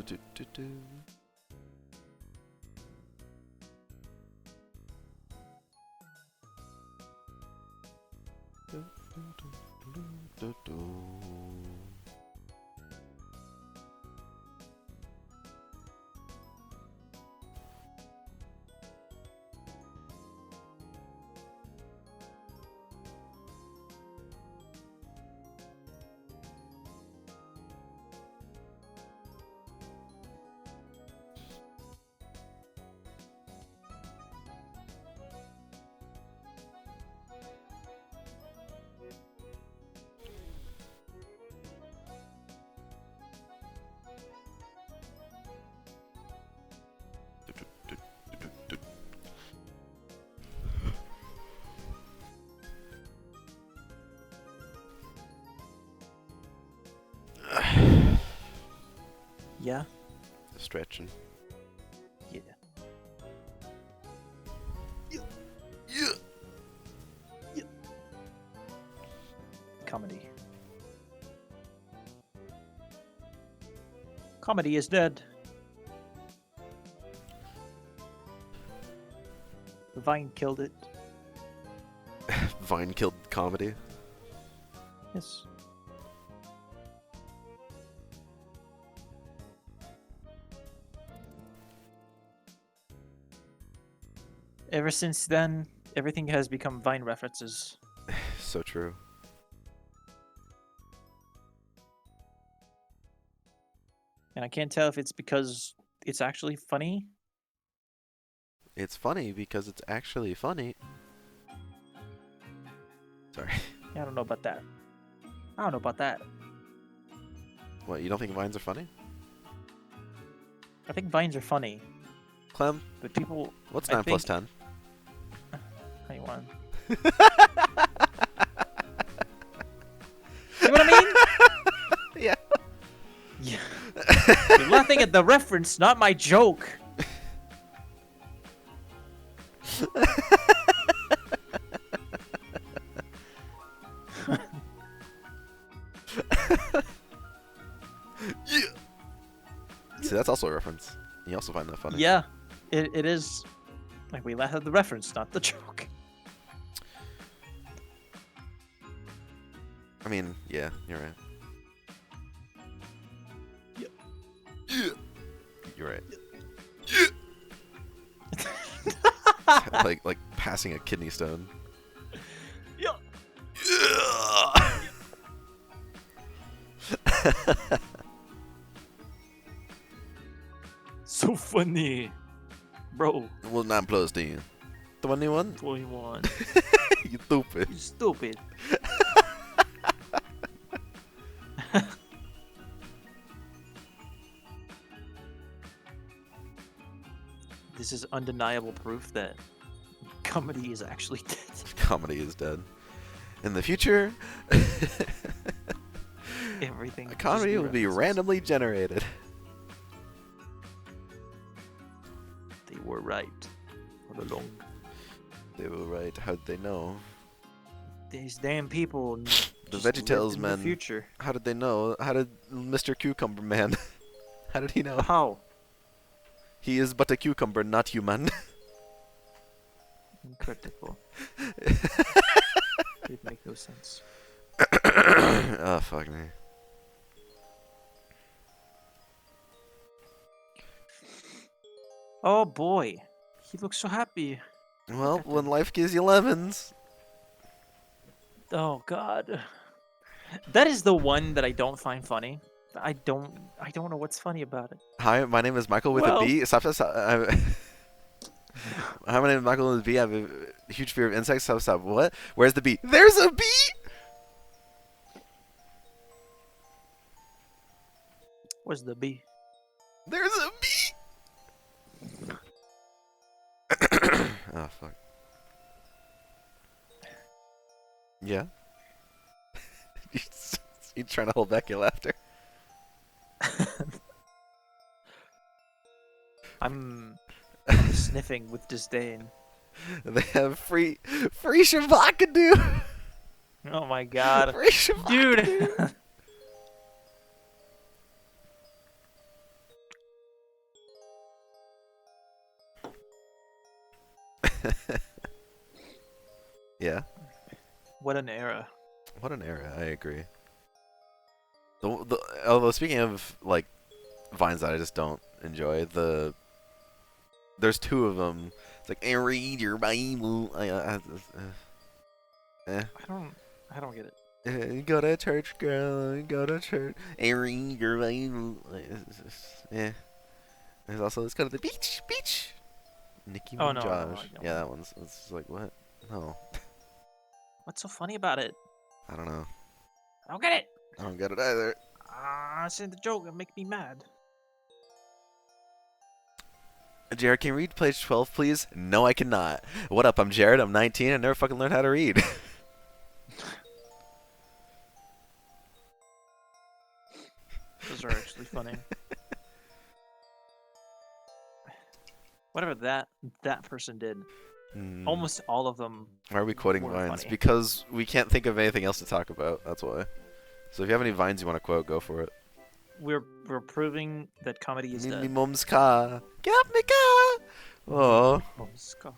that. Do. Do. Yeah. Stretching. Yeah. Yeah. Comedy. Comedy is dead. Vine killed it. Vine killed comedy. Yes. Ever since then, everything has become Vine references. So true. And I can't tell if it's because it's actually funny. It's funny because it's actually funny. Sorry. I don't know about that. I don't know about that. What, you don't think Vines are funny? I think Vines are funny, Clem, but people. what's I 9 plus think- 10? Hang on. See what I mean? Yeah. Yeah. You're laughing at the reference, not my joke. Yeah. See, that's also a reference. You also find that funny. Yeah, it is. Like, we laugh at the reference, not the joke. I mean, yeah, you're right. Yeah. Yeah. You're right. Yeah. like passing a kidney stone. Yeah. Yeah. So funny. Bro, Well, 9 plus 10. 21? 21. You stupid. You stupid. This is undeniable proof that comedy is actually dead. Comedy is dead. In the future, Everything. comedy will be references. randomly generated. right all along. They were right. How'd they know? These damn people. The just lived VeggieTales in men. The future. How did they know? How did Mr. Cucumber Man? How did he know? How? He is but a cucumber, not human. Incredible. It make no sense. Oh, fuck me. Oh boy, he looks so happy. Well, at when them. life gives you lemons. Oh god. That is the one that I don't find funny. I don't know what's funny about it. Hi, my name is Michael with Well- a B. Stop. Hi, my name is Michael with a B. I have a huge fear of insects. Stop. What? Where's the bee? There's a bee! Where's the bee? There's a bee! Oh, fuck. Yeah? You trying to hold back your laughter? I'm sniffing with disdain. They have free Shabakadoo! Oh my god. Free Shabakadoo! Dude. Yeah? What an era. What an era, I agree. Although speaking of like vines that I just don't enjoy, there's two of them. It's like, I read your Bible. I don't get it. You go to church, girl. You go to church. I read your Bible. Yeah. There's also it's kind of the beach. Nicki Oh, Minaj. no, I don't. Yeah, that one's. It's like what? No, What's so funny about it? I don't know. I don't get it. I don't get it either. Saying the joke and make me mad. Jared, can you read page 12, please? No, I cannot. What up? I'm Jared. I'm 19. I never fucking learned how to read. Those are actually funny. Whatever that person did, almost all of them. Why are we quoting were vines? funny. Because we can't think of anything else to talk about. That's why. So if you have any vines you want to quote, go for it. We're proving that comedy is Mimi dead. mom's ka. Gap me ka. Oh, Oh, Scott.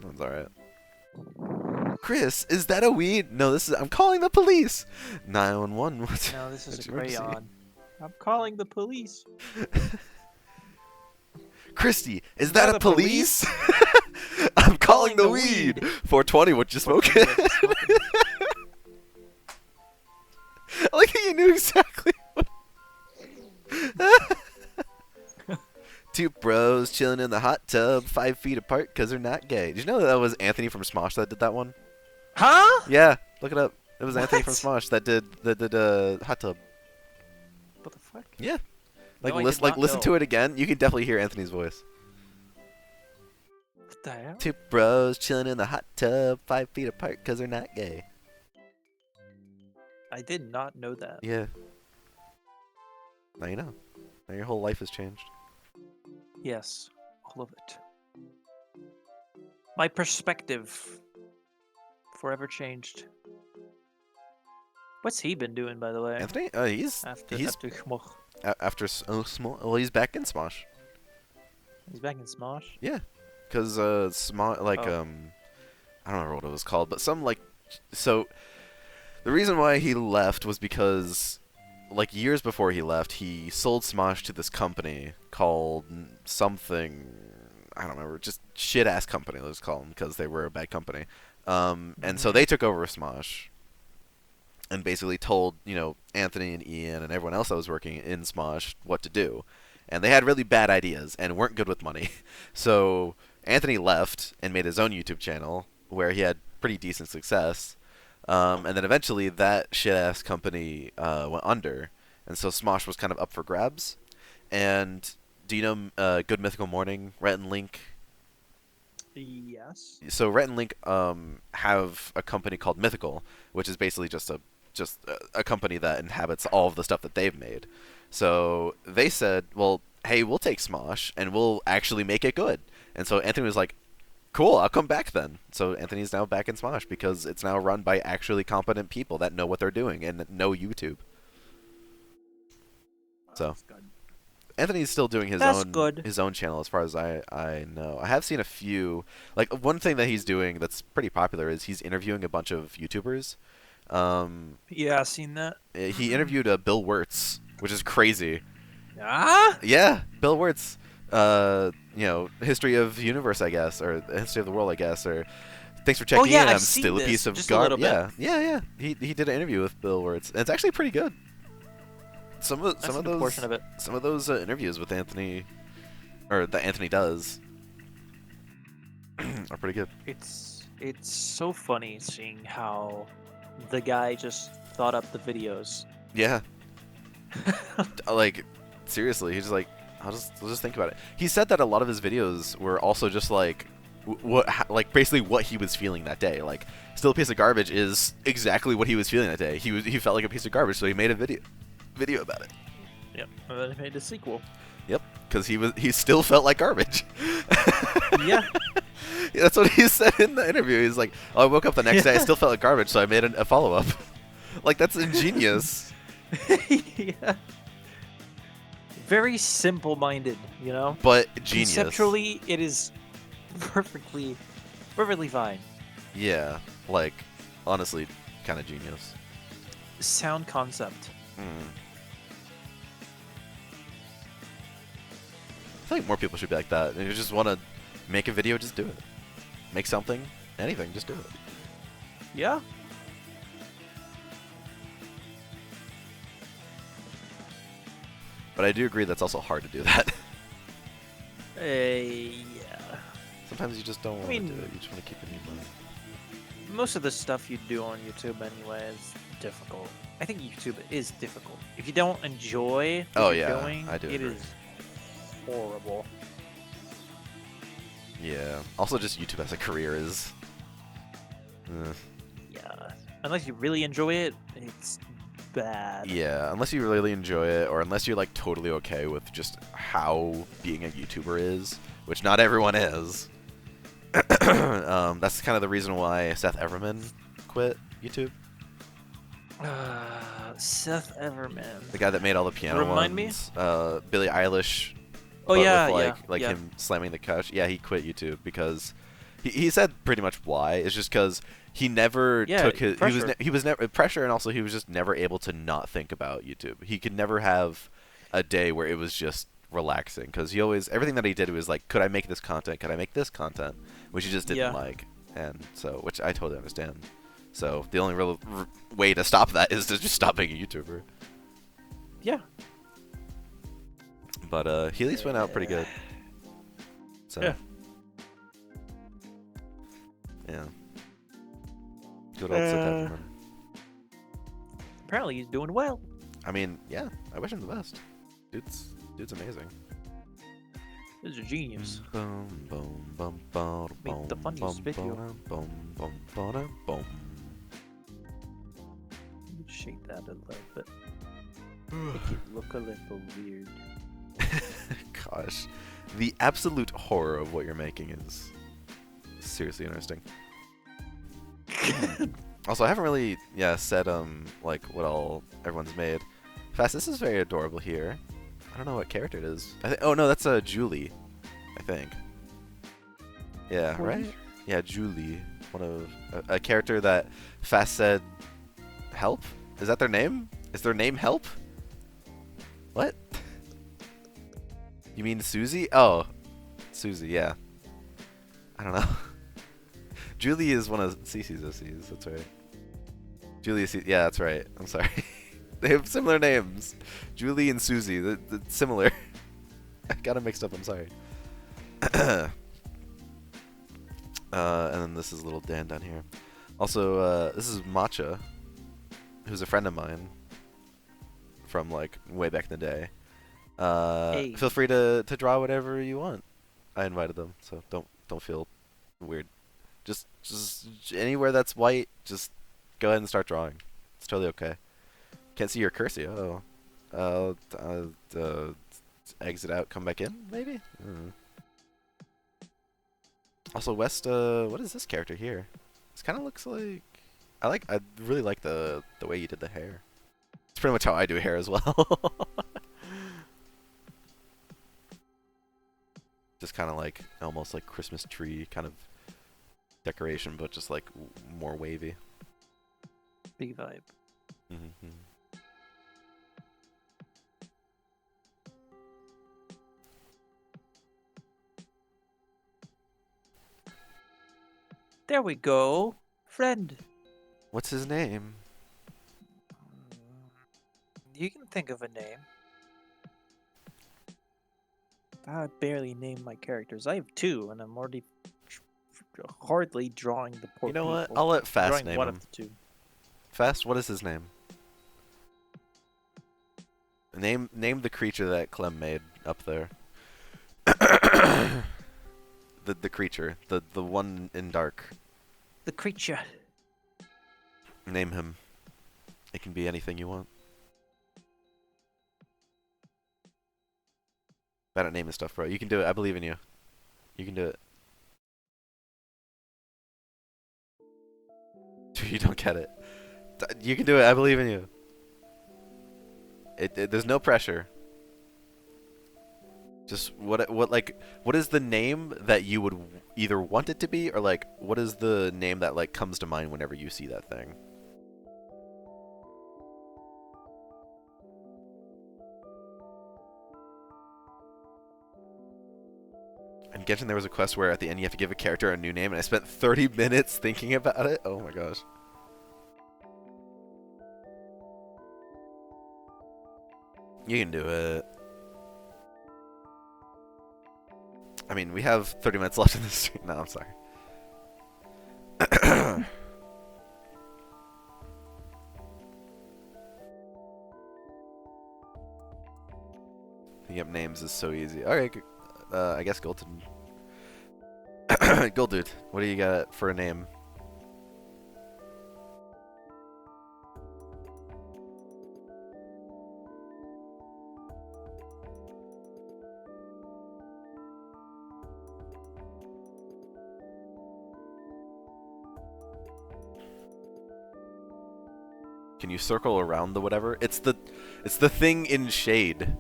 that's alright. Chris, is that a weed? No, this is. I'm calling the police. 911. What's No, this is what's a your emergency? crayon. I'm calling the police. Christy, is that that a a police? I'm calling the weed. 420. What you smoking? I like how you knew exactly. Two bros chilling in the hot tub, 5 feet apart because they're not gay. Did you know that was Anthony from Smosh that did that one? Huh? Yeah, look it up. It was Anthony from What? Smosh that did hot tub. What the fuck? Yeah, No, I did not listen know. to it again. You can definitely hear Anthony's voice. What the hell? Two bros chilling in the hot tub, 5 feet apart because they're not gay. I did not know that. Yeah. Now you know. Now your whole life has changed. Yes, all of it. My perspective forever changed. What's he been doing, by the way? Anthony, he's After Schmoch. after small. Well, he's back in Smosh. He's back in Smosh. Yeah, because Smosh like Oh. I don't remember what it was called, but some like so. The reason why he left was because, like years before he left, he sold Smosh to this company called something. I don't remember, just shit ass company. Let's call them because they were a bad company. And so they took over Smosh. And basically told, Anthony and Ian and everyone else that was working in Smosh what to do. And they had really bad ideas and weren't good with money. So Anthony left and made his own YouTube channel where he had pretty decent success. And then eventually that shit-ass company went under. And so Smosh was kind of up for grabs. And do you know Good Mythical Morning, Rhett and Link? Yes. So Rhett and Link have a company called Mythical, which is basically just a company that inhabits all of the stuff that they've made. So they said, well, hey, we'll take Smosh and we'll actually make it good. And so Anthony was like, cool, I'll come back then. So Anthony's now back in Smosh because it's now run by actually competent people that know what they're doing and know YouTube. So That's good. Anthony's still doing That's good. his own channel as far as I know. I have seen a few, like one thing that he's doing that's pretty popular is he's interviewing a bunch of YouTubers. Yeah, I seen that. He interviewed Bill Wirtz, which is crazy. Ah? Yeah, Bill Wirtz. History of the universe, I guess, or the history of the world, I guess, or thanks for checking yeah, in. I've I'm seen still a this, piece of just a little garbage. bit. Yeah. He did an interview with Bill Wirtz, and it's actually pretty good. Some of a good those portion of it. Some of those interviews with Anthony, or that Anthony does, are pretty good. It's so funny seeing how the guy just thought up the videos. Yeah. Like, seriously, he's just like, I'll just think about it. He said that a lot of his videos were also just like, basically what he was feeling that day. Like, still a piece of garbage is exactly what he was feeling that day. He felt like a piece of garbage, so he made a video about it. Yep, and then he made a sequel. Yep, because he still felt like garbage. Yeah. That's what he said in the interview. He's like, oh, I woke up the next day, I still felt like garbage, so I made a follow-up. Like, that's ingenious. Yeah. Very simple-minded, you know? But genius. Conceptually, it is perfectly fine. Yeah, like, honestly, kind of genius. Sound concept. I feel like more people should be like that. If you just want to make a video, just do it. Make something, anything, just do it. Yeah. But I do agree that's also hard to do that. Yeah. Sometimes you just don't want to mean- do it. You just want to keep it in your mind. Most of the stuff you do on YouTube anyway is difficult. I think YouTube is difficult. If you don't enjoy what you're doing, I do it agree. is horrible. Yeah. Also, just YouTube as a career is... Yeah. Unless you really enjoy it, it's bad. Yeah, unless you really enjoy it, or unless you're like totally okay with just how being a YouTuber is, which not everyone is. That's kind of the reason why Seth Everman quit YouTube. Seth Everman. The guy that made all the piano Remind me? ones. Billie Eilish. Oh but yeah, with yeah. him slamming the couch. Yeah, he quit YouTube because he said pretty much why. It's just because he never took his pressure. he was never pressure, and also he was just never able to not think about YouTube. He could never have a day where it was just relaxing because he always everything that he did was like, could I make this content? Could I make this content? Which he just didn't Yeah. like, and so which I totally understand. So the only real way to stop that is to just stop being a YouTuber. Yeah. But he at least went out pretty good. So Yeah. yeah. Good old Seth Everman. Apparently he's doing well. I mean, yeah, I wish him the best. Dude's amazing. He's a genius. Boom, boom, boom, boom, Make the boom, funniest boom, video. boom, boom, boom, boom. Let me shake that a little bit. Make it look a little weird. Gosh, the absolute horror of what you're making is seriously interesting. Also, I haven't really, said like what all everyone's made. Fast, this is very adorable here. I don't know what character it is. Oh no, that's Julie, I think. Yeah, right? Yeah, Julie, one of a character that Fast said, help? Is that their name? Is their name Help? What? You mean Susie? Oh, Susie, yeah. I don't know. Julie is one of Cece's OCs, that's right. Julie is, yeah, that's right. I'm sorry. They have similar names. Julie and Susie, they're similar. I got them mixed up, I'm sorry. And then this is little Dan down here. Also, this is Matcha, who's a friend of mine from like way back in the day. Hey. Feel free to draw whatever you want. I invited them, so don't feel weird. Just anywhere that's white, just go ahead and start drawing. It's totally okay. Can't see your cursor. Oh. exit out, come back in, maybe? Also, West, what is this character here? This kind of looks like... I really like the way you did the hair. It's pretty much how I do hair as well. Just kind of like, almost like Christmas tree kind of decoration, but just like more wavy. Big vibe. Mm-hmm. There we go. Friend. What's his name? You can think of a name. I barely name my characters. I have two, and I'm already hardly drawing the poor You know what? people. I'll let Fast Drawing name one him. of the two. Fast, what is his name? Name the creature that Clem made up there. the creature, the one in dark. The creature. Name him. It can be anything you want. Bad at naming stuff, bro. You can do it. I believe in you. You can do it. You don't get it. You can do it. I believe in you. There's no pressure. Just what is the name that you would either want it to be, or like what is the name that like comes to mind whenever you see that thing? In Genshin there was a quest where at the end you have to give a character a new name, and I spent 30 minutes thinking about it. Oh my gosh. You can do it. I mean, we have 30 minutes left in this stream. No, I'm sorry. Picking up names is so easy. Alright, I guess Golden. Goldude, what do you got for a name? Can you circle around the whatever? It's the thing in shade.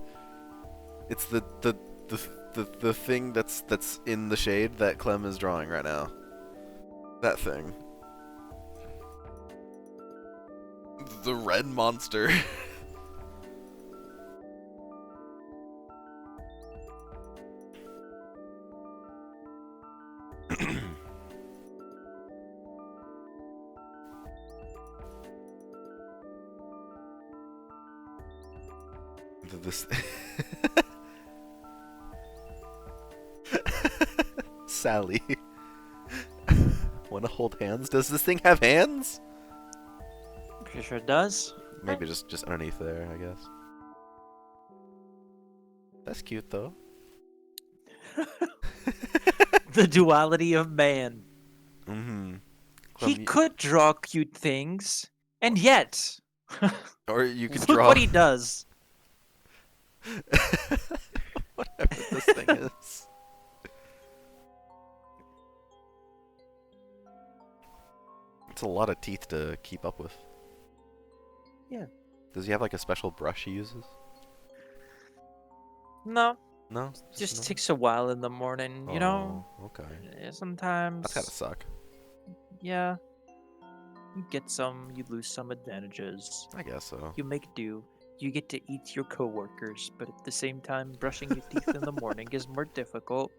It's the thing that's in the shade that Clem is drawing right now. That thing. The red monster. This Sally. Wanna hold hands? Does this thing have hands? Pretty sure it does. Maybe just underneath there, I guess. That's cute though. The duality of man. Mm-hmm. He could draw cute things, and yet, or you could look draw what he does. Whatever this thing is. It's a lot of teeth to keep up with. Yeah. Does he have like a special brush he uses? No, No? just no? takes a while in the morning, you know? Oh, okay. Sometimes. That's gotta suck. Yeah. You get some, you lose some advantages. I guess so. You make do. You get to eat your coworkers, but at the same time, brushing your teeth in the morning is more difficult.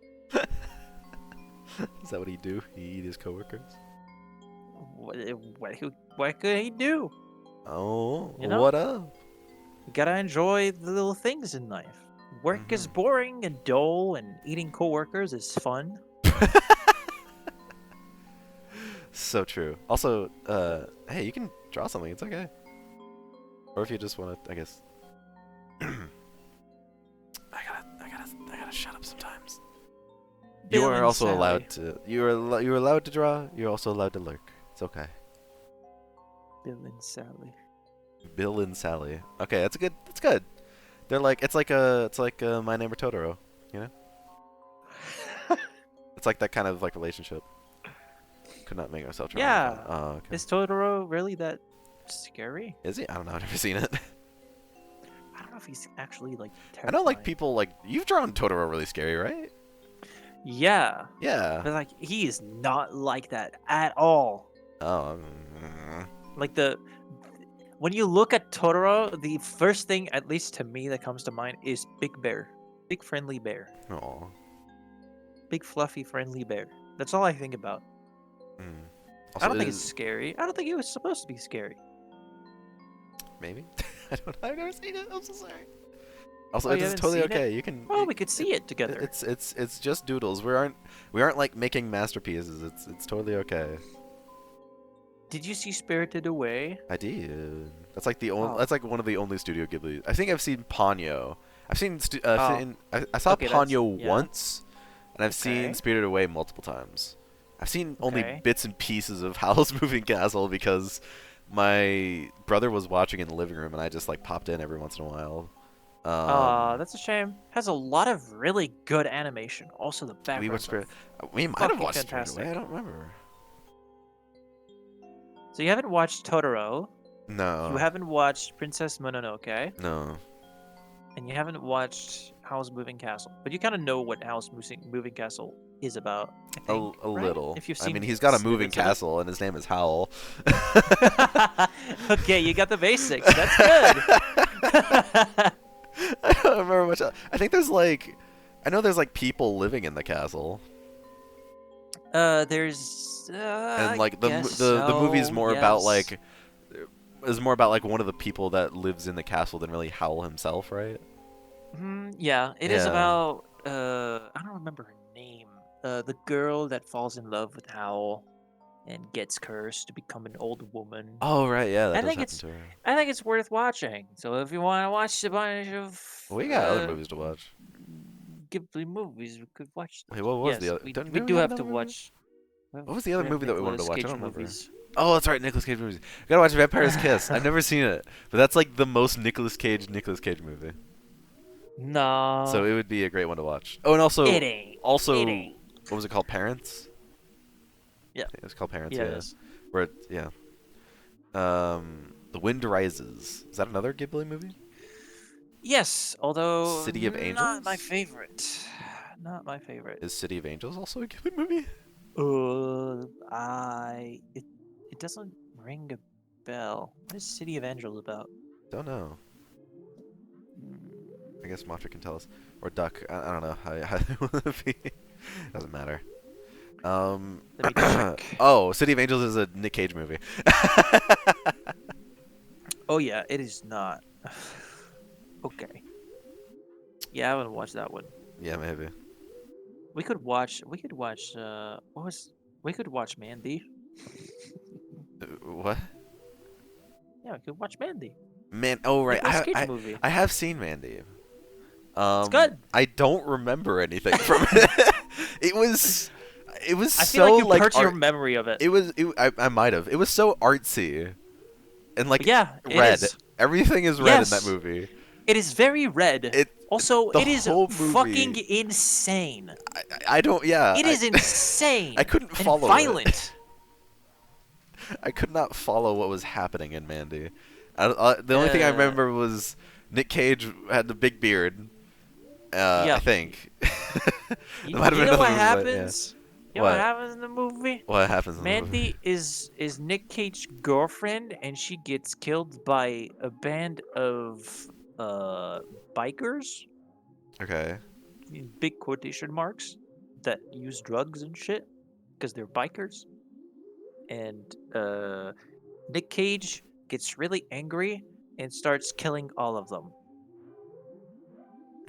Is that what he do? He eat his coworkers? What could he do? Oh, You know? what up? You gotta enjoy the little things in life. Work is boring and dull, and eating coworkers is fun. So true. Also, hey, you can draw something. It's okay. Or if you just want to, I guess. I gotta shut up sometimes. You Bill are and also Sally. allowed to. You're allowed to draw. You're also allowed to lurk. It's okay. Bill and Sally. Bill and Sally. Okay, that's good. That's good. They're like it's like My Neighbor Totoro, you know? It's like that kind of like relationship. Could not make myself turn on the Yeah. phone. Oh, okay. Is Totoro really that scary? Is he? I don't know. I've never seen it. I don't know if he's actually like I terrifying. know like people like you've drawn Totoro really scary, right? Yeah, Yeah. but like he is not like that at all. Oh. Like when you look at Totoro, the first thing, at least to me, that comes to mind is Big Bear, big friendly bear, Oh. big fluffy friendly bear. That's all I think about. Mm. I don't think is- it's scary. I don't think it was supposed to be scary. Maybe. I don't know. I've never seen it. I'm so sorry. Also, Oh, you it's haven't totally seen it? okay. You can. Oh, we could see it together. It's just doodles. We aren't like making masterpieces. It's totally okay. Did you see Spirited Away? I did. That's like the only. Oh. That's like one of the only Studio Ghibli. I think I've seen Ponyo. I've seen. Oh. I saw Okay, that's- Ponyo yeah. once, and I've seen Okay. Spirited Away multiple times. I've seen only Okay. bits and pieces of Howl's Moving Castle because my brother was watching in the living room, and I just like popped in every once in a while. That's a shame. Has a lot of really good animation. Also, the we background. watched Spirit. We might have fucking watched Spirited fantastic. Away. I don't remember. So you haven't watched Totoro. No. You haven't watched Princess Mononoke, No. and you haven't watched Howl's Moving Castle. But you kind of know what Howl's Moving Castle is about. I think, A right? little. If you've I seen mean, he's got a moving snippets of it. castle, and his name is Howl. Okay, you got the basics. That's good. I don't remember much. I think there's like, I know there's like people living in the castle, There's. and like the guess the movie's so, more about yes. like, is more about like one of the people that lives in the castle than really Howl himself, right? Yeah, it is Yeah. about. I don't remember her name. The girl that falls in love with Howl, and gets cursed to become an old woman. Oh right, yeah, that I does think happen it's- to her. I think it's worth watching. So if you want to watch a bunch of We got other movies to watch. Ghibli movies, we could watch. Wait, what was yes, the other? We, Didn't we we do have have to another movie? watch. What was the other have movie that we wanted to Nicolas watch? I Cage don't remember. movies. Oh, that's right, Nicolas Cage movies. We gotta watch Vampire's Kiss. I've never seen it, but that's like the most Nicolas Cage movie. No. So it would be a great one to watch. Oh, and also, it ain't. also, It ain't. what was it called? Parents. Yeah. I think it was called Parents. Yeah. Yeah. it is. Where yeah. The Wind Rises. Is that another Ghibli movie? Yes, although City of not my Angels? favorite. Not my favorite. Is City of Angels also a Ghibli movie? It doesn't ring a bell. What is City of Angels about? Don't know. Hmm, I guess Matra can tell us. Or Duck. I don't know how it would be. Doesn't matter. Let me check. Oh, City of Angels is a Nick Cage movie. Oh yeah, it is not. Okay. Yeah, I haven't watched that one. Yeah, maybe. We could watch. We could watch. We could watch Mandy. What? Yeah, we could watch Mandy. Man, oh right. Nicolas Cage movie. I have seen Mandy. It's good. I don't remember anything from it. It was I feel so like you like hurt your memory of it. I might have. It was so artsy. And like Yeah, it red. is. Everything is red in that Yes. movie. It is very red. It Also, the it is whole movie- fucking insane. I don't yeah. It is insane. I couldn't and follow it. violent. I could not follow what was happening in Mandy. The only thing I remember was Nick Cage had the big beard. I Yeah. think. You, There might have you been know what another movie, but, yeah. happens? You know what What? happens in the movie? What happens in the movie? Mandy is Nick Cage's girlfriend, and she gets killed by a band of bikers, Okay. in big quotation marks, that use drugs and shit because they're bikers. And Nick Cage gets really angry and starts killing all of them.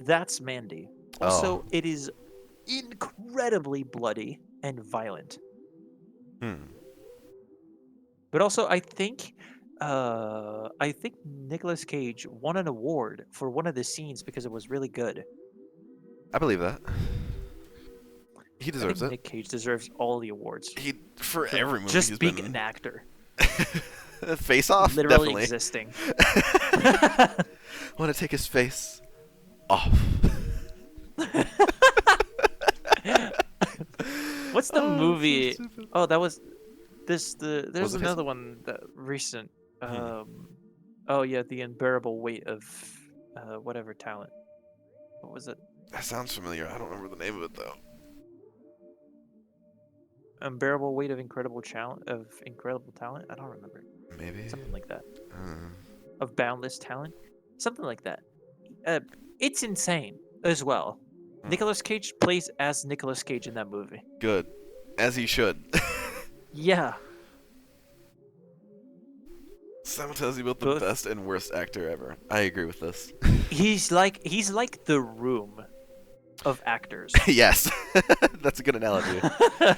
That's Mandy. Also, Oh. it is incredibly bloody and violent. But also, I think Nicolas Cage won an award for one of the scenes because it was really good. I believe that. He I deserves think it. Nick Cage deserves all the awards. He for every movie Just he's being been an actor, Face Off, literally definitely. existing. Want to take his face. off. What's the Oh, it's so movie? stupid. Oh, that was there's Was it another one that recent. Hmm. Oh yeah, the unbearable weight of whatever talent. What was it? That sounds familiar. I don't remember the name of it though. Unbearable weight of incredible talent. I don't remember. Maybe. Something like that. Uh, Of boundless talent. Something like that. Uh, it's insane as well. Hmm. Nicolas Cage plays as Nicolas Cage in that movie. Good, as he should. Yeah. Someone tells you about the Both. best and worst actor ever. I agree with this. He's like The Room of actors. Yes, that's a good analogy.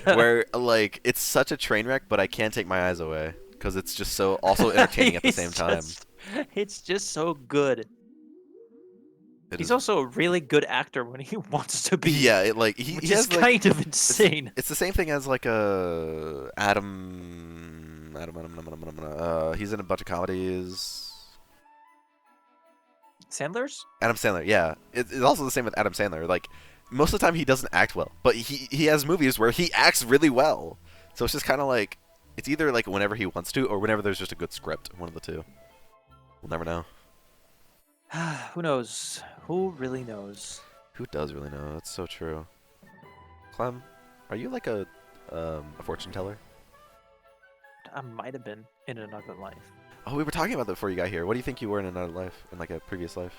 Where like it's such a train wreck, but I can't take my eyes away because it's just so also entertaining at the same time. It's just so good. It He's is- also a really good actor when he wants to be. yeah, it like which he is has like kind of insane. it's the same thing as like he's in a bunch of comedies. Sandler's? Adam Sandler, yeah. It's also the same with Adam Sandler. Like, most of the time he doesn't act well, but he has movies where he acts really well. So it's just kind of like, it's either like whenever he wants to or whenever there's just a good script. One of the two. We'll never know. Who knows? Who really knows? Who does really know? That's so true. Clem, are you like a fortune teller? I might have been in another life. Oh, we were talking about that before you got here. What do you think you were in another life, in like a previous life?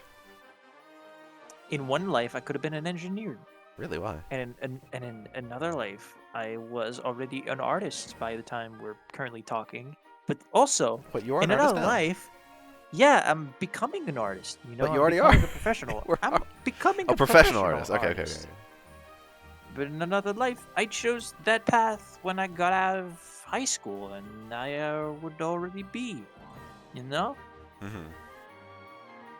In one life, I could have been an engineer, Really? Why? and in another life, I was already an artist by the time we're currently talking. But also, But you are in an artist another now. life, yeah, I'm becoming an artist. You know, But you I'm already becoming are. A professional. You I'm are. becoming A a professional artist. Okay, okay, artist. okay. But in another life, I chose that path when I got out of high school, and I would already be, you know. Mm-hmm.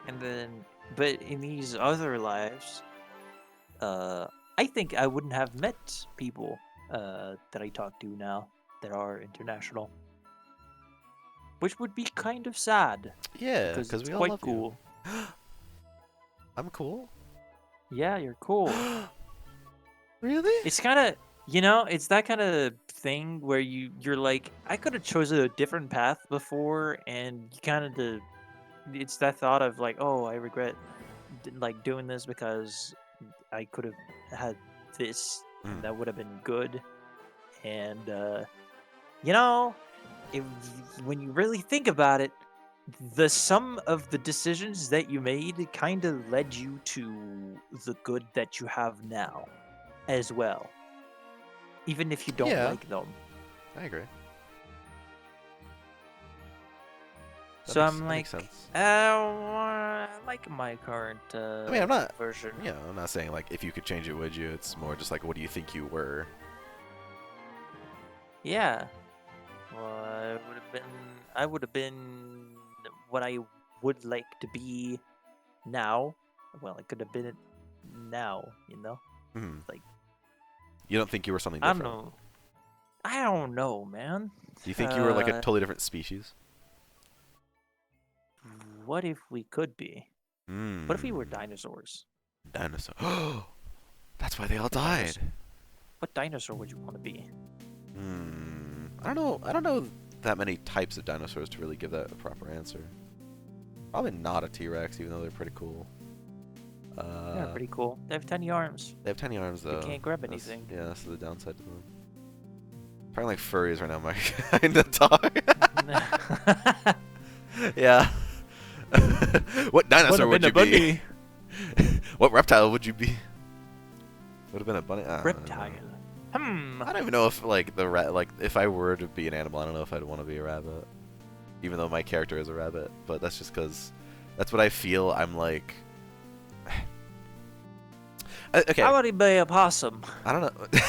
And then, but in these other lives, I think I wouldn't have met people that I talk to now that are international, which would be kind of sad Yeah, because because it's we all quite love cool. you. I'm cool. Yeah, you're cool. Really? It's kind of, you know, it's that kind of thing where you're like, I could have chosen a different path before, and you kind of it's that thought of like, oh, I regret like doing this because I could have had this, Mm. and that would have been good. And you know, if, when you really think about it, the sum of the decisions that you made kind of led you to the good that you have now, as well. Even if you don't Yeah. like them. I agree. So I'm that like, makes sense. I like my current I mean, I'm not. version. Yeah, I'm not saying like if you could change it, would you? It's more just like, what do you think you were? Yeah. Well, I would have been what I would like to be now. Well, I could have been it now, you know? Hmm. Like, You don't think you were something I different? don't know. I don't know, man. Do you think you were like a Uh, totally different species? What if we could be? Hmm. What if we were dinosaurs? Dinosaur? That's why they all What died. dinosaur? What dinosaur would you want to be? Hmm. I don't know. I don't know that many types of dinosaurs to really give that a proper answer. Probably not a T-Rex, even though they're pretty cool. They're pretty cool. They have tiny arms. They have tiny arms though. They can't grab That's- anything. Yeah, that's the downside to them. Probably like furries right now, my kind of dog. Yeah. What dinosaur would you be? What reptile would you be? Would have been a bunny. I don't know. Reptile. I don't even know if like if I were to be an animal, I don't know if I'd want to be a rabbit. Even though my character is a rabbit, but that's just because that's what I feel. I'm like. Okay. How would he be a possum? I don't know.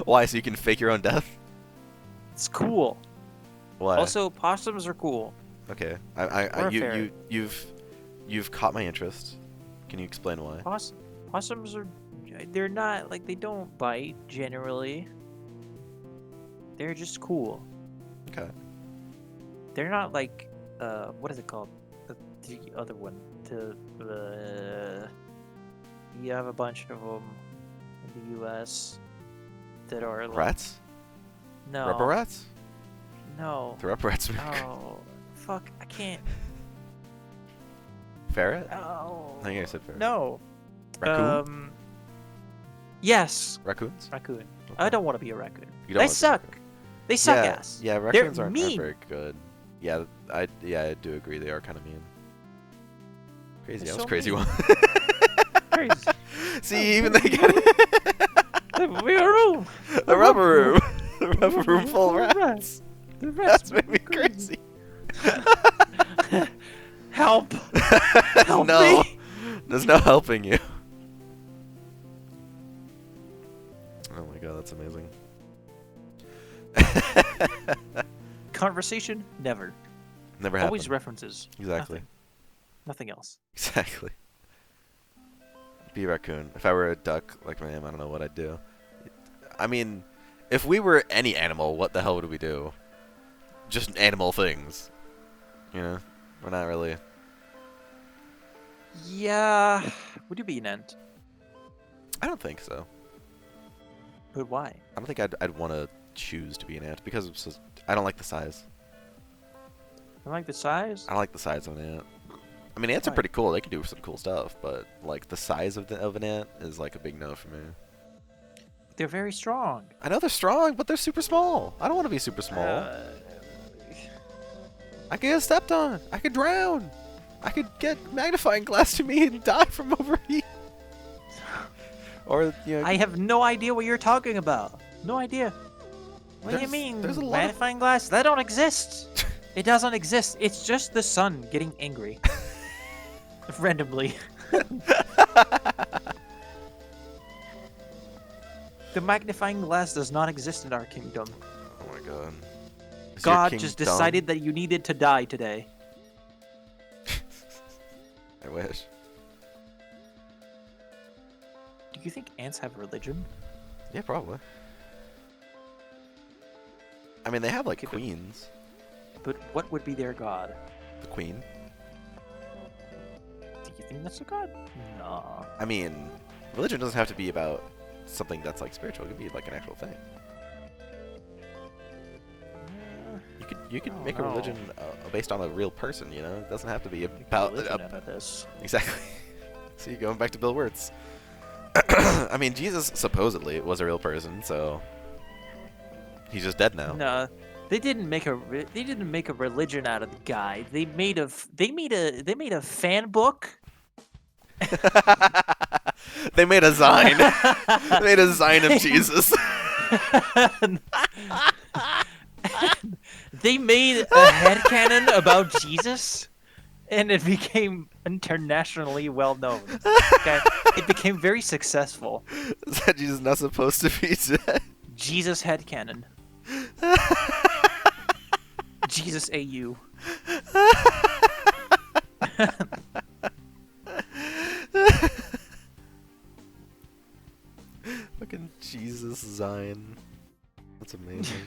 Why? So you can fake your own death? It's cool. Why? Also, possums are cool. Okay. Or a ferret. You've caught my interest. Can you explain why? Possums are, they're not like, they don't bite generally. They're just cool. Okay. They're not like, what is it called? The other one. You have a bunch of them in the U.S. that are like, Rats? no, Rubber rats? no, The rubber rats. oh, fuck, I can't. Ferret? Oh, I think I said ferret. no. Raccoon? Yes, Raccoons? raccoon. Okay. I don't want to be a raccoon. You don't They want to be a suck. raccoon. They suck Yeah, ass. yeah, raccoons aren't mean. very good. Yeah, I do agree. They are kind of mean. Crazy. They're That was so crazy mean. one. Crazy. See, even they get it. The room. The rubber room. The rubber room full of The rats. The rats That's made me crazy. Help. Help No, me. there's no helping you. Oh my god, that's amazing. Conversation? Never. Never Always happened. references. Exactly. Nothing else. Exactly. Be a raccoon. If I were a duck like I am, I don't know what I'd do. I mean, if we were any animal, what the hell would we do? Just animal things. You know? We're not really. Yeah. Would you be an ant? I don't think so. But why? I don't think I'd want to choose to be an ant because it's just, I don't like the size. I like the size. I don't like the size of an ant. I mean, ants are Why? pretty cool. They can do some cool stuff, but like the size of an ant is like a big no for me. They're very strong. I know they're strong, but they're super small. I don't want to be super small. I could get stepped on. I could drown. I could get magnifying glass to me and die from overheat. Or, you know, I have no idea what you're talking about. No idea. What do you There's- mean? there's a lot of- Magnifying glass? That don't exist. It doesn't exist. It's just the sun getting angry. Randomly. The magnifying glass does not exist in our kingdom. oh my god. Is your God king just dumb? decided that you needed to die today. I wish. Do you think ants have religion? Yeah, probably. I mean, they have like Okay, but- queens. But what would be their god? The queen. Do you think that's a god? No. I mean, religion doesn't have to be about something that's like spiritual. It could be like an actual thing. You could make a know. religion based on a real person. You know, it doesn't have to be Make about religion out of this. exactly. See, going back to Bill Wirtz. I mean, Jesus supposedly was a real person, so he's just dead now. No, they didn't make a religion out of the guy. They made a fan book. They made a sign. They made a sign of Jesus. They made a headcanon about Jesus, and it became internationally well known. Okay? It became very successful. Is that Jesus not supposed to be dead? Jesus headcanon. Jesus AU. Fucking Jesus Zion. That's amazing.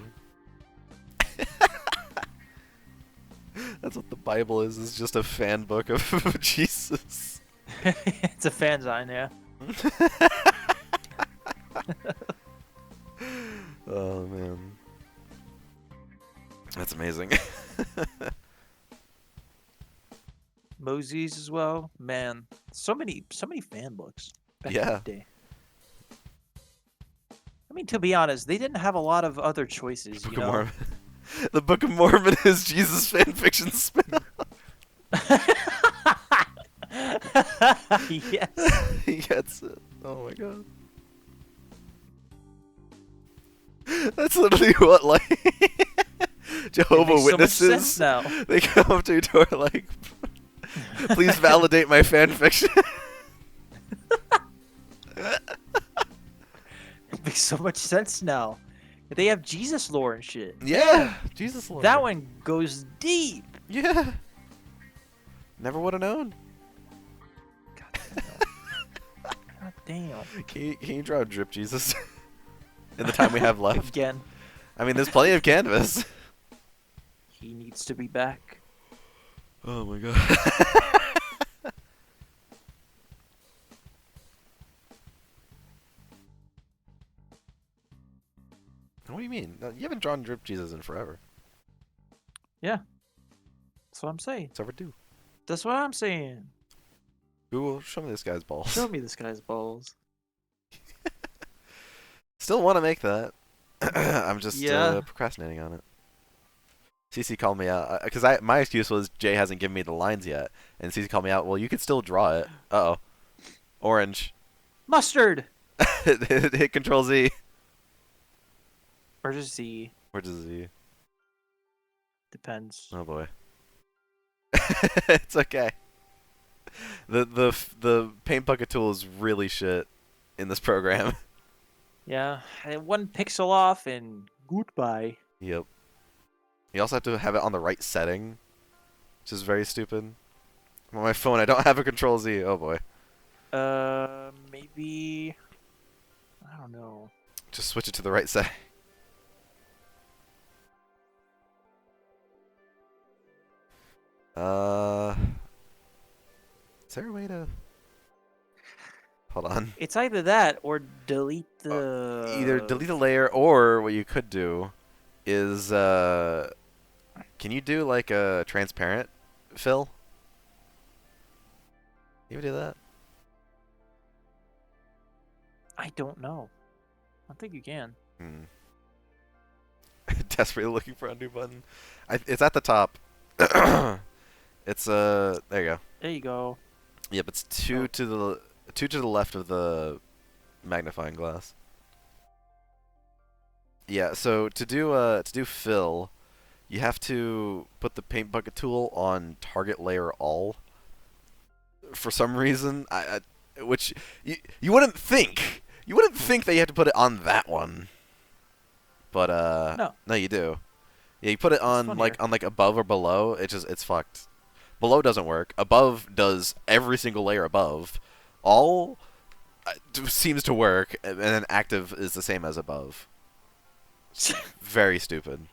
That's what the Bible is just a fan book of Jesus. It's a fanzine, yeah. Oh man. That's amazing. Moses as well. Man, so many fan books back in Yeah. the day. I mean, to be honest, they didn't have a lot of other choices, Book you of know. Mormon. The Book of Mormon is Jesus fanfiction spin. Yes. He gets it. Oh my god. That's literally what like Jehovah Makes so much sense Witnesses. now. They come up to your door like, please validate my fanfiction. It makes so much sense now. They have Jesus lore and shit. Yeah, Jesus Lord. That one goes deep. Yeah. Never would have known. God damn. Can you draw a drip Jesus in the time we have left? Again, I mean, there's plenty of canvas. he needs to be back. Oh my god. What do you mean? No, you haven't drawn Drip Jesus in forever. Yeah. That's what I'm saying. It's overdue. That's what I'm saying. Google, show me this guy's balls. Show me this guy's balls. Still want to make that. I'm just Yeah. procrastinating on it. CC called me out because my excuse was Jay hasn't given me the lines yet, and CC called me out. Well, you could still draw it. Uh-oh. Orange. Mustard! Hit Control Z. Or just Z. Where does Z? Depends. Oh boy. It's okay. The paint bucket tool is really shit in this program. Yeah. And 1 pixel off and goodbye. Yep. You also have to have it on the right setting, which is very stupid. I'm on my phone. I don't have a Control Z. Oh boy. Maybe. I don't know. Just switch it to the right setting. Is there a way to? Hold on. It's either that or delete the. Either delete a layer, or what you could do is, can you do like a transparent fill? You ever do that? I don't know. I think you can. Hmm. Desperately looking for a new button. It's at the top. It's there you go. There you go. Yep, it's two to the left of the magnifying glass. Yeah, so to do fill, you have to put the paint bucket tool on target layer all. For some reason, which you wouldn't think. You wouldn't think that you have to put it on that one. But no, you do. Yeah, you put it on like above or below. It's fucked. Below doesn't work. Above does every single layer above. All seems to work, and then active is the same as above. Very stupid.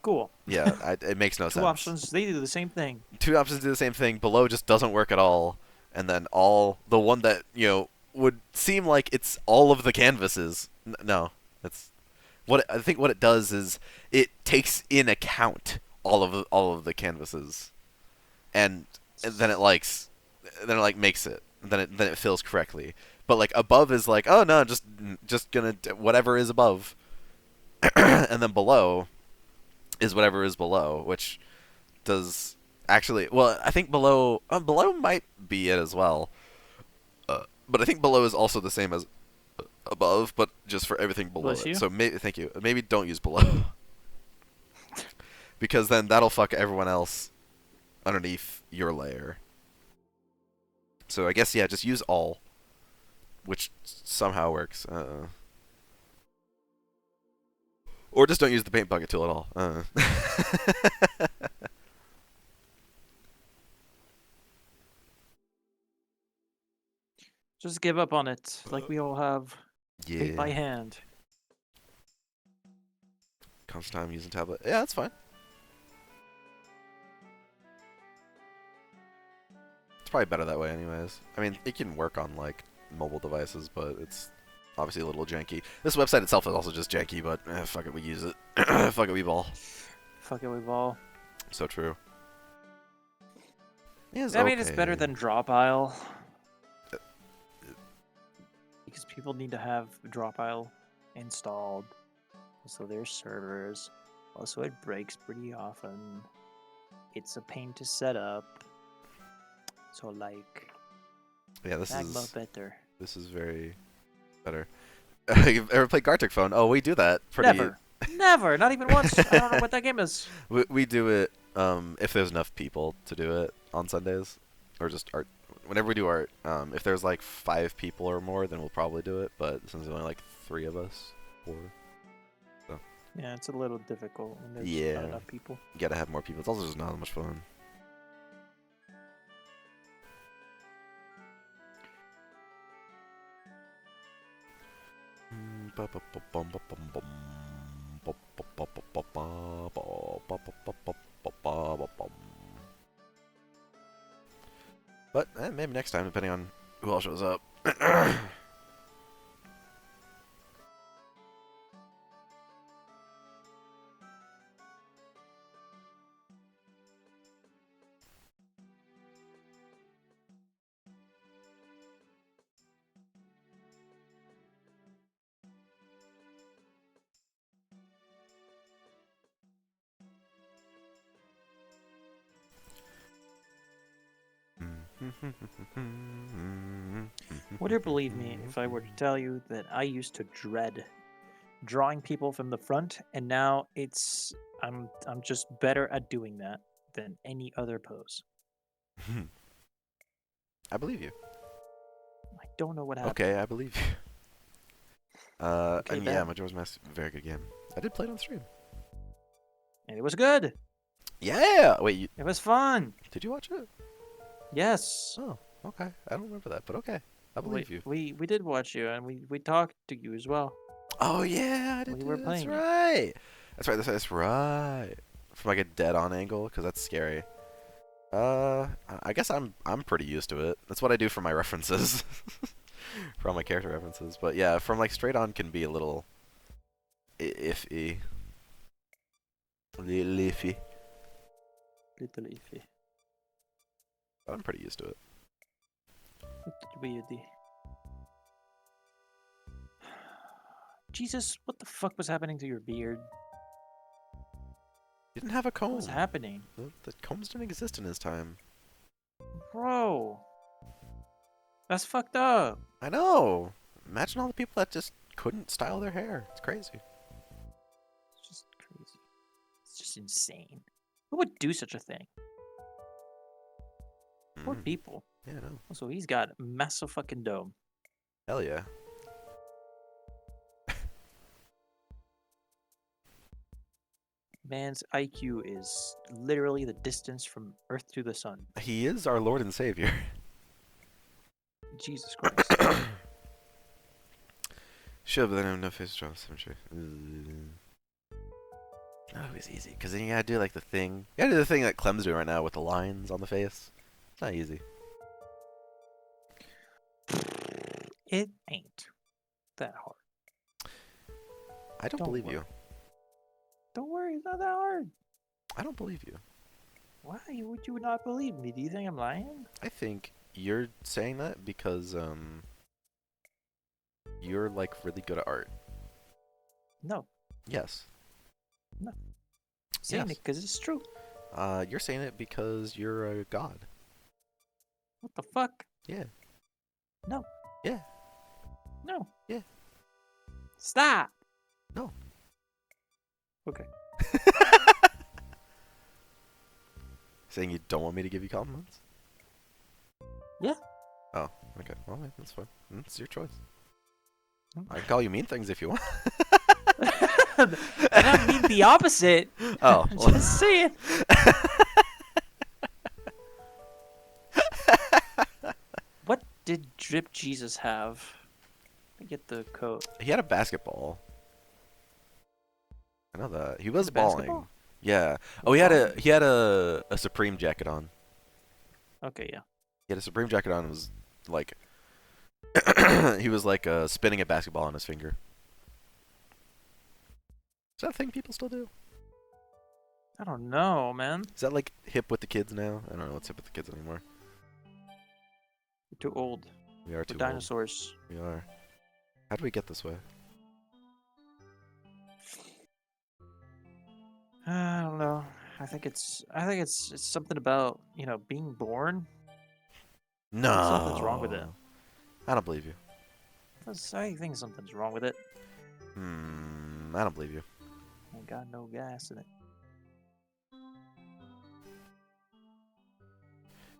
Cool. Yeah, it makes no sense. Two options, they do the same thing. Two options do the same thing. Below just doesn't work at all, and then the one that would seem like it's all of the canvases. No, it's I think what it does is it takes in account all of the canvases, and then it makes it. Then it fills correctly. But like above is like, oh no, just gonna whatever is above, and then below is whatever is below, which does actually well. I think below might be it as well, but I think below is also the same as above, but just for everything below Bless it. you. So thank you. Maybe don't use below, because then that'll fuck everyone else underneath your layer. So I guess, yeah, just use all, which somehow works. Or just don't use the paint bucket tool at all. Just give up on it, like we all have. Paint by Yeah. hand. Constant time using tablet. Yeah, that's fine. It's probably better that way anyways. I mean, it can work on, like, mobile devices, but it's obviously a little janky. This website itself is also just janky, but fuck it, we use it. Fuck it, we ball. Fuck it, we ball. So true. I mean, it's better than Drawpile. Because people need to have Drawpile installed. So there's servers. Also, it breaks pretty often. It's a pain to set up. So, like, Yeah, Magma better. this is very better. You've ever played Gartic Phone? Oh, we do that. Never. Never. Not even once. I don't know what that game is. We do it if there's enough people to do it on Sundays, or just art. Whenever we do art, if there's like 5 people or more, then we'll probably do it. But since there's only like 3 of us, 4, Yeah, it's a little difficult when there's not enough people. you gotta have more people. It's also just not that much fun. But maybe next time, depending on who else shows up. Would you believe me if I were to tell you that I used to dread drawing people from the front, and now I'm just better at doing that than any other pose. I believe you. I don't know what happened. Okay, I believe you. Okay, and yeah, bad. Majora's Mask, very good game. I did play it on stream. And it was good. Yeah. Wait, It was fun. did you watch it? Yes. Oh, okay. I don't remember that, but okay. I believe you. We did watch you, and we talked to you as well. Oh yeah, I did We do were that. That's playing it. right. That's right. From like a dead-on angle, because that's scary. I guess I'm pretty used to it. That's what I do for my references, for all my character references. But yeah, from like straight on can be a little iffy. Little iffy. Little iffy. But I'm pretty used to it. Little weirdy. Jesus, what the fuck was happening to your beard? You didn't have a comb. What was happening? The combs didn't exist in his time. Bro. That's fucked up. I know. Imagine all the people that just couldn't style their hair. It's crazy. It's just crazy. It's just insane. Who would do such a thing? Poor Mm. people. Yeah, I know. Also, he's got a massive fucking dome. Hell yeah. Man's IQ is literally the distance from Earth to the sun. He is our Lord and Savior. Jesus Christ. Sure, but then I have no face drop symmetry. Oh, it was easy. Because then you gotta do like the thing. You gotta do the thing that Clem's doing right now with the lines on the face. It's not easy. It ain't that hard. I don't Don't believe worry. you. Don't worry, it's not that hard. I don't believe you. Why would you not believe me? Do you think I'm lying? I think you're saying that because you're like really good at art. No. Yes. Saying Yes. it because it's true. You're saying it because you're a god. What the fuck? Yeah. No. Yeah. No. Yeah. Stop. No. Okay. Saying you don't want me to give you compliments? Yeah. Oh, okay. Well, yeah, that's fine. It's your choice. Hmm. I can call you mean things if you want. And I mean the opposite. Oh, well. Just saying. What did Drip Jesus have? Let me get the coat. He had a basketball. I know that. He was a balling. basketball? Yeah. Oh, he had a Supreme jacket on. Okay, yeah. He had a Supreme jacket on and was like he was like spinning a basketball on his finger. Is that a thing people still do? I don't know, man. Is that like hip with the kids now? I don't know what's hip with the kids anymore. We're too old. We are We're too old. dinosaurs. We are. How do we get this way? I don't know. I think it's something about, being born. No. Something's wrong with it. I don't believe you. I think something's wrong with it. I don't believe you. Ain't got no gas in it.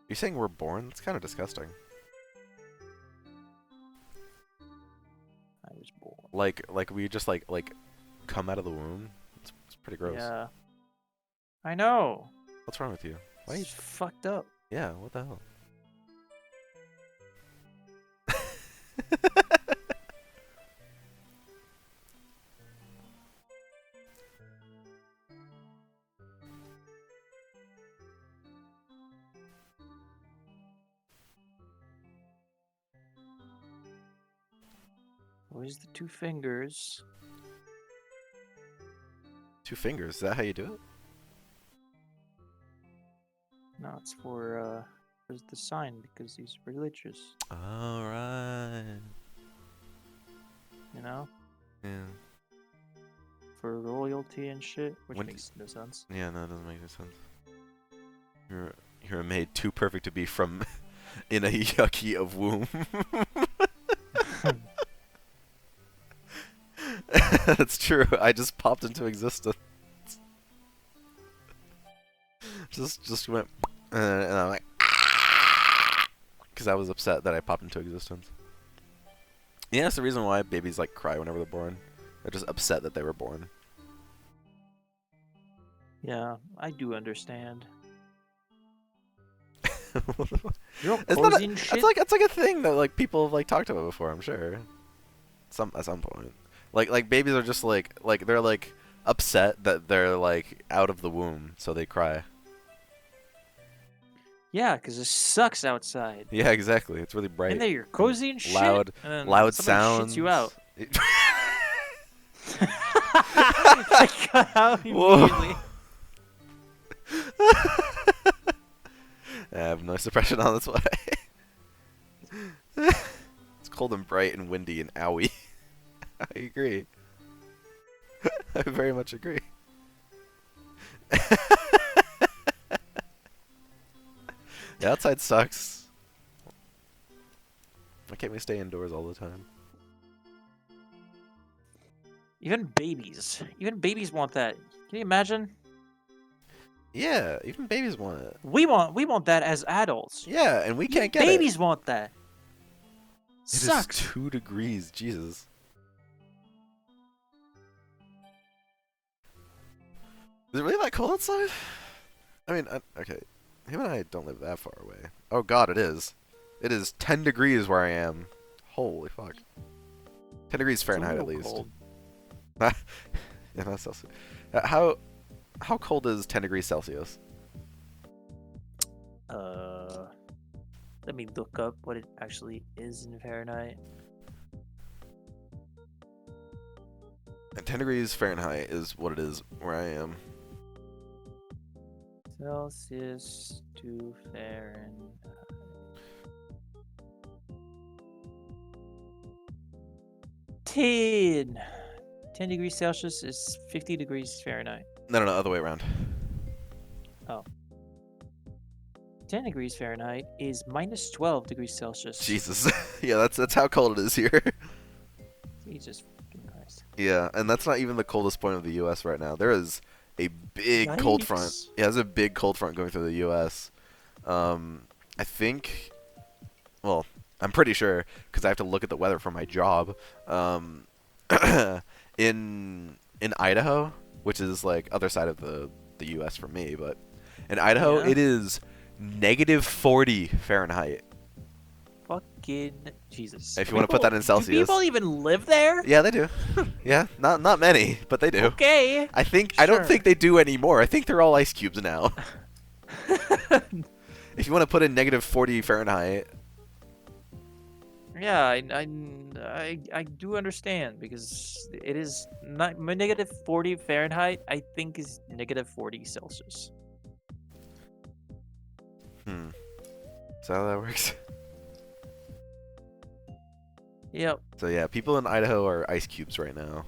You're saying we're born? That's kind of disgusting. I was born. Like we just like come out of the womb. It's pretty gross. Yeah. I know. What's wrong with you? Why? It's fucked up. Yeah. What the hell? Where's the two fingers? 2 fingers. Is that how you do it? No, it's for the sign because he's religious. All right. You know, Yeah. for royalty and shit, which When makes no sense. Yeah. No, it doesn't make any sense. You're made too perfect to be from in a yucky of womb. That's true. I just popped into existence. Just went, and I'm like, because I was upset that I popped into existence. Yeah, that's the reason why babies like cry whenever they're born. They're just upset that they were born. Yeah, I do understand. What the fuck? You're all It's not cozy a, and that's shit. like a thing that like people have like talked about before. I'm sure. At some point, like babies are just like they're like upset that they're like out of the womb, so they cry. Yeah, because it sucks outside. Yeah, exactly. It's really And bright. then you're cozy and shit. Loud, And then loud somebody sounds. shits you out. I got out immediately. I have noise suppression on this way. It's cold and bright and windy and owie. I agree. I very much agree. The outside sucks. Why can't we stay indoors all the time? Even babies want that. Can you imagine? Yeah, even babies want it. We want that as adults. Yeah, and we Even can't get babies want that. it. It Sucks. is 2 degrees. Jesus. Is it really that cold outside? I mean, okay. Him and I don't live that far away. Oh god, it is. It is 10 degrees where I am. Holy fuck. 10 degrees It's a Fahrenheit at little least. cold. Yeah, that's Celsius. How cold is 10 degrees Celsius? Let me look up what it actually is in Fahrenheit. 10 degrees Fahrenheit is what it is where I am. Celsius to Fahrenheit. 10 degrees Celsius is 50 degrees Fahrenheit. No, other way around. 10 degrees Fahrenheit is minus 12 degrees Celsius. Jesus. Yeah, that's how cold it is here. Jesus fucking Christ. Yeah, and that's not even the coldest point of the U.S. right now. There is a big cold front. Yikes. Yeah, there's a big cold front going through the U.S. I think, well, I'm pretty sure because I have to look at the weather for my job. In Idaho, which is like other side of the U.S. for me, but in Idaho Yeah. it is negative 40 Fahrenheit. Fucking Jesus. If you wanna put that in Do Celsius. people even live there? Yeah, they do. Yeah, not many, but they do. Okay. I don't Sure. think they do anymore. I think they're all ice cubes now. If you want to put in negative 40 Fahrenheit, Yeah, I do understand because it is not negative 40 Fahrenheit. I think is negative 40 Celsius. is that how that works? Yep. So yeah, people in Idaho are ice cubes right now.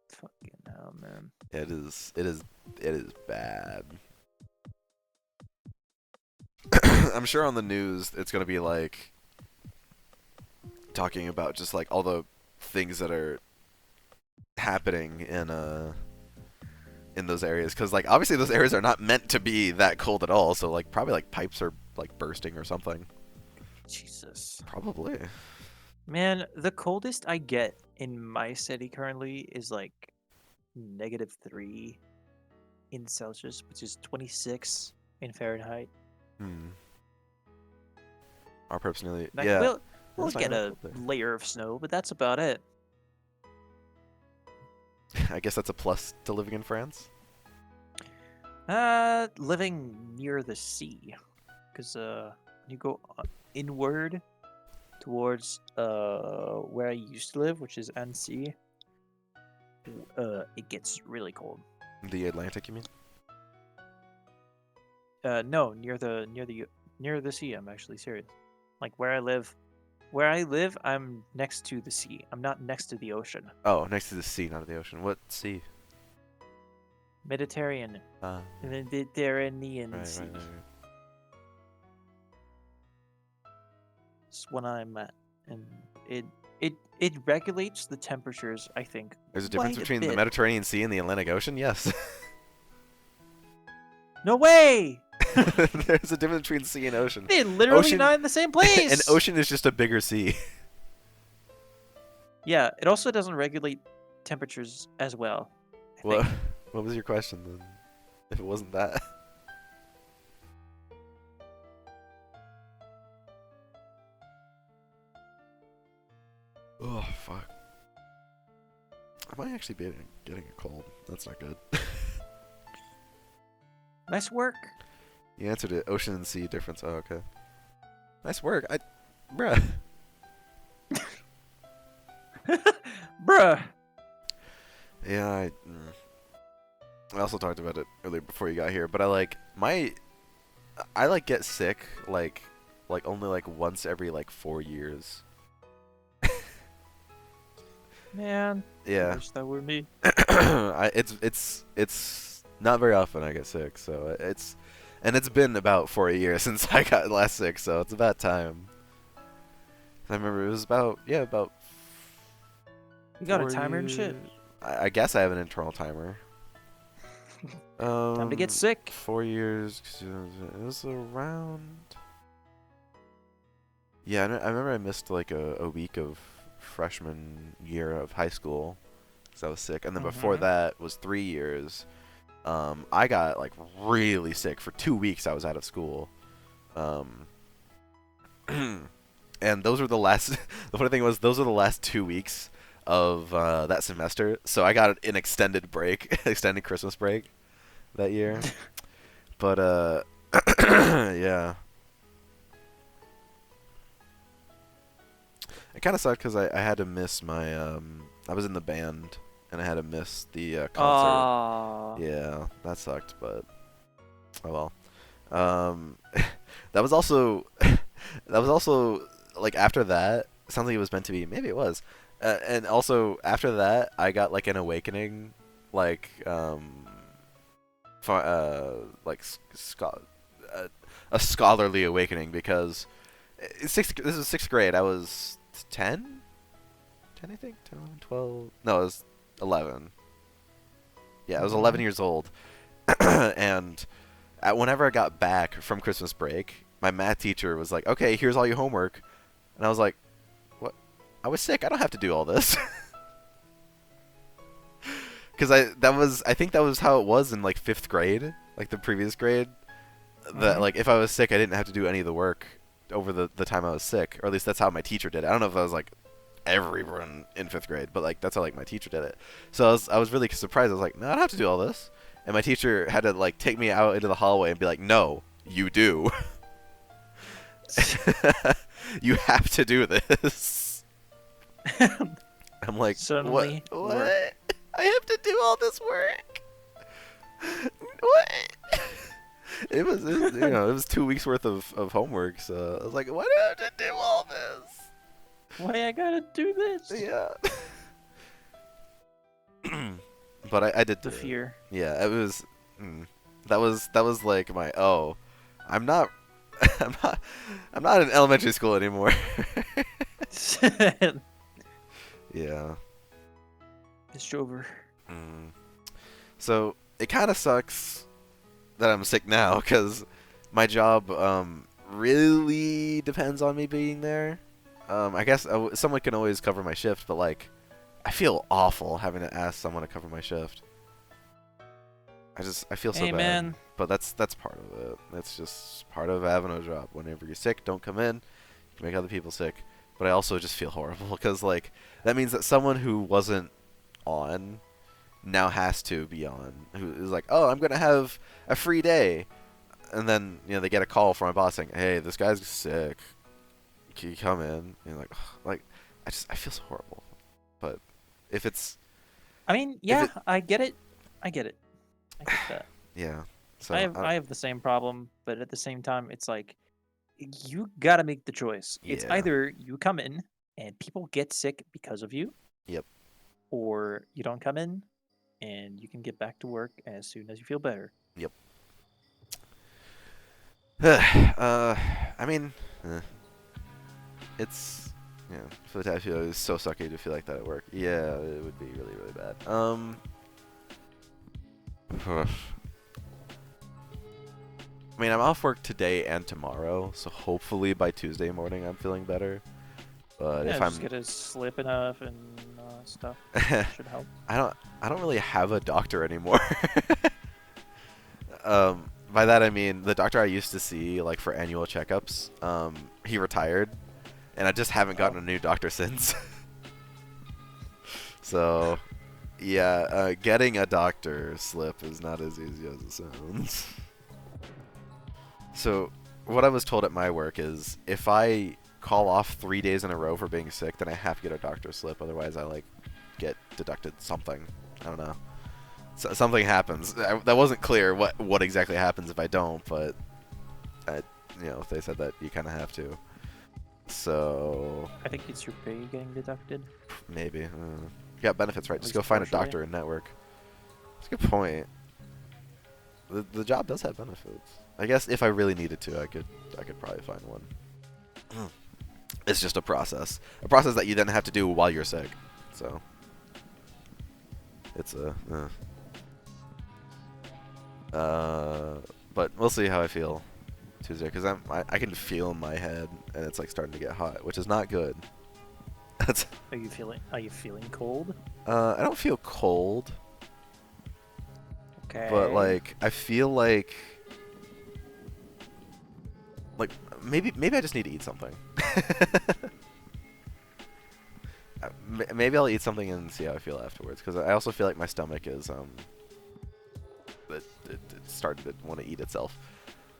Fucking hell, man. It is bad. I'm sure on the news it's gonna be like talking about just like all the things that are happening in those areas, because like obviously those areas are not meant to be that cold at all, so like probably like pipes are like bursting or something. Jesus. Probably. Man, the coldest I get in my city currently is like negative 3 in Celsius, which is 26 in Fahrenheit. Our perps nearly. Like, Yeah. we'll That's not get even a cold there. layer of snow, but that's about it. I guess that's a plus to living in France. Living near the sea, because you go inward towards where I used to live, which is Annecy. It gets really cold. The Atlantic, you mean? No, near the sea. I'm actually serious. Like where I live, I'm next to the sea. I'm not next to the ocean. Oh, next to the sea, not the ocean. What sea? Mediterranean. Right, Mediterranean right, Sea. right. That's what I'm at, and it regulates the temperatures. I think There's a difference quite a between the bit. Mediterranean Sea and the Atlantic Ocean. Yes. No way! There's a difference between sea and ocean. They're literally Ocean- not in the same An place. ocean is just a bigger sea. Yeah, it also doesn't regulate temperatures as well. I What? think. What was your question then? If it wasn't that. Oh fuck. I might actually be getting a cold. That's not good. Nice work. You answered it. Ocean and sea difference. Oh, okay. Nice work. Bruh. Bruh. Yeah, I also talked about it earlier before you got here, but I get sick like only like once every like 4 years. Man. I Yeah. wish that were me. It's not very often I get sick, so it's been about 4 years since I got last sick, so it's about time. I remember it was about You got a 4 timer and shit. years. I guess I have an internal timer. Time to get sick. 4 years. 'Cause it was around. Yeah, I remember I missed like a week of freshman year of high school because I was sick, and then before Mhm. that was 3 years. I got like really sick for 2 weeks. I was out of school. And those were the last. The funny thing was, those were the last 2 weeks of that semester. So I got an extended break, extended Christmas break that year. But yeah, it kind of sucked because I had to miss my I was in the band and I had to miss the concert. Aw. Yeah, that sucked, but oh well. That was also like after that. Sounds like it was meant to be. Maybe it was. And also after that, I got like an awakening, like like a scholarly awakening because this was 6th grade. I was 10, I think, 10, 11, 12. No, I was 11. Yeah, I was 11 years old, and whenever I got back from Christmas break, my math teacher was like, "Okay, here's all your homework," and I was like, "What? I was sick. I don't have to do all this." Because I think that was how it was in like 5th grade, like the previous grade. That Mhm. like if I was sick, I didn't have to do any of the work over the time I was sick, or at least that's how my teacher did it. I don't know if that was like everyone in 5th grade, but like that's how like my teacher did it. So I was really surprised. I was like, "No, I don't have to do all this." And my teacher had to like take me out into the hallway and be like, "No, you do. You have to do this." I'm like, Suddenly, what? work. What? I have to do all this work? What? It was, it was 2 weeks worth of homework, so I was like, why do I have to do all this? Why I gotta do this? Yeah. But I did The do it. fear. Yeah, it was. That was like my I'm not. I'm not in elementary school anymore. Yeah. It's over. So it kind of sucks that I'm sick now because my job really depends on me being there. I guess someone can always cover my shift, but like I feel awful having to ask someone to cover my shift. I feel so Hey bad. man, But that's part of it. That's just part of having a job. Whenever you're sick, don't come in. You can make other people sick. But I also just feel horrible because like that means that someone who wasn't on now has to be on. Who is like, oh, I'm gonna have a free day, and then they get a call from my boss saying, hey, this guy's sick. Can you come in? And you're like, ugh, like I feel so horrible. But if it's I mean, yeah, I get it. I get that. yeah, so I have the same problem, but at the same time, it's like you gotta make the choice. It's Yeah. either you come in and people get sick because of you. Yep. Or you don't come in and you can get back to work as soon as you feel better. Yep. I mean, it's yeah. For the I feel it was so sucky to feel like that at work. Yeah, it would be really really bad. I mean, I'm off work today and tomorrow, so hopefully by Tuesday morning I'm feeling better. But Yeah, if just I'm, get a slip enough and stuff. Should help. I don't really have a doctor anymore. By that I mean the doctor I used to see like for annual checkups. He retired, and I just haven't gotten a new doctor since. So, yeah, getting a doctor slip is not as easy as it sounds. So, what I was told at my work is if I call off 3 days in a row for being sick, then I have to get a doctor slip. Otherwise, I like get deducted something. I don't know. So, something happens. That wasn't clear what exactly happens if I don't, but they said that you kind of have to. So I think it's your pay getting deducted. maybe you got benefits, right? At Just least go find a partially. doctor in network. That's a good point. The job does have benefits. I guess if I really needed to, I could probably find one. It's just a process that you then have to do while you're sick. So it's but we'll see how I feel Tuesday, because I can feel my head and it's like starting to get hot, which is not good. That's Are you feeling cold? I don't feel cold, Okay. but like I feel like maybe I just need to eat something. Maybe I'll eat something and see how I feel afterwards, because I also feel like my stomach is it's starting to want to eat itself.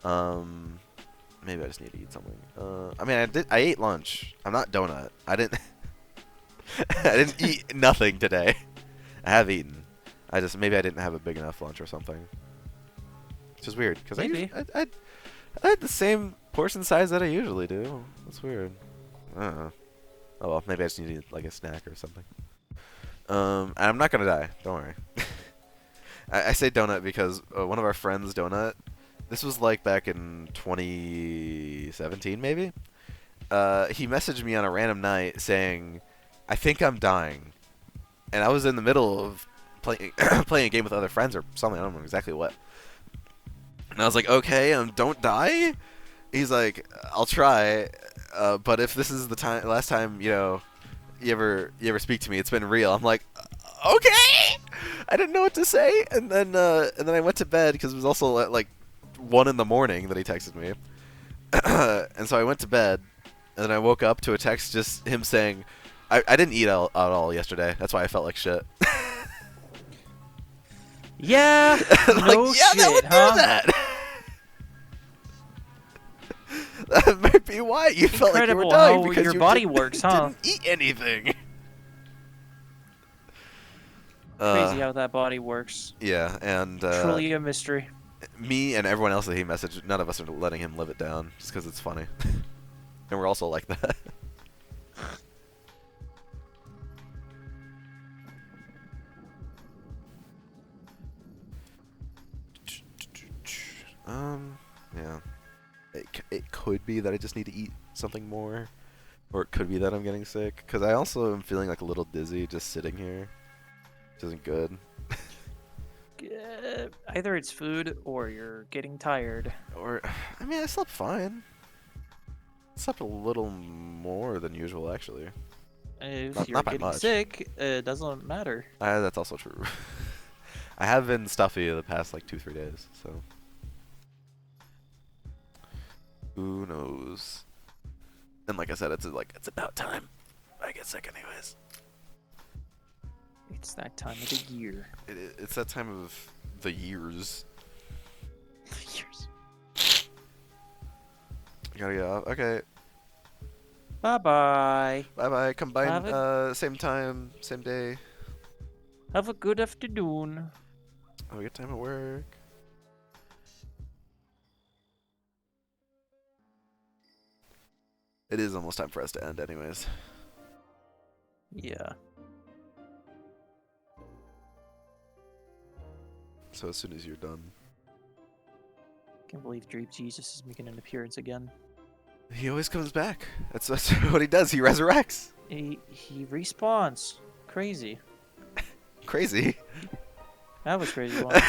Maybe I just need to eat something. I mean, I ate lunch. I'm not donut. I didn't I didn't eat nothing today. I have eaten. Maybe I didn't have a big enough lunch or something. Which is weird, because I had the same portion size that I usually do. That's weird. I don't know. Oh well, maybe I just needed like a snack or something. And I'm not gonna die. Don't worry. I say donut because one of our friends' donut. This was like back in 2017, maybe. He messaged me on a random night saying, "I think I'm dying," and I was in the middle of playing playing a game with other friends or something. I don't know exactly what. And I was like, "Okay, don't die." He's like, "I'll try, but if this is the last time you ever speak to me, it's been real." I'm like, "Okay." I didn't know what to say, and then I went to bed because it was also at like 1 in the morning that he texted me, and so I went to bed, and then I woke up to a text just him saying, "I didn't eat at all yesterday. That's why I felt like shit." Yeah. Like, No yeah, shit, that would huh? do that. That might be why you felt like you were Incredible dying, how because your you body didn't, works, huh? didn't eat anything. Crazy how that body works. Yeah, and Truly a mystery. me and everyone else that he messaged, none of us are letting him live it down, just because it's funny. And we're also like that. Yeah. It could be that I just need to eat something more, or it could be that I'm getting sick, because I also am feeling like a little dizzy just sitting here, which isn't good. Either it's food or you're getting tired. Or, I mean, I slept fine. I slept a little more than usual, actually. If Not you're by getting much. sick, it doesn't matter. That's also true. I have been stuffy the past like 2-3 days, so who knows? And like I said, it's about time I get sick, anyways. It's that time of the year. It's that time of the years. Years. Gotta get off. Okay. Bye bye. Bye bye. Combine. Have Same time, same day. Have a good afternoon. Have a good time at work. It is almost time for us to end, anyways. Yeah. So as soon as you're done. Can't believe Dream Jesus is making an appearance again. He always comes back. That's what he does. He resurrects. He respawns. Crazy. Crazy. That was crazy once.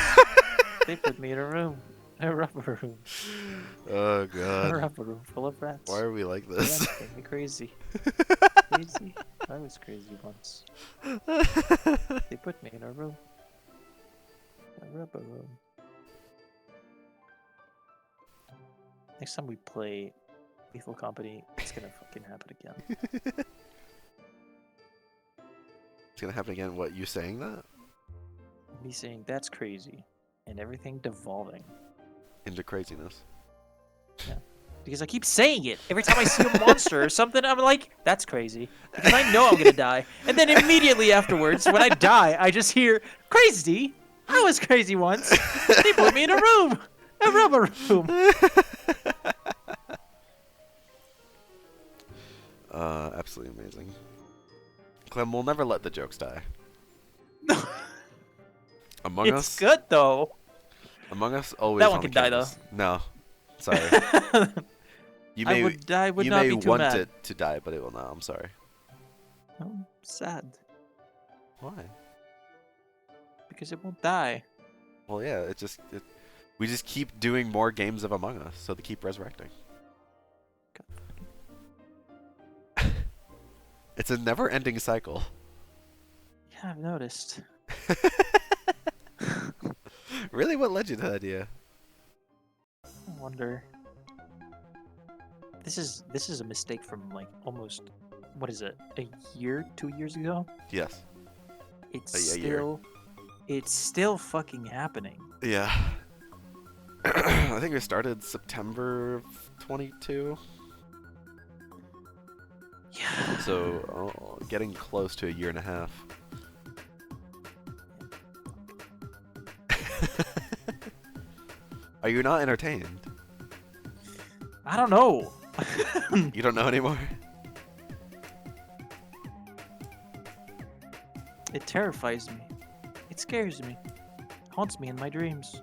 They put me in a room. A rubber room. Oh A god. rubber room full of rats. Why are we like The this? rats made me crazy. Crazy. I was crazy once. They put me in a room. A rubber room. Next time we play Lethal Company, it's gonna fucking happen again. It's gonna happen again. What, you saying that? Me saying that's crazy, and everything devolving. Into craziness. Because I keep saying it every time I see a monster or something. I'm like, that's crazy, because I know I'm gonna die. And then immediately afterwards, when I die, I just hear crazy. I was crazy once. They put me in a room, a rubber room. Absolutely amazing. Clem will never let the jokes die. Among It's Us. good though. Among Us always. That one wanna can die, kill us. No, sorry. You I may would not may be too want mad. it to die, but it will not. I'm sorry. I'm sad Why? because it won't die. Well, yeah. We just keep doing more games of Among Us, so they keep resurrecting. It's a never-ending cycle. Yeah, I've noticed. Really, what led you to that idea? I wonder. This is a mistake from like almost, what is it, a year, 2 years ago? Yes. It's A year. it's still fucking happening. Yeah. I think we started September of 22. Yeah. So, getting close to a year and a half. Are you not entertained? I don't know. You don't know anymore? It terrifies me. It scares me. Haunts me in my dreams.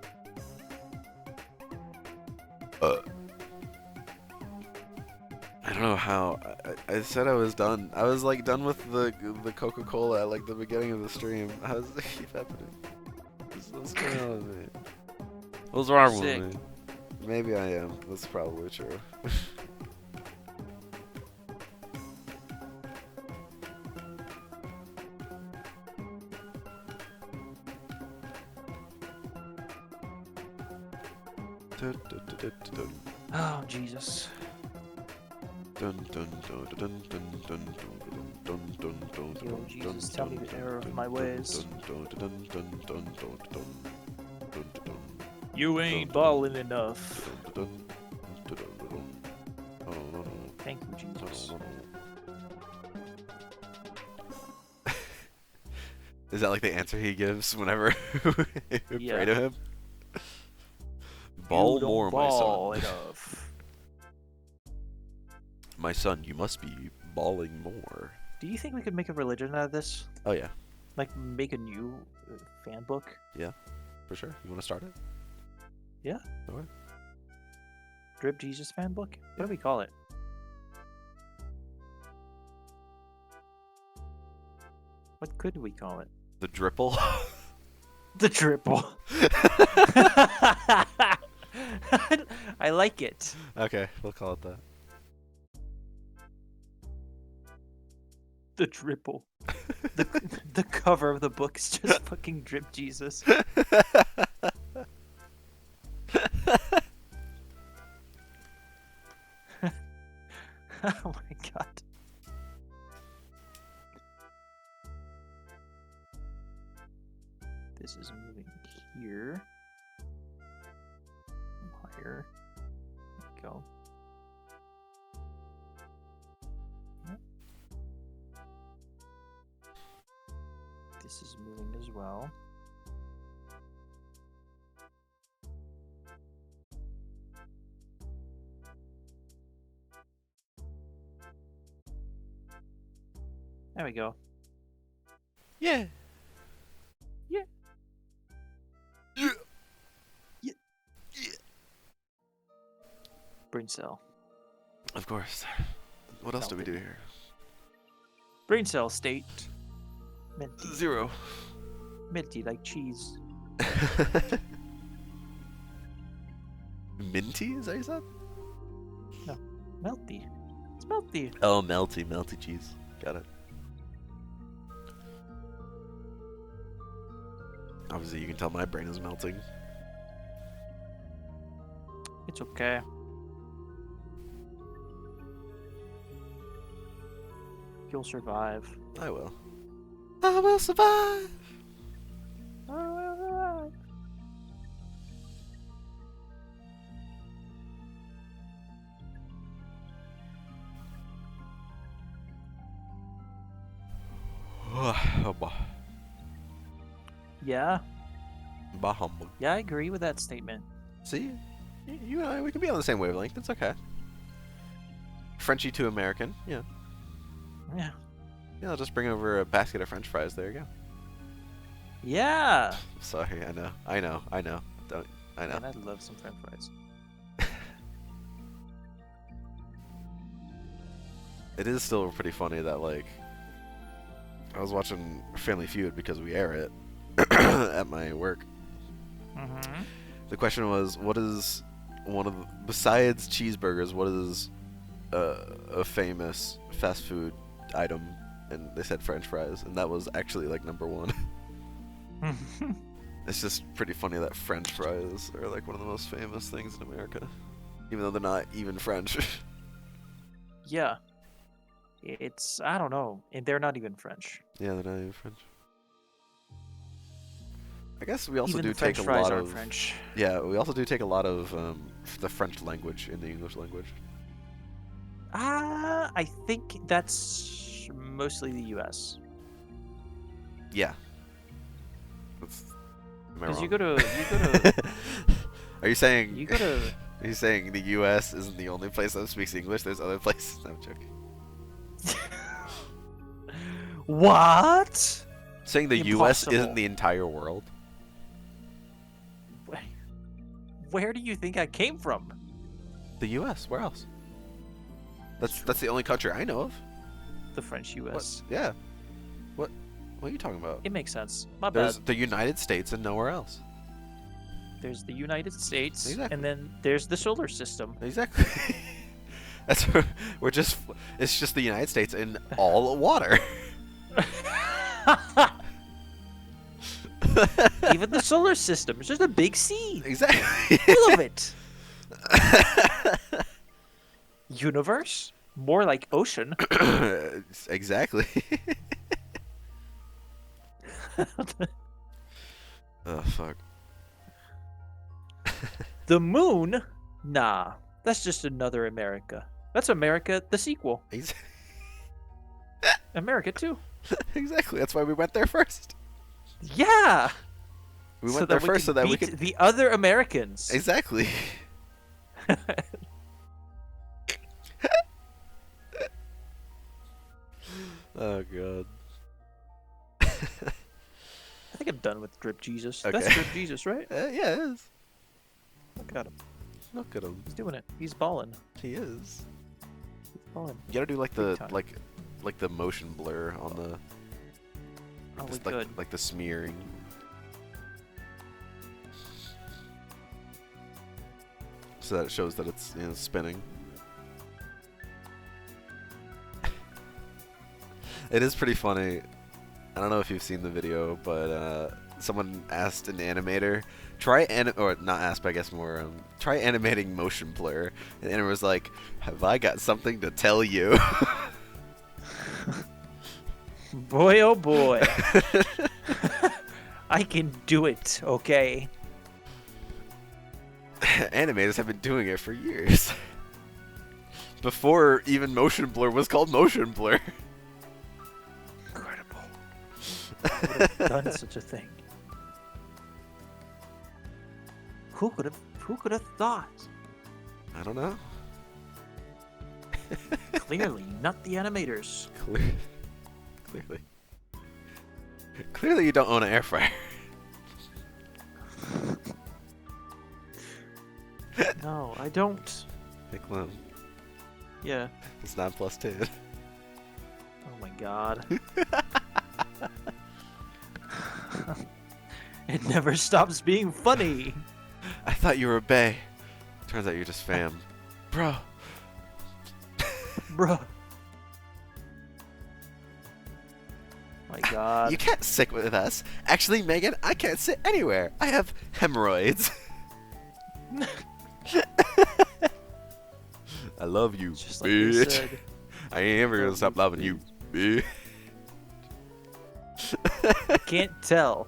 I don't know how. I said I was done. I was like done with the Coca-Cola at like the beginning of the stream. How does it keep happening? What's going on with me? What's wrong Sick. with me? Maybe I am. That's probably true. Oh Jesus. Yo, Jesus, tell me the error of my ways. You ain't balling enough. Thank you, Jesus. Is that like the answer he gives whenever you Yeah. pray to him? Ball You don't more, ball my son. enough. My son, you must be balling more. Do you think we could make a religion out of this? Oh yeah, Like make a new fan book? for sure. You want to start it? Yeah. Okay. Drip Jesus fan book? What do we call it? What could we call it? The dripple. The triple. I like it. Okay, we'll call it that. The triple. The cover of the book is just fucking Drip Jesus. Oh my god. This is moving here. Higher. There we go. Yep. This is moving as well. There we go. Yeah. Yeah. Yeah. Yeah. Brain cell. Of course. What else do we do here? Brain cell state. Minty. 0. Minty like cheese. Minty, is that what you said? Melty. It's melty. Oh, melty cheese. Got it. Obviously, you can tell my brain is melting. It's okay. You'll survive. I will. I will survive! Yeah. Bah humbug. Yeah, I agree with that statement. See? You and I, we can be on the same wavelength. It's okay. Frenchie to American. Yeah. Yeah. Yeah, I'll just bring over a basket of French fries. There you go. Yeah. Sorry, I know. Don't. I know. Man, I'd love some French fries. It is still pretty funny that, like, I was watching Family Feud because we air it at my work. Mm-hmm. The question was, what is besides cheeseburgers, what is a famous fast food item? And they said French fries, and that was actually, like, number 1. It's just pretty funny that French fries are, like, one of the most famous things in America, even though they're not even French. Yeah. It's, I don't know. And they're not even French. Yeah, they're not even French. I guess we also Even do the French take a fries lot aren't of French. Yeah, we also do take a lot of the French language in the English language. I think that's mostly the U.S. Yeah. That's, am I Because wrong? you go to Are you saying you go to Are you saying the U.S. isn't the only place that speaks English? There's other places. No, I'm joking. what? Saying the U.S. isn't Impossible. the entire world. Where do you think I came from? The U.S. Where else? That's the only country I know of. The French U.S. What? Yeah. What are you talking about? It makes sense. My There's bad. the United States and nowhere else. There's the United States, Exactly. and then there's the solar system. Exactly. That's we're just. It's just the United States and all water. Even the solar system. It's just a big sea. Exactly. Full of it. Universe? More like ocean. Exactly. Oh fuck. The moon? Nah. That's just another America. That's America, the sequel. America 2. Exactly. That's why we went there first. Yeah. We went there first so that we beat could. the other Americans. Exactly. Oh god. I think I'm done with Drip Jesus. Okay. That's Drip Jesus, right? Yeah, it is. Look at him. Look at him. He's doing it. He's balling. He is. He's balling. You gotta do like Big the time. like the motion blur on the Oh, we just good. like the smearing. So that it shows that it's spinning. It is pretty funny. I don't know if you've seen the video, but someone asked an animator, or not asked, but I guess more, try animating motion blur. And the animator was like, have I got something to tell you? Boy, oh boy. I can do it, okay? Animators have been doing it for years. Before even motion blur was called motion blur. Incredible. Who would have done such a thing? Who could have thought? I don't know. Clearly, not the animators. Clearly. Clearly you don't own an air fryer. No, I don't. Hey, clown. Yeah. It's 9 plus 10. Oh my god. It never stops being funny. I thought you were Bay. Turns out you're just fam. Bro. Bruh. My god. You can't sit with us. Actually, Megan, I can't sit anywhere. I have hemorrhoids. I love you, Just like they bitch. said. I ain't ever gonna Love stop you, loving you, bitch. I can't tell.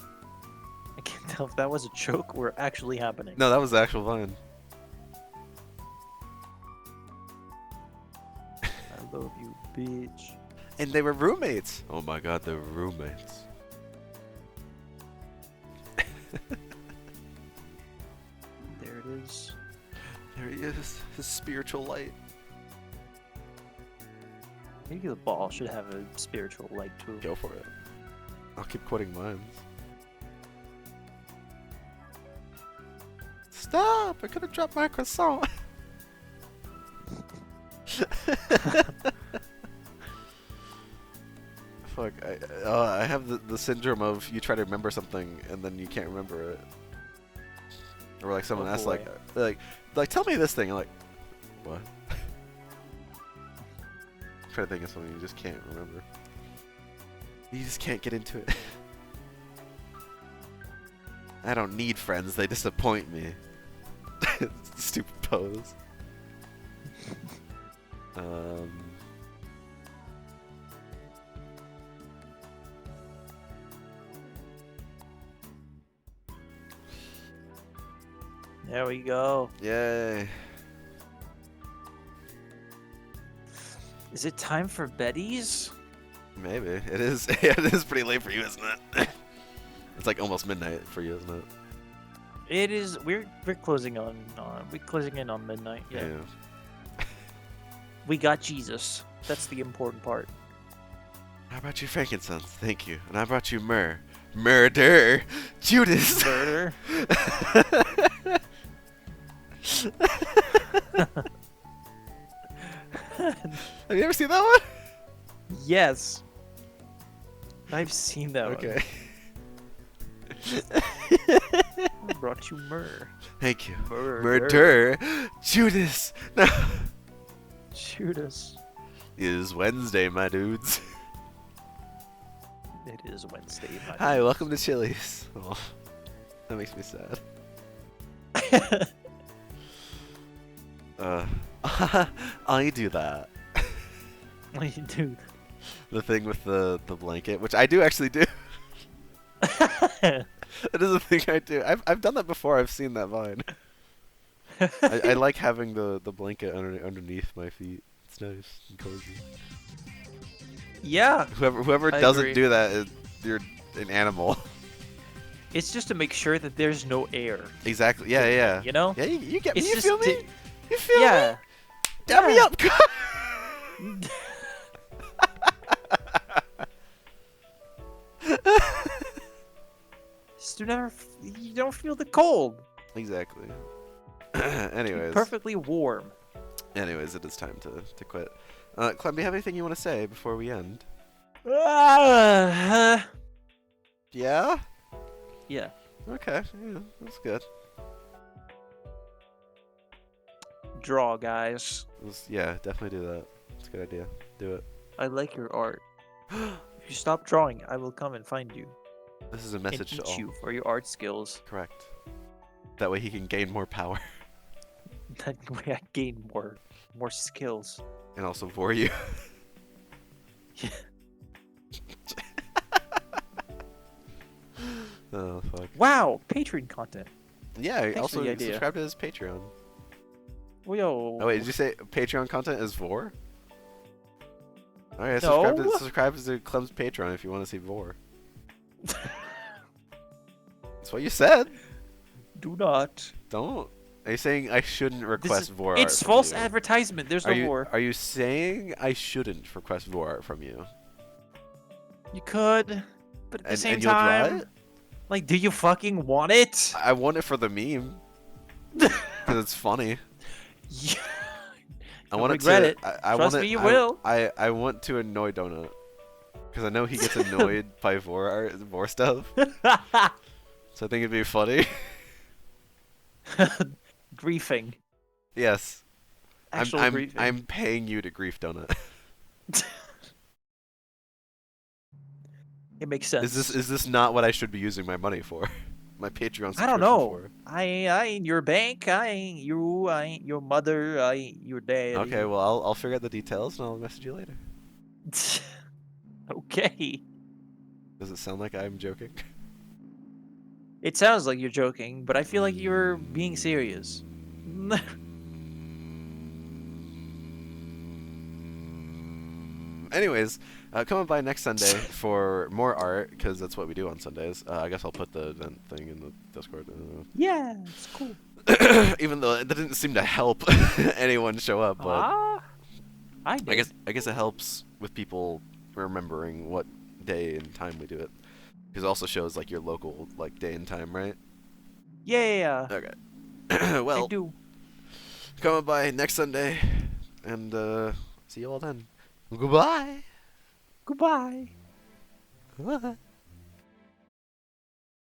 I can't tell if that was a joke or actually happening. No, that was the actual line. I love you, bitch. And they were roommates. Oh my god, they were roommates. There it is. There he is, his spiritual light. Maybe the ball should have a spiritual light too. Go for it. I'll keep quoting mines. Stop! I could have dropped my croissant. Fuck, I have the syndrome of you try to remember something and then you can't remember it. Or like someone Oh asks boy. like tell me this thing, I'm like, what? I'm trying to think of something you just can't remember. You just can't get into it. I don't need friends, they disappoint me. Stupid pose. There we go. Yay. Is it time for Betty's? Maybe. It is. Yeah, it is pretty late for you, isn't it? It's like almost midnight for you, isn't it? It is. We're closing on. We're closing in on midnight. Yeah. We got Jesus. That's the important part. I brought you frankincense, thank you. And I brought you myrrh. Murder! Judas! Murder. Have you ever seen that one? Yes. I've seen that Okay. one. Brought you myrrh. Thank you. Murder. Murder! Judas! No. Judas. It is Wednesday, my dudes. It is Wednesday. my Hi, dudes. welcome to Chili's. Oh, that makes me sad. I do that. What do you do? The thing with the blanket, which I do actually do. It is a thing I do. I've done that before. I've seen that Vine. I like having the blanket underneath my feet. It's nice and cozy. Yeah. Whoever I doesn't agree. do that, you're an animal. It's just to make sure that there's no air. Exactly. Yeah, yeah. You know? Yeah, you get me. It's You just feel me? to- You feel me? Yeah. Dab me Yeah. up. Just you don't feel the cold. Exactly. Keep Anyways. perfectly warm. Anyways, it is time to quit. Clem, do you have anything you want to say before we end? Yeah. Yeah? Okay. Yeah, that's good. Draw, guys. Yeah, definitely do that. It's a good idea. Do it. I like your art. If you stop drawing, I will come and find you This is a and message to eat all. you for your art skills. Correct. That way he can gain more power That way I gain more skills. and also for you. Oh, fuck. Wow, Patreon content. Yeah, for also the idea. subscribe to his Patreon. Yo. Oh, wait, did you say Patreon content is Vor? Alright, No. subscribe to Clem's Patreon if you want to see Vor. That's what you said. Do not. Don't. Are you saying I shouldn't request Vor art It's from false you? advertisement. There's no more. Are you saying I shouldn't request Vor art from you? You could, but at the And- same and you'll draw time, it? like, do you fucking want it? I want it for the meme. Because it's funny. I You'll want regret to. it. I Trust want me, you will. I want to annoy Donut because I know he gets annoyed by vor stuff. So I think it'd be funny. Griefing. Yes. Actual griefing. I'm paying you to grief Donut. It makes sense. Is this not what I should be using my money for? My Patreon subscription I don't know. for? I ain't your bank. I ain't you. I ain't your mother. I ain't your dad. Okay, well I'll figure out the details and I'll message you later. Okay. Does it sound like I'm joking? It sounds like you're joking, but I feel like you're being serious. Anyways, come on by next Sunday for more art, because that's what we do on Sundays. I guess I'll put the event thing in the Discord. Yeah, it's cool. Even though it didn't seem to help anyone show up, but I did. I guess it helps with people remembering what day and time we do it. Because it also shows like your local like day and time, right? Yeah. Okay. I Well, do. come on by next Sunday, and see you all then. Goodbye. Goodbye. Goodbye.